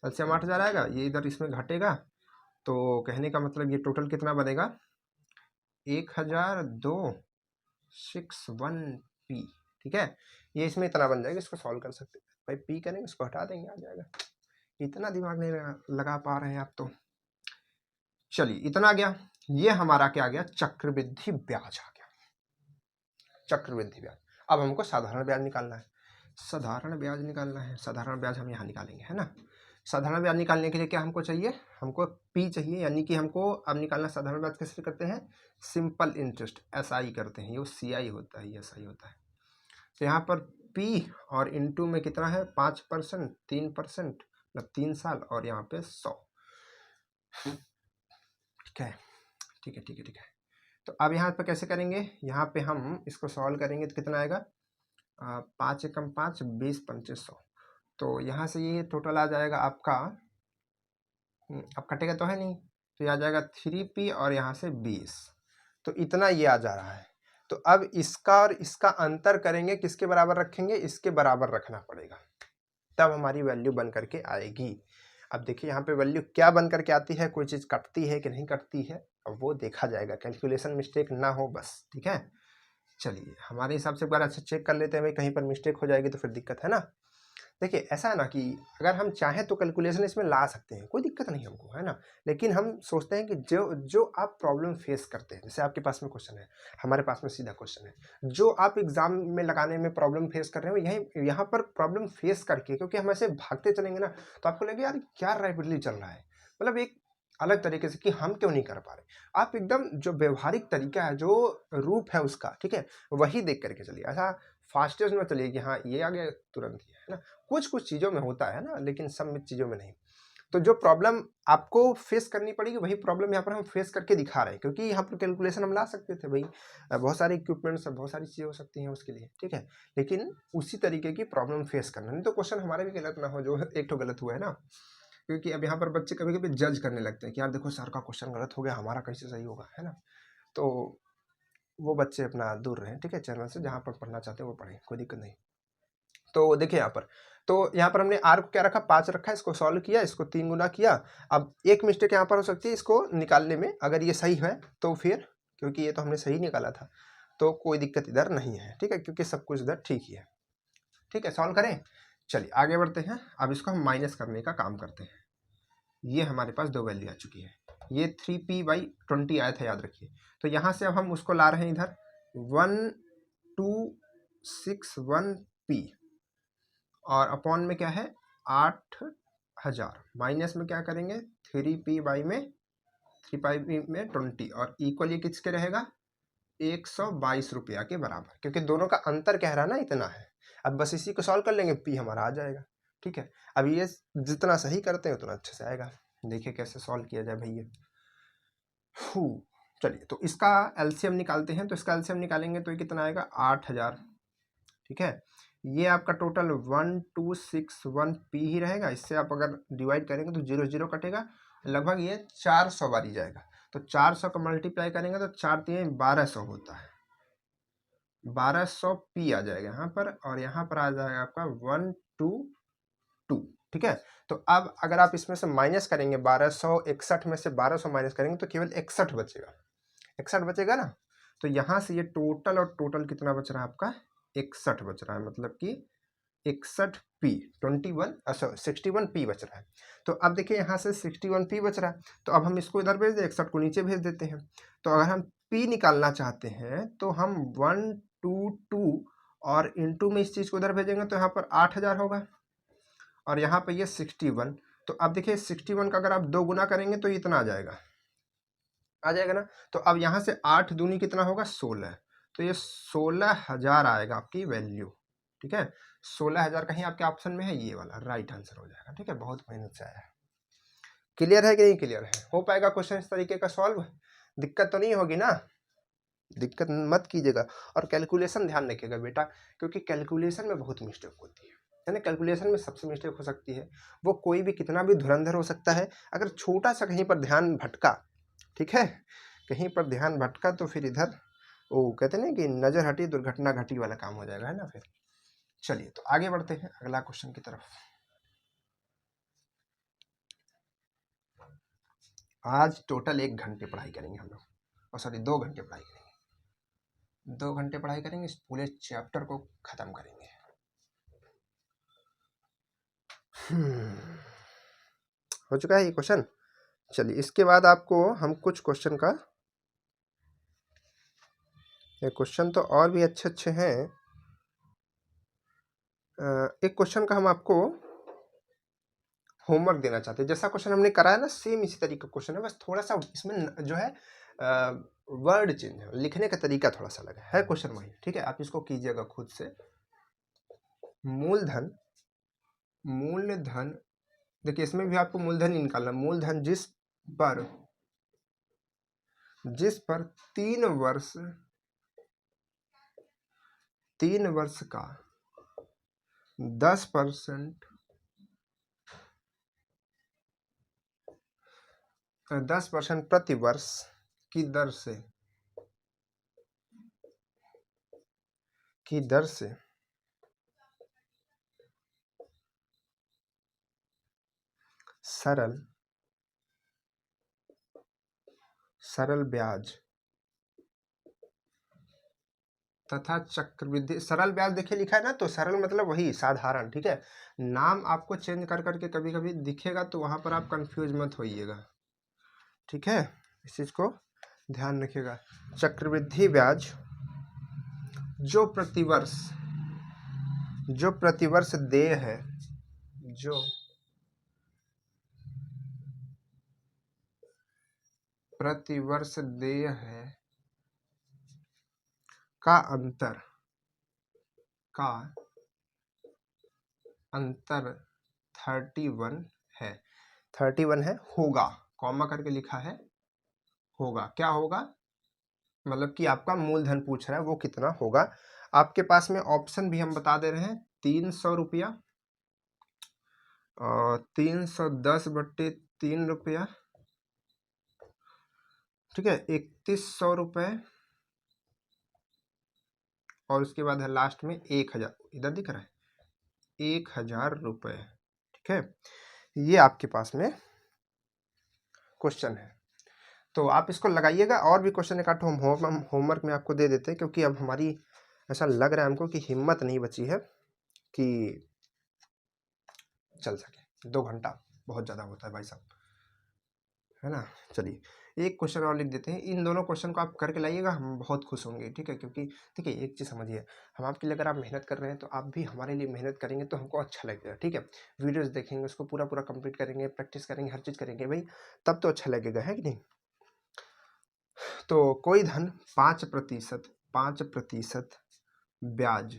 एलसीएम 8000 आएगा, ये इधर इसमें घटेगा, तो कहने का मतलब ये टोटल कितना बनेगा? 1261p। ठीक है, ये इसमें इतना बन जाएगा, इसको सॉल्व कर सकते हैं भाई। p करेंगे, इसको हटा देंगे, आ जाएगा। इतना दिमाग नहीं लगा पा रहे हैं आप तो। चलिए इतना आ गया, ये हमारा क्या आ गया? चक्रवृद्धि ब्याज आ गया, चक्रवृद्धि ब्याज। अब हमको साधारण ब्याज निकालना है, साधारण ब्याज निकालना है। साधारण ब्याज हम यहाँ निकालेंगे, है ना। साधारण ब्याज निकालने के लिए क्या हमको चाहिए? हमको p चाहिए, यानी कि हमको अब निकालना साधारण ब्याज कैसे करते हैं? सिंपल इंटरेस्ट, SI करते हैं, ये CI होता है, ये SI होता है। तो यहाँ पर p और इनटू में कितना है? 5%, 3%, मतलब 3 साल, और यहाँ पे 100। ठीक है, ठीक है, ठीक है, ठीक है। तो अब यहाँ पे कैसे करेंगे? यहाँ पे हम इसको सॉल्व करेंगे तो कितना आएगा? 5 एकम 5, 20 पंचे 100, तो यहाँ से ये टोटल आ जाएगा आपका, अब कटेगा तो है नहीं, तो ये आ जाएगा 3p और यहाँ से 20, तो इतना ये आ जा रहा है। तो अब इसका और इसका अंतर करेंगे, किसके बराबर रखेंगे? इसके बराबर रखना पड़ेगा, तब हमारी वैल्यू बन करके आएगी। अब देखिए यहाँ पे वैल्यू क्या बन करके आती है, कोई चीज़ कटती है कि नहीं कटती है, अब वो देखा जाएगा, कैलकुलेशन मिस्टेक ना हो बस। ठीक है, चलिए हमारे हिसाब से एक बार अच्छा चेक कर लेते हैं भाई, कहीं पर मिस्टेक हो जाएगी तो फिर दिक्कत है ना। देखिए ऐसा है ना कि अगर हम चाहें तो कैलकुलेशन इसमें ला सकते हैं, कोई दिक्कत नहीं हमको, है ना। लेकिन हम सोचते हैं कि जो जो आप प्रॉब्लम फेस करते हैं, जैसे आपके पास में क्वेश्चन है, हमारे पास में सीधा क्वेश्चन है, जो आप एग्जाम में लगाने में प्रॉब्लम फेस कर रहे हो, यही यहाँ पर प्रॉब्लम फेस करके, क्योंकि हम ऐसे भागते चलेंगे ना तो आपको लगेगा यार क्या रैपिडली चल रहा है, मतलब एक अलग तरीके से कि हम क्यों नहीं कर पा रहे। आप एकदम जो व्यवहारिक तरीका है, जो रूप है उसका, ठीक है, वही देख करके चलिए। ऐसा फास्टेस्ट में चलिए कि हाँ ये आ गया तुरंत ही, है ना। कुछ कुछ चीज़ों में होता है ना, लेकिन सब चीज़ों में नहीं। तो जो प्रॉब्लम आपको फेस करनी पड़ेगी वही प्रॉब्लम यहाँ पर हम फेस करके दिखा रहे हैं, क्योंकि यहाँ पर कैलकुलेशन हम ला सकते थे भाई, बहुत सारे इक्विपमेंट्स, बहुत सारी चीज़ें हो सकती हैं उसके लिए, ठीक है, लेकिन उसी तरीके की प्रॉब्लम फेस करना, नहीं तो क्वेश्चन हमारे भी गलत ना हो, जो एक तो गलत हुआ है ना। क्योंकि अब यहाँ पर बच्चे कभी कभी जज करने लगते हैं कि यार देखो सर का क्वेश्चन गलत हो गया, हमारा कैसे सही होगा, है ना। तो वो बच्चे अपना दूर रहें, ठीक है, चैनल से, जहाँ पर पढ़ना चाहते हैं वो पढ़ें, कोई दिक्कत नहीं। तो देखिए यहाँ पर, तो यहाँ पर हमने r को क्या रखा? 5 रखा है, इसको सॉल्व किया, इसको 3 गुना किया। अब एक मिस्टेक यहाँ पर हो सकती है इसको निकालने में, अगर ये सही है तो फिर, क्योंकि ये तो हमने सही निकाला था, तो कोई दिक्कत इधर नहीं है, ठीक है, क्योंकि सब कुछ इधर ठीक ही है। ठीक है, सॉल्व करें, चलिए आगे बढ़ते हैं। अब इसको हम माइनस करने का काम करते हैं। ये हमारे पास दो वैल्यू आ चुकी है, ये 3p/20 आया था, याद रखिए। तो यहाँ से अब हम उसको ला रहे हैं इधर 1261p, और अपॉन में क्या है? 8000, माइनस में क्या करेंगे? 3p में 20, और इक्वल ये किसके रहेगा? 122 रुपया के बराबर, क्योंकि दोनों का अंतर कह रहा है ना, इतना है। अब बस इसी को सॉल्व कर लेंगे, p हमारा आ जाएगा। ठीक है, अब ये जितना सही करते हैं उतना अच्छे से आएगा। देखिए कैसे सॉल्व किया जाए भैया। चलिए, तो इसका एलसीएम निकालते हैं। तो इसका एलसीएम निकालेंगे तो ये कितना आएगा? 8000। ठीक है, ये आपका टोटल 1261p ही रहेगा। इससे आप अगर डिवाइड करेंगे तो 0 0 कटेगा, लगभग ये 400 बार ही जाएगा। तो 400 का मल्टीप्लाई करेंगे तो 4 3 1200 होता है, 1200p आ जाएगा यहाँ पर, और यहाँ पर आ जाएगा आपका 122। ठीक है, तो तो अब अगर आप इसमें से माइनस करेंगे 1261 में से 1200 माइनस करेंगे तो केवल 61 बचेगा, 61 बचेगा ना। तो यहाँ से ये टोटल और टोटल कितना बच रहा है आपका, 61 बच रहा है, मतलब कि 61p 61p बच रहा है। तो अब देखिए यहाँ से 61p बच रहा है, तो अब हम इसको इधर भेज दें, 61 को नीचे भेज देते हैं। तो अगर हम p निकालना चाहते हैं तो हम 122 और इंटू में इस चीज़ को इधर भेजेंगे तो यहाँ पर 8000 होगा और यहाँ पर ये 61। तो अब देखिए 61 का अगर आप 2 गुना करेंगे तो इतना आ जाएगा ना। तो अब यहाँ से 8 दूनी कितना होगा, 16। तो ये 16,000 आएगा आपकी वैल्यू। ठीक है, 16,000 कहीं आपके ऑप्शन में है, ये वाला राइट आंसर हो जाएगा। ठीक है, बहुत मेहनत से आया है। क्लियर है कि नहीं क्लियर है? हो पाएगा क्वेश्चन इस तरीके का सॉल्व? दिक्कत तो नहीं होगी ना? दिक्कत मत कीजिएगा। और कैलकुलेशन ध्यान रखिएगा बेटा, क्योंकि कैलकुलेशन में बहुत मिस्टेक होती है ना। कैलकुलेशन में सबसे मिस्टेक हो सकती है, वो कोई भी कितना भी धुरंधर हो सकता है, अगर छोटा सा कहीं पर ध्यान भटका, ठीक है, कहीं पर ध्यान भटका तो फिर इधर वो कहते हैं ना कि नजर हटी दुर्घटना घटी वाला काम हो जाएगा, है ना। फिर चलिए तो आगे बढ़ते हैं अगला क्वेश्चन की तरफ। आज टोटल 1 घंटे पढ़ाई करेंगे हम लोग, और सॉरी 2 घंटे पढ़ाई करेंगे, 2 घंटे पढ़ाई करेंगे, इस पूरे चैप्टर को खत्म करेंगे। हो चुका है ये क्वेश्चन। चलिए इसके बाद आपको हम कुछ क्वेश्चन का, ये क्वेश्चन तो और भी अच्छे अच्छे हैं। एक क्वेश्चन का हम आपको होमवर्क देना चाहते हैं। जैसा क्वेश्चन हमने कराया ना, सेम इसी तरीके का क्वेश्चन है, बस थोड़ा सा इसमें जो है वर्ड चेंज है, लिखने का तरीका थोड़ा सा अलग है क्वेश्चन वही। ठीक है, आप इसको कीजिएगा खुद से। मूलधन, मूलधन देखिए इसमें भी आपको मूलधन ही निकालना। मूलधन जिस पर 3 वर्ष का 10% 10% प्रति वर्ष की दर से सरल ब्याज तथा चक्रवृद्धि, सरल ब्याज देखिए लिखा है ना, तो सरल मतलब वही साधारण। ठीक है, नाम आपको चेंज कर करके कभी कभी दिखेगा तो वहां पर आप कंफ्यूज मत होइएगा। ठीक है, इस चीज को ध्यान रखिएगा। चक्रवृद्धि ब्याज जो प्रतिवर्ष देय है, जो प्रतिवर्ष देय है का अंतर 31 है। 31 है, होगा, कॉमा करके लिखा है होगा। क्या होगा, मतलब कि आपका मूलधन पूछ रहा है वो कितना होगा। आपके पास में ऑप्शन भी हम बता दे रहे हैं, 300 रुपया और 310/3 रुपया। ठीक है, 3100 रुपये और उसके बाद है लास्ट में 1000, इधर दिख रहा है 1000 रुपये। ठीक है, ये आपके पास में क्वेश्चन है, तो आप इसको लगाइएगा। और भी क्वेश्चन एक आठ हम होमवर्क में आपको दे देते हैं, क्योंकि अब हमारी ऐसा लग रहा है हमको कि हिम्मत नहीं बची है कि चल सके। 2 घंटा बहुत ज़्यादा होता है भाई साहब, है ना। चलिए एक क्वेश्चन और लिख देते हैं, इन दोनों क्वेश्चन को आप करके लाइएगा, हम बहुत खुश होंगे। ठीक है, क्योंकि देखिए एक चीज़ समझिए, हम आपके लिए अगर आप मेहनत कर रहे हैं तो आप भी हमारे लिए मेहनत करेंगे तो हमको अच्छा लगेगा। ठीक है, वीडियोस देखेंगे, उसको पूरा पूरा कंप्लीट करेंगे, प्रैक्टिस करेंगे, हर चीज़ करेंगे भाई, तब तो अच्छा लगेगा, है कि नहीं। तो कोई धन 5% ब्याज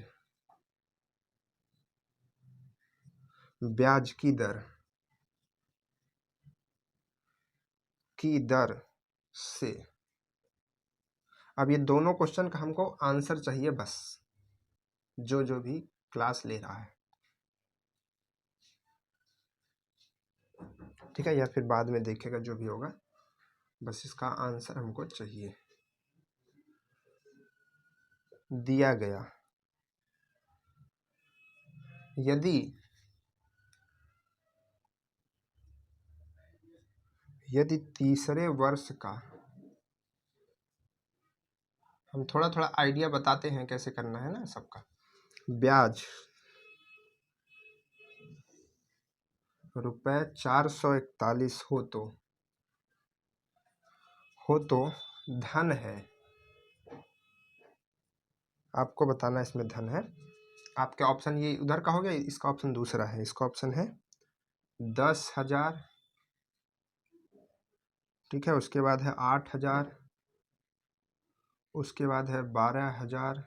की दर से, अब ये दोनों क्वेश्चन का हमको आंसर चाहिए बस, जो भी क्लास ले रहा है। ठीक है, या फिर बाद में देखेगा जो भी होगा, बस इसका आंसर हमको चाहिए। दिया गया यदि यदि तीसरे वर्ष का, हम थोड़ा थोड़ा आइडिया बताते हैं कैसे करना है ना सबका, ब्याज ₹441 हो तो धन है, आपको बताना इसमें धन है। आपके ऑप्शन ये उधर का हो गया, इसका ऑप्शन दूसरा है, इसका ऑप्शन है 10,000, ठीक है, उसके बाद है 8,000, उसके बाद है 12,000,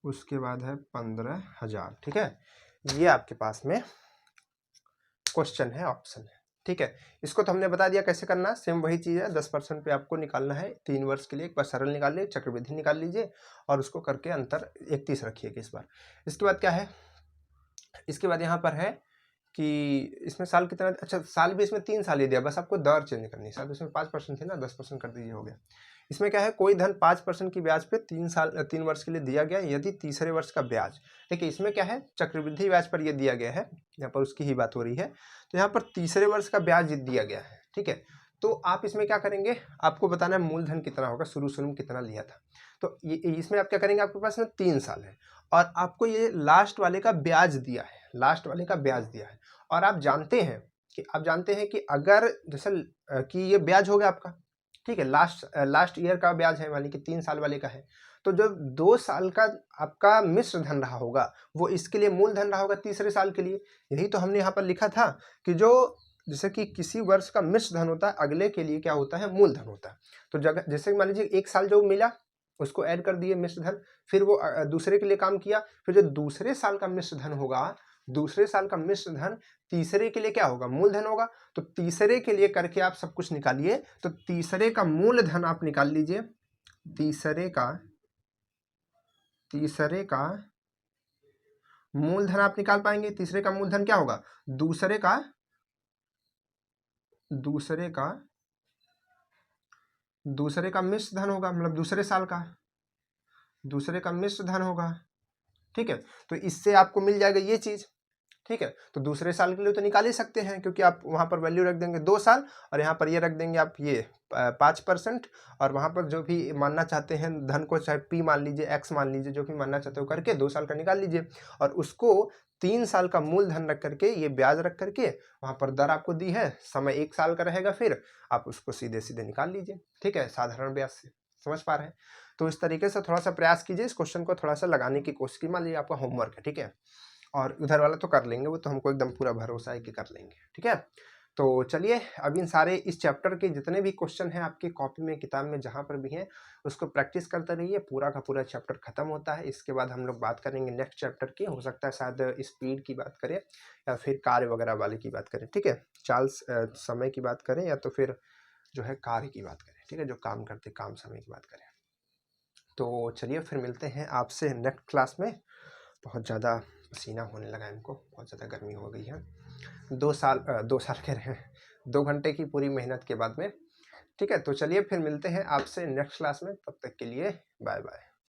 उसके बाद है 15,000, ठीक है। ये आपके पास में क्वेश्चन है, ऑप्शन है, ठीक है। इसको तो हमने बता दिया कैसे करना है, सेम वही चीज़ है, 10% पे आपको निकालना है 3 वर्ष के लिए। एक बार सरल निकाल लीजिए, चक्रवृद्धि निकाल लीजिए और उसको करके अंतर 31 रखिएगा इस बार। इसके बाद क्या है, इसके बाद यहाँ पर है कि इसमें साल कितना, अच्छा साल भी इसमें 3 साल ही दिया, बस आपको दर चेंज करनी है। शायद इसमें 5% थे ना, 10% कर दीजिए, हो गया। इसमें क्या है, कोई धन 5% की ब्याज पे 3 वर्ष के लिए दिया गया यदि तीसरे वर्ष का ब्याज, देखिए इसमें क्या है, चक्रवृद्धि ब्याज पर ये दिया गया है, यहाँ पर उसकी ही बात हो रही है। तो यहाँ पर तीसरे वर्ष का ब्याज दिया गया है, ठीक है। तो आप इसमें क्या करेंगे, आपको बताना है मूलधन कितना होगा, शुरू में कितना लिया था। तो ये इसमें आप क्या करेंगे, आपके पास में 3 साल है और आपको ये लास्ट वाले का ब्याज दिया है, लास्ट वाले का ब्याज दिया है। और आप जानते हैं कि अगर जैसे कि ये ब्याज हो गया आपका, ठीक है, लास्ट ईयर का ब्याज है, मानिए कि 3 साल वाले का है, तो जो 2 साल का आपका मिश्र धन रहा होगा वो इसके लिए मूलधन रहा होगा तीसरे साल के लिए। यही तो हमने यहाँ पर लिखा था कि जो जैसे कि किसी वर्ष का मिश्र धन होता है, अगले के लिए क्या होता है, मूलधन होता है। तो जैसे मान लीजिए 1 साल जो मिला उसको ऐड कर दिए मिश्र धन, फिर वो दूसरे के लिए काम किया, फिर जो दूसरे साल का मिश्र धन होगा, दूसरे साल का मिश्र धन तीसरे के लिए क्या होगा, मूलधन होगा। तो तीसरे के लिए करके आप सब कुछ निकालिए, तो तीसरे का मूलधन आप निकाल लीजिए, तीसरे का मूलधन आप निकाल पाएंगे। तीसरे का मूलधन क्या होगा, दूसरे का मिश्र धन होगा, मतलब दूसरे का मिश्र धन होगा, ठीक है। तो इससे आपको मिल जाएगा ये चीज, ठीक है। तो दूसरे साल के लिए तो निकाल ही सकते हैं, क्योंकि आप वहां पर वैल्यू रख देंगे 2 साल और यहाँ पर ये रख देंगे आप ये 5%, और वहां पर जो भी मानना चाहते हैं धन को, चाहे P मान लीजिए, X मान लीजिए, जो भी मानना चाहते हो करके 2 साल का निकाल लीजिए और उसको 3 साल का मूलधन रख करके, ये ब्याज रख करके वहां पर दर आपको दी है, समय 1 साल का रहेगा, फिर आप उसको सीधे सीधे निकाल लीजिए, ठीक है, साधारण ब्याज से। समझ पा रहे हैं? तो इस तरीके से थोड़ा सा प्रयास कीजिए, इस क्वेश्चन को थोड़ा सा लगाने की कोशिश की। मान लीजिए आपका होमवर्क है, ठीक है, और उधर वाला तो कर लेंगे, वो तो हमको एकदम पूरा भरोसा है कि कर लेंगे, ठीक है। तो चलिए अब इन सारे इस चैप्टर के जितने भी क्वेश्चन हैं आपकी कॉपी में, किताब में, जहाँ पर भी हैं, उसको प्रैक्टिस करते रहिए। पूरा का पूरा चैप्टर खत्म होता है, इसके बाद हम लोग बात करेंगे नेक्स्ट चैप्टर की। हो सकता है शायद स्पीड की बात करें या फिर कार्य वगैरह वाले की बात करें, ठीक है, समय की बात करें या तो फिर जो है कार्य की बात करें, ठीक है, जो काम करते काम समय की बात करें। तो चलिए फिर मिलते हैं आपसे नेक्स्ट क्लास में। बहुत ज़्यादा पसीना होने लगा, इनको बहुत ज़्यादा गर्मी हो गई है। 2 साल कह रहे हैं, 2 घंटे की पूरी मेहनत के बाद में, ठीक है। तो चलिए फिर मिलते हैं आपसे नेक्स्ट क्लास में, तब तक के लिए बाय बाय।